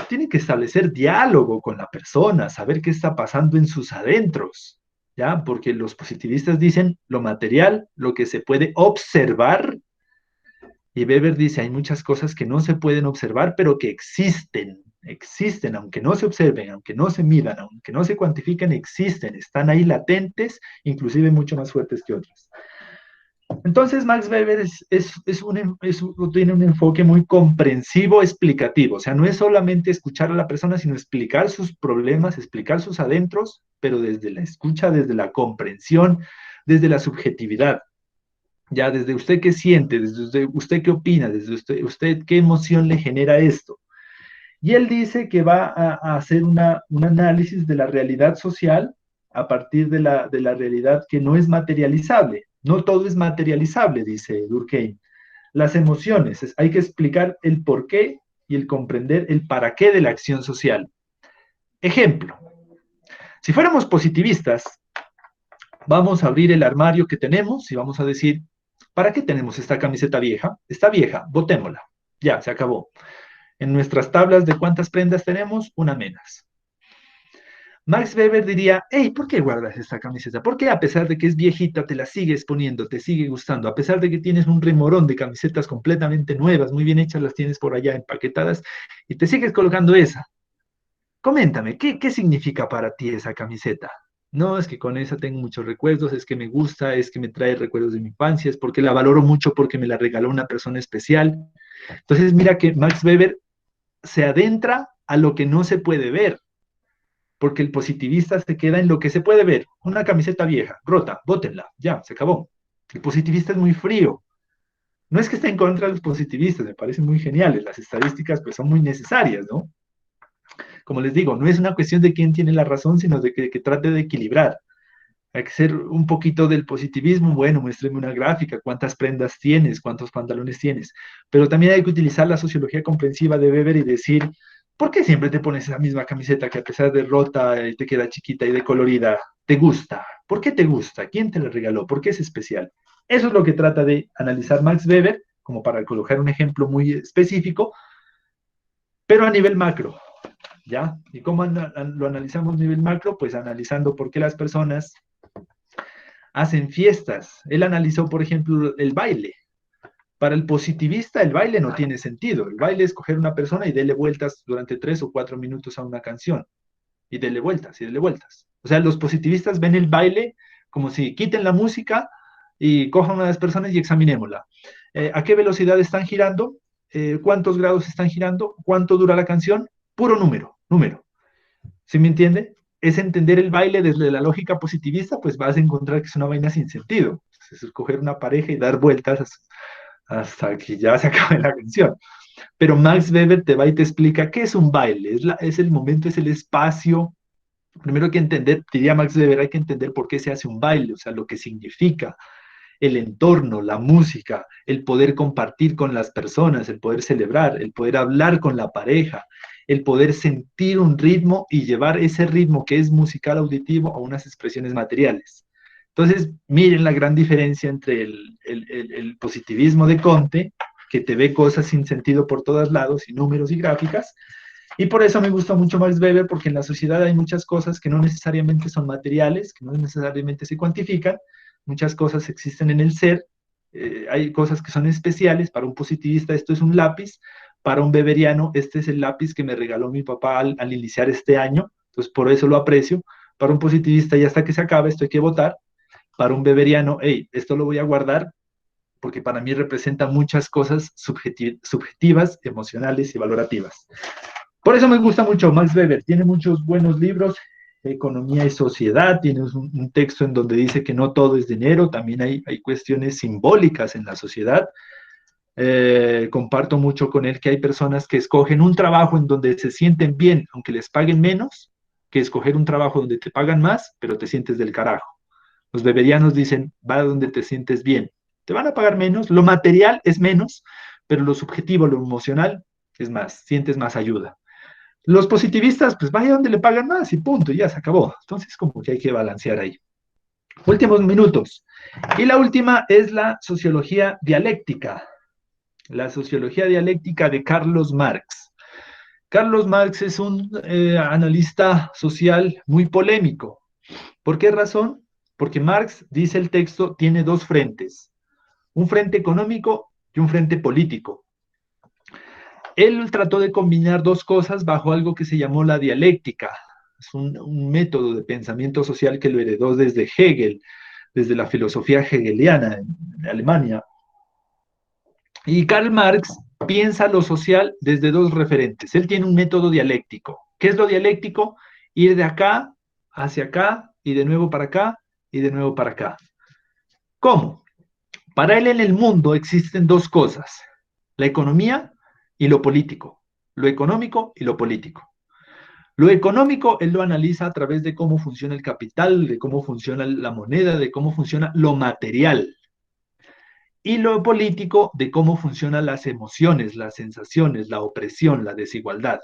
tienen que establecer diálogo con la persona, saber qué está pasando en sus adentros, ¿ya? Porque los positivistas dicen lo material, lo que se puede observar, y Weber dice, hay muchas cosas que no se pueden observar, pero que existen, aunque no se observen, aunque no se midan, aunque no se cuantifiquen, existen, están ahí latentes, inclusive mucho más fuertes que otras. Entonces, Max Weber tiene un enfoque muy comprensivo, explicativo. O sea, no es solamente escuchar a la persona, sino explicar sus problemas, explicar sus adentros, pero desde la escucha, desde la comprensión, desde la subjetividad. Ya, desde usted qué siente, desde usted qué opina, desde usted qué emoción le genera esto. Y él dice que va a hacer un análisis de la realidad social a partir de la realidad que no es materializable. No todo es materializable, dice Durkheim. Las emociones, hay que explicar el por qué y el comprender el para qué de la acción social. Ejemplo, si fuéramos positivistas, vamos a abrir el armario que tenemos y vamos a decir, ¿para qué tenemos esta camiseta vieja? Está vieja, botémosla. Ya, se acabó. En nuestras tablas de cuántas prendas tenemos, una menos. Max Weber diría, hey, ¿por qué guardas esta camiseta? ¿Por qué a pesar de que es viejita te la sigues poniendo, te sigue gustando? A pesar de que tienes un remorón de camisetas completamente nuevas, muy bien hechas, las tienes por allá empaquetadas y te sigues colocando esa. Coméntame, ¿qué significa para ti esa camiseta? No, es que con esa tengo muchos recuerdos, es que me gusta, es que me trae recuerdos de mi infancia, es porque la valoro mucho porque me la regaló una persona especial. Entonces mira que Max Weber se adentra a lo que no se puede ver, porque el positivista se queda en lo que se puede ver. Una camiseta vieja, rota, bótenla, ya, se acabó. El positivista es muy frío. No es que esté en contra de los positivistas, me parecen muy geniales. Las estadísticas pues son muy necesarias, ¿no? Como les digo, no es una cuestión de quién tiene la razón, sino de que trate de equilibrar. Hay que ser un poquito del positivismo, bueno, muéstrame una gráfica, cuántas prendas tienes, cuántos pantalones tienes, pero también hay que utilizar la sociología comprensiva de Weber y decir, ¿por qué siempre te pones esa misma camiseta que a pesar de rota te queda chiquita y decolorida, te gusta? ¿Por qué te gusta? ¿Quién te la regaló? ¿Por qué es especial? Eso es lo que trata de analizar Max Weber, como para colocar un ejemplo muy específico, pero a nivel macro, ¿ya? ¿Y cómo lo analizamos a nivel macro? Pues analizando por qué las personas hacen fiestas. Él analizó, por ejemplo, el baile. Para el positivista, el baile no tiene sentido. El baile es coger una persona y darle vueltas durante 3 o 4 minutos a una canción. Y darle vueltas, y darle vueltas. O sea, los positivistas ven el baile como si quiten la música y cojan a las personas y examinémosla. ¿A qué velocidad están girando? ¿Cuántos grados están girando? ¿Cuánto dura la canción? Puro número, número. ¿Sí me entiende? Es entender el baile desde la lógica positivista, pues vas a encontrar que es una vaina sin sentido. Es escoger una pareja y dar vueltas hasta que ya se acabe la canción. Pero Max Weber te va y te explica qué es un baile, es el momento, es el espacio. Primero hay que entender, diría Max Weber, hay que entender por qué se hace un baile, o sea, lo que significa, el entorno, la música, el poder compartir con las personas, el poder celebrar, el poder hablar con la pareja, el poder sentir un ritmo y llevar ese ritmo que es musical auditivo a unas expresiones materiales. Entonces, miren la gran diferencia entre el positivismo de Comte, que te ve cosas sin sentido por todos lados, y números y gráficas, y por eso me gusta mucho Max Weber, porque en la sociedad hay muchas cosas que no necesariamente son materiales, que no necesariamente se cuantifican, muchas cosas existen en el ser, hay cosas que son especiales. Para un positivista esto es un lápiz, para un weberiano este es el lápiz que me regaló mi papá al iniciar este año, entonces por eso lo aprecio. Para un positivista, y hasta que se acabe esto hay que votar. Para un weberiano, hey, esto lo voy a guardar porque para mí representa muchas cosas subjetivas, emocionales y valorativas. Por eso me gusta mucho Max Weber, tiene muchos buenos libros, Economía y Sociedad, tiene un texto en donde dice que no todo es dinero, también hay cuestiones simbólicas en la sociedad. Comparto mucho con él que hay personas que escogen un trabajo en donde se sienten bien, aunque les paguen menos, que escoger un trabajo donde te pagan más, pero te sientes del carajo. Los weberianos dicen, va donde te sientes bien. Te van a pagar menos, lo material es menos, pero lo subjetivo, lo emocional es más, sientes más ayuda. Los positivistas, pues vaya donde le pagan más y punto, ya se acabó. Entonces, como que hay que balancear ahí. Últimos minutos. Y la última es la sociología dialéctica. La sociología dialéctica de Carlos Marx. Carlos Marx es un analista social muy polémico. ¿Por qué razón? Porque Marx, dice el texto, tiene dos frentes. Un frente económico y un frente político. Él trató de combinar dos cosas bajo algo que se llamó la dialéctica. Es un método de pensamiento social que lo heredó desde Hegel, desde la filosofía hegeliana en Alemania. Y Karl Marx piensa lo social desde dos referentes. Él tiene un método dialéctico. ¿Qué es lo dialéctico? Ir de acá hacia acá y de nuevo para acá y de nuevo para acá. ¿Cómo? Para él en el mundo existen dos cosas, la economía y lo político, lo económico y lo político. Lo económico él lo analiza a través de cómo funciona el capital, de cómo funciona la moneda, de cómo funciona lo material. Y lo político de cómo funcionan las emociones, las sensaciones, la opresión, la desigualdad.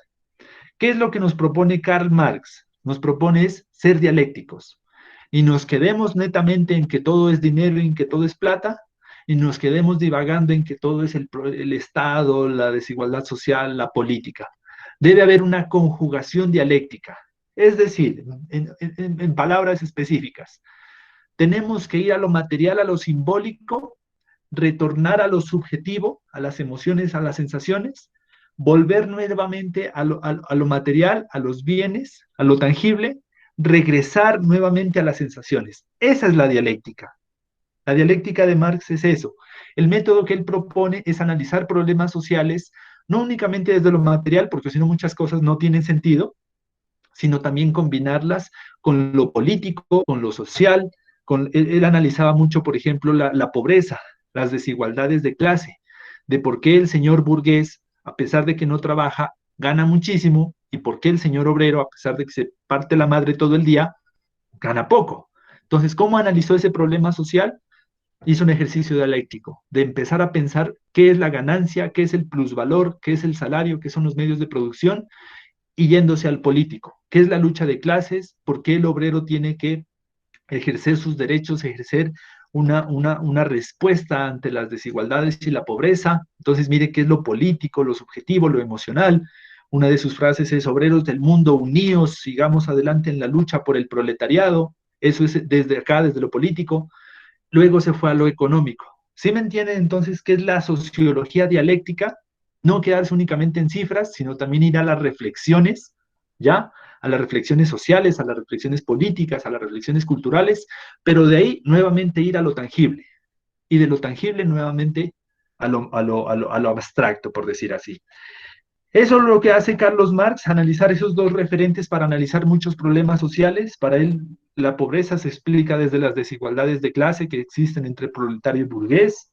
¿Qué es lo que nos propone Karl Marx? Nos propone es ser dialécticos y nos quedemos netamente en que todo es dinero y en que todo es plata, y nos quedemos divagando en que todo es el Estado, la desigualdad social, la política. Debe haber una conjugación dialéctica, es decir, en palabras específicas, tenemos que ir a lo material, a lo simbólico, retornar a lo subjetivo, a las emociones, a las sensaciones, volver nuevamente a lo material, a los bienes, a lo tangible, regresar nuevamente a las sensaciones. Esa es la dialéctica. La dialéctica de Marx es eso. El método que él propone es analizar problemas sociales, no únicamente desde lo material, porque si no muchas cosas no tienen sentido, sino también combinarlas con lo político, con lo social. Él analizaba mucho, por ejemplo, la pobreza, las desigualdades de clase, de por qué el señor burgués, a pesar de que no trabaja, gana muchísimo, y por qué el señor obrero, a pesar de que se parte la madre todo el día, gana poco. Entonces, ¿cómo analizó ese problema social? Hizo un ejercicio dialéctico, de empezar a pensar qué es la ganancia, qué es el plusvalor, qué es el salario, qué son los medios de producción, y yéndose al político, qué es la lucha de clases, por qué el obrero tiene que ejercer sus derechos, ejercer una respuesta ante las desigualdades y la pobreza. Entonces, mire qué es lo político, lo subjetivo, lo emocional. Una de sus frases es: obreros del mundo, unidos, sigamos adelante en la lucha por el proletariado. Eso es desde acá, desde lo político. Luego se fue a lo económico. ¿Sí me entienden entonces qué es la sociología dialéctica? No quedarse únicamente en cifras, sino también ir a las reflexiones, ¿ya? a las reflexiones sociales, a las reflexiones políticas, a las reflexiones culturales, pero de ahí nuevamente ir a lo tangible, y de lo tangible nuevamente a lo abstracto, por decir así. Eso es lo que hace Carlos Marx, analizar esos dos referentes para analizar muchos problemas sociales. Para él, la pobreza se explica desde las desigualdades de clase que existen entre proletario y burgués.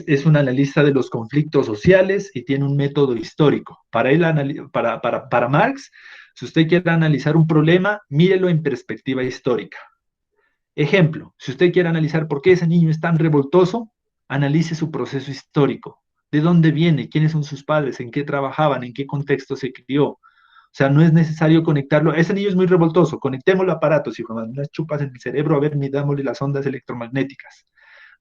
Es un analista de los conflictos sociales y tiene un método histórico. Para él, para Marx, si usted quiere analizar un problema, mírelo en perspectiva histórica. Ejemplo, si usted quiere analizar por qué ese niño es tan revoltoso, analice su proceso histórico. ¿De dónde viene? ¿Quiénes son sus padres? ¿En qué trabajaban? ¿En qué contexto se crió? O sea, no es necesario conectarlo. Ese niño es muy revoltoso, conectémoslo a aparatos, hijo, unas chupas en el cerebro, a ver, midámosle las ondas electromagnéticas.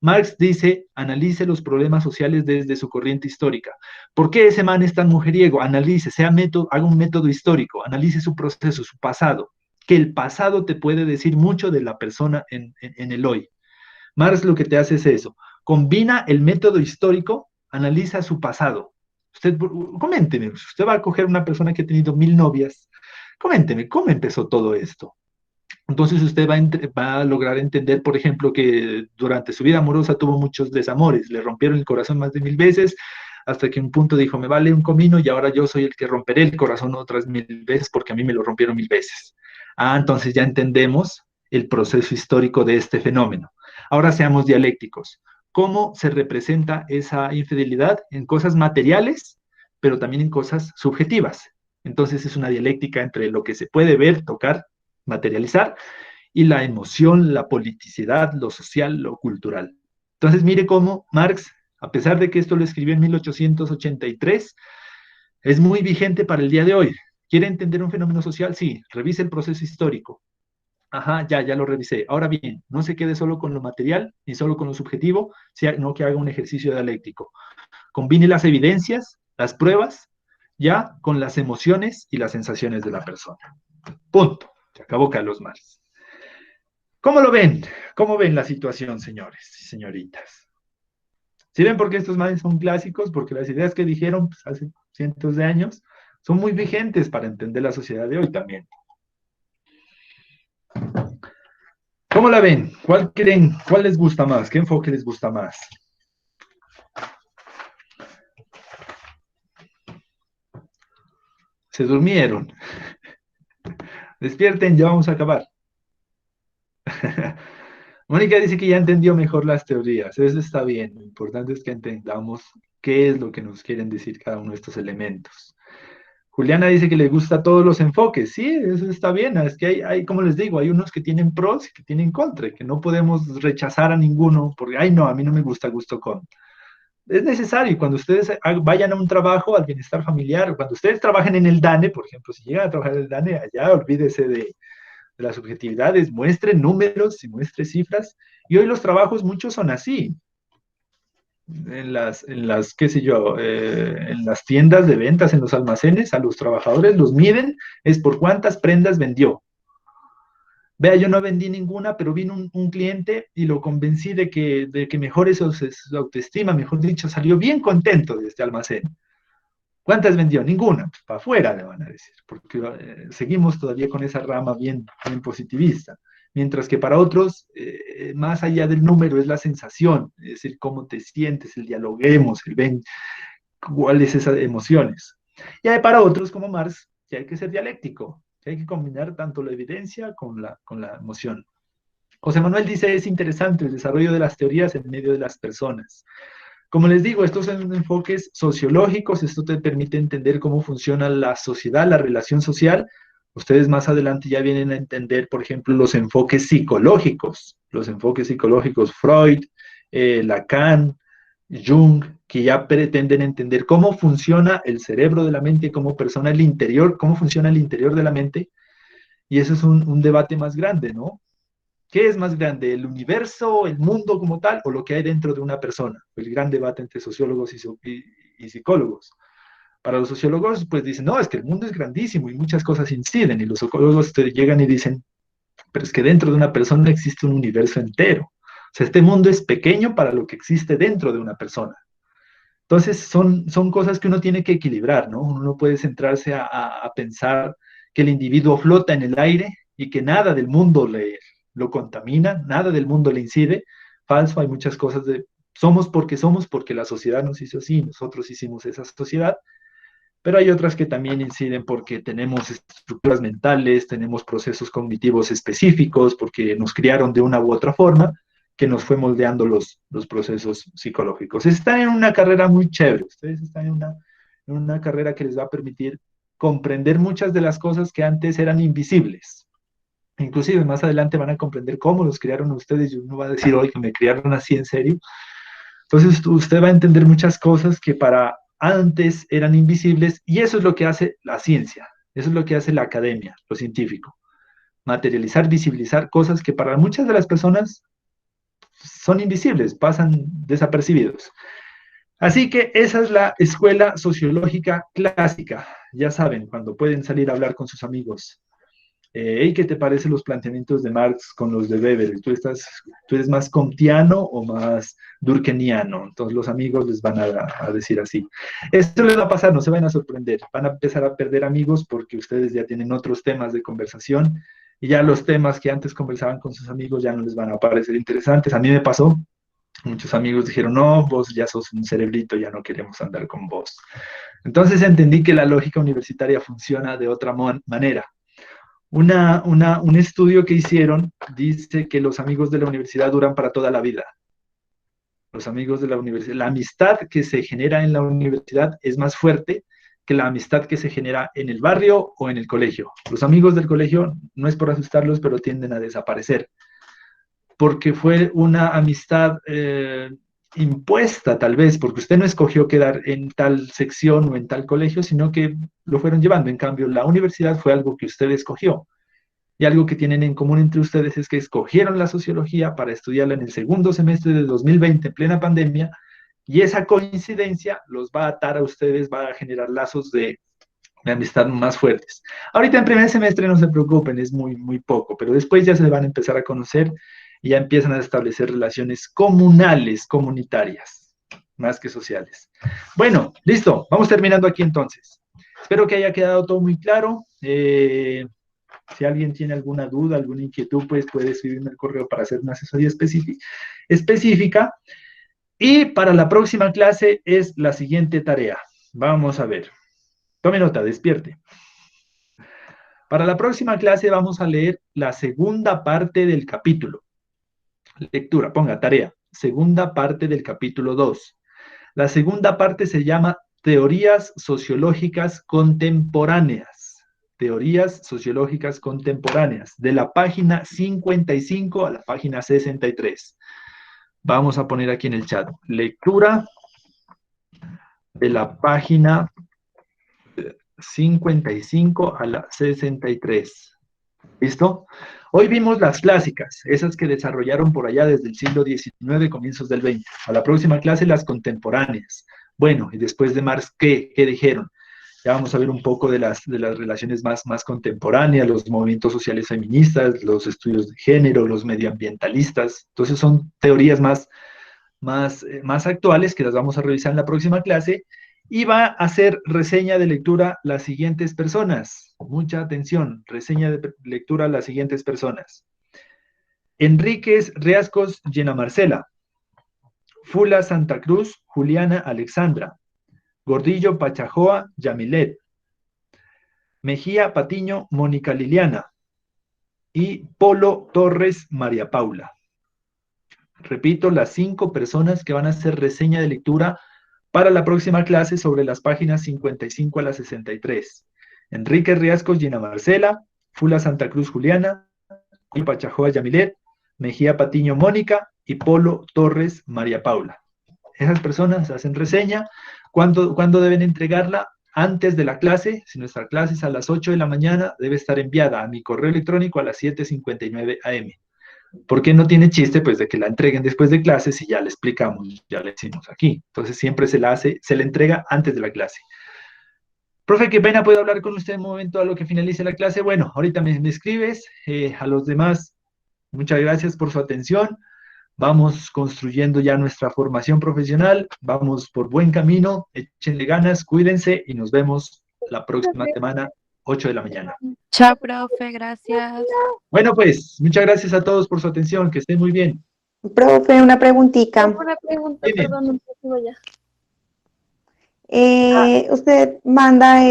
Marx dice, analice los problemas sociales desde su corriente histórica. ¿Por qué ese man es tan mujeriego? Analice, haga un método histórico, analice su proceso, su pasado, que el pasado te puede decir mucho de la persona en el hoy. Marx lo que te hace es eso, combina el método histórico, analiza su pasado. Usted, coménteme, usted va a coger una persona que ha tenido 1000 novias, coménteme, ¿cómo empezó todo esto? Entonces usted va a lograr entender, por ejemplo, que durante su vida amorosa tuvo muchos desamores, le rompieron el corazón más de 1000 veces, hasta que un punto dijo, me vale un comino y ahora yo soy el que romperé el corazón otras 1000 veces porque a mí me lo rompieron 1000 veces. Entonces ya entendemos el proceso histórico de este fenómeno. Ahora seamos dialécticos. ¿Cómo se representa esa infidelidad? En cosas materiales, pero también en cosas subjetivas. Entonces es una dialéctica entre lo que se puede ver, tocar, materializar, y la emoción, la politicidad, lo social, lo cultural. Entonces mire cómo Marx, a pesar de que esto lo escribió en 1883, es muy vigente para el día de hoy. ¿Quiere entender un fenómeno social? Sí, revise el proceso histórico. Ajá, ya lo revisé. Ahora bien, no se quede solo con lo material ni solo con lo subjetivo, sino que haga un ejercicio dialéctico. Combine las evidencias, las pruebas, ya con las emociones y las sensaciones de la persona. Punto. Se acabó Carlos Marx. ¿Cómo lo ven? ¿Cómo ven la situación, señores y señoritas? ¿Sí ven por qué estos manes son clásicos? Porque las ideas que dijeron pues, hace cientos de años son muy vigentes para entender la sociedad de hoy también. ¿Cómo la ven? ¿Cuál creen? ¿Cuál les gusta más? ¿Qué enfoque les gusta más? Se durmieron. Despierten, ya vamos a acabar. Mónica dice que ya entendió mejor las teorías. Eso está bien. Lo importante es que entendamos qué es lo que nos quieren decir cada uno de estos elementos. Juliana dice que le gusta todos los enfoques. Sí, eso está bien. Es que hay, como les digo, hay unos que tienen pros y que tienen contra, que no podemos rechazar a ninguno porque, ay, no, a mí no me gusta, gusto con. Es necesario. Cuando ustedes vayan a un trabajo, al bienestar familiar, cuando ustedes trabajen en el DANE, por ejemplo, si llegan a trabajar en el DANE, allá olvídese de las subjetividades, muestre números y muestre cifras. Y hoy los trabajos, muchos son así. Qué sé yo, en las tiendas de ventas, en los almacenes, a los trabajadores los miden, es por cuántas prendas vendió. Vea, yo no vendí ninguna, pero vino un cliente y lo convencí de que mejore su autoestima, mejor dicho, salió bien contento de este almacén. ¿Cuántas vendió? Ninguna. Pues para afuera le van a decir, porque seguimos todavía con esa rama bien positivista. Mientras que para otros, más allá del número, es la sensación, es decir, cómo te sientes, el dialoguemos, el ven cuáles esas emociones. Y hay para otros, como Marx, que hay que ser dialéctico, que hay que combinar tanto la evidencia con la emoción. José Manuel dice, es interesante el desarrollo de las teorías en medio de las personas. Como les digo, estos son enfoques sociológicos, esto te permite entender cómo funciona la sociedad, la relación social. Ustedes más adelante ya vienen a entender, por ejemplo, los enfoques psicológicos, Freud, Lacan, Jung, que ya pretenden entender cómo funciona el cerebro de la mente, cómo funciona el interior de la mente, y eso es un debate más grande, ¿no? ¿Qué es más grande, el universo, el mundo como tal, o lo que hay dentro de una persona? El gran debate entre sociólogos y psicólogos. Para los sociólogos, pues dicen, no, es que el mundo es grandísimo y muchas cosas inciden, y los psicólogos te llegan y dicen, pero es que dentro de una persona existe un universo entero. O sea, este mundo es pequeño para lo que existe dentro de una persona. Entonces, son cosas que uno tiene que equilibrar, ¿no? Uno no puede centrarse a pensar que el individuo flota en el aire y que nada del mundo lo contamina, nada del mundo le incide. Falso, hay muchas cosas de somos porque la sociedad nos hizo así, nosotros hicimos esa sociedad, pero hay otras que también inciden porque tenemos estructuras mentales, tenemos procesos cognitivos específicos, porque nos criaron de una u otra forma, que nos fue moldeando los procesos psicológicos. Están en una carrera muy chévere, ustedes están en una carrera que les va a permitir comprender muchas de las cosas que antes eran invisibles. Inclusive más adelante van a comprender cómo los criaron ustedes, y uno va a decir, hoy que me criaron así en serio. Entonces usted va a entender muchas cosas que para antes eran invisibles, y eso es lo que hace la ciencia, eso es lo que hace la academia, lo científico. Materializar, visibilizar cosas que para muchas de las personas son invisibles, pasan desapercibidos. Así que esa es la escuela sociológica clásica. Ya saben, cuando pueden salir a hablar con sus amigos. ¿Y qué te parecen los planteamientos de Marx con los de Weber? ¿Tú eres más comtiano o más durkheimiano? Entonces los amigos les van a decir así. Esto les va a pasar, no se van a sorprender. Van a empezar a perder amigos porque ustedes ya tienen otros temas de conversación y ya los temas que antes conversaban con sus amigos ya no les van a parecer interesantes. A mí me pasó. Muchos amigos dijeron, no, vos ya sos un cerebrito, ya no queremos andar con vos. Entonces entendí que la lógica universitaria funciona de otra manera. Un estudio que hicieron dice que los amigos de la universidad duran para toda la vida. Los amigos de la universidad, la amistad que se genera en la universidad es más fuerte que la amistad que se genera en el barrio o en el colegio. Los amigos del colegio, no es por asustarlos, pero tienden a desaparecer, porque fue una amistad impuesta tal vez, porque usted no escogió quedar en tal sección o en tal colegio, sino que lo fueron llevando. En cambio, la universidad fue algo que usted escogió. Y algo que tienen en común entre ustedes es que escogieron la sociología para estudiarla en el segundo semestre de 2020, en plena pandemia, y esa coincidencia los va a atar a ustedes, va a generar lazos de amistad más fuertes. Ahorita en primer semestre no se preocupen, es muy, muy poco, pero después ya se van a empezar a conocer y ya empiezan a establecer relaciones comunales, comunitarias, más que sociales. Bueno, listo, vamos terminando aquí entonces. Espero que haya quedado todo muy claro. Si alguien tiene alguna duda, alguna inquietud, pues puede escribirme el correo para hacer una asesoría específica. Y para la próxima clase es la siguiente tarea. Vamos a ver. Tome nota, despierte. Para la próxima clase vamos a leer la segunda parte del capítulo. Lectura, ponga tarea. Segunda parte del capítulo 2. La segunda parte se llama Teorías sociológicas contemporáneas. Teorías sociológicas contemporáneas. De la página 55 a la página 63. Vamos a poner aquí en el chat. Lectura de la página 55 a la 63. ¿Listo? Hoy vimos las clásicas, esas que desarrollaron por allá desde el siglo XIX, comienzos del XX. A la próxima clase, las contemporáneas. Bueno, y después de Marx, ¿qué dijeron? Ya vamos a ver un poco de las relaciones más contemporáneas, los movimientos sociales feministas, los estudios de género, los medioambientalistas. Entonces son teorías más actuales que las vamos a revisar en la próxima clase. Y va a hacer reseña de lectura las siguientes personas. Mucha atención, reseña de lectura las siguientes personas. Enríquez Riascos Llena Marcela. Fula Santa Cruz Juliana Alexandra. Gordillo Pachajoa Yamilet. Mejía Patiño Mónica Liliana. Y Polo Torres María Paula. Repito, las 5 personas que van a hacer reseña de lectura para la próxima clase sobre las páginas 55 a la 63. Enrique Riascos Gina Marcela, Fula Santa Cruz Juliana, y Pachajoa Yamilet, Mejía Patiño Mónica y Polo Torres María Paula. Esas personas hacen reseña. ¿Cuándo deben entregarla? Antes de la clase. Si nuestra clase es a las 8 de la mañana, debe estar enviada a mi correo electrónico a las 7:59 am. ¿Por qué no tiene chiste? Pues de que la entreguen después de clases y ya le explicamos, ya le decimos aquí. Entonces siempre se la entrega antes de la clase. Profe, qué pena, ¿puedo hablar con usted un momento a lo que finalice la clase? Bueno, ahorita me escribes. A los demás, muchas gracias por su atención. Vamos construyendo ya nuestra formación profesional. Vamos por buen camino. Échenle ganas, cuídense y nos vemos la próxima semana. 8 de la mañana. Chao, profe, gracias. Bueno, pues, muchas gracias a todos por su atención, que estén muy bien. Profe, una preguntita. Una pregunta, Dime. perdón, un poco ya. Usted manda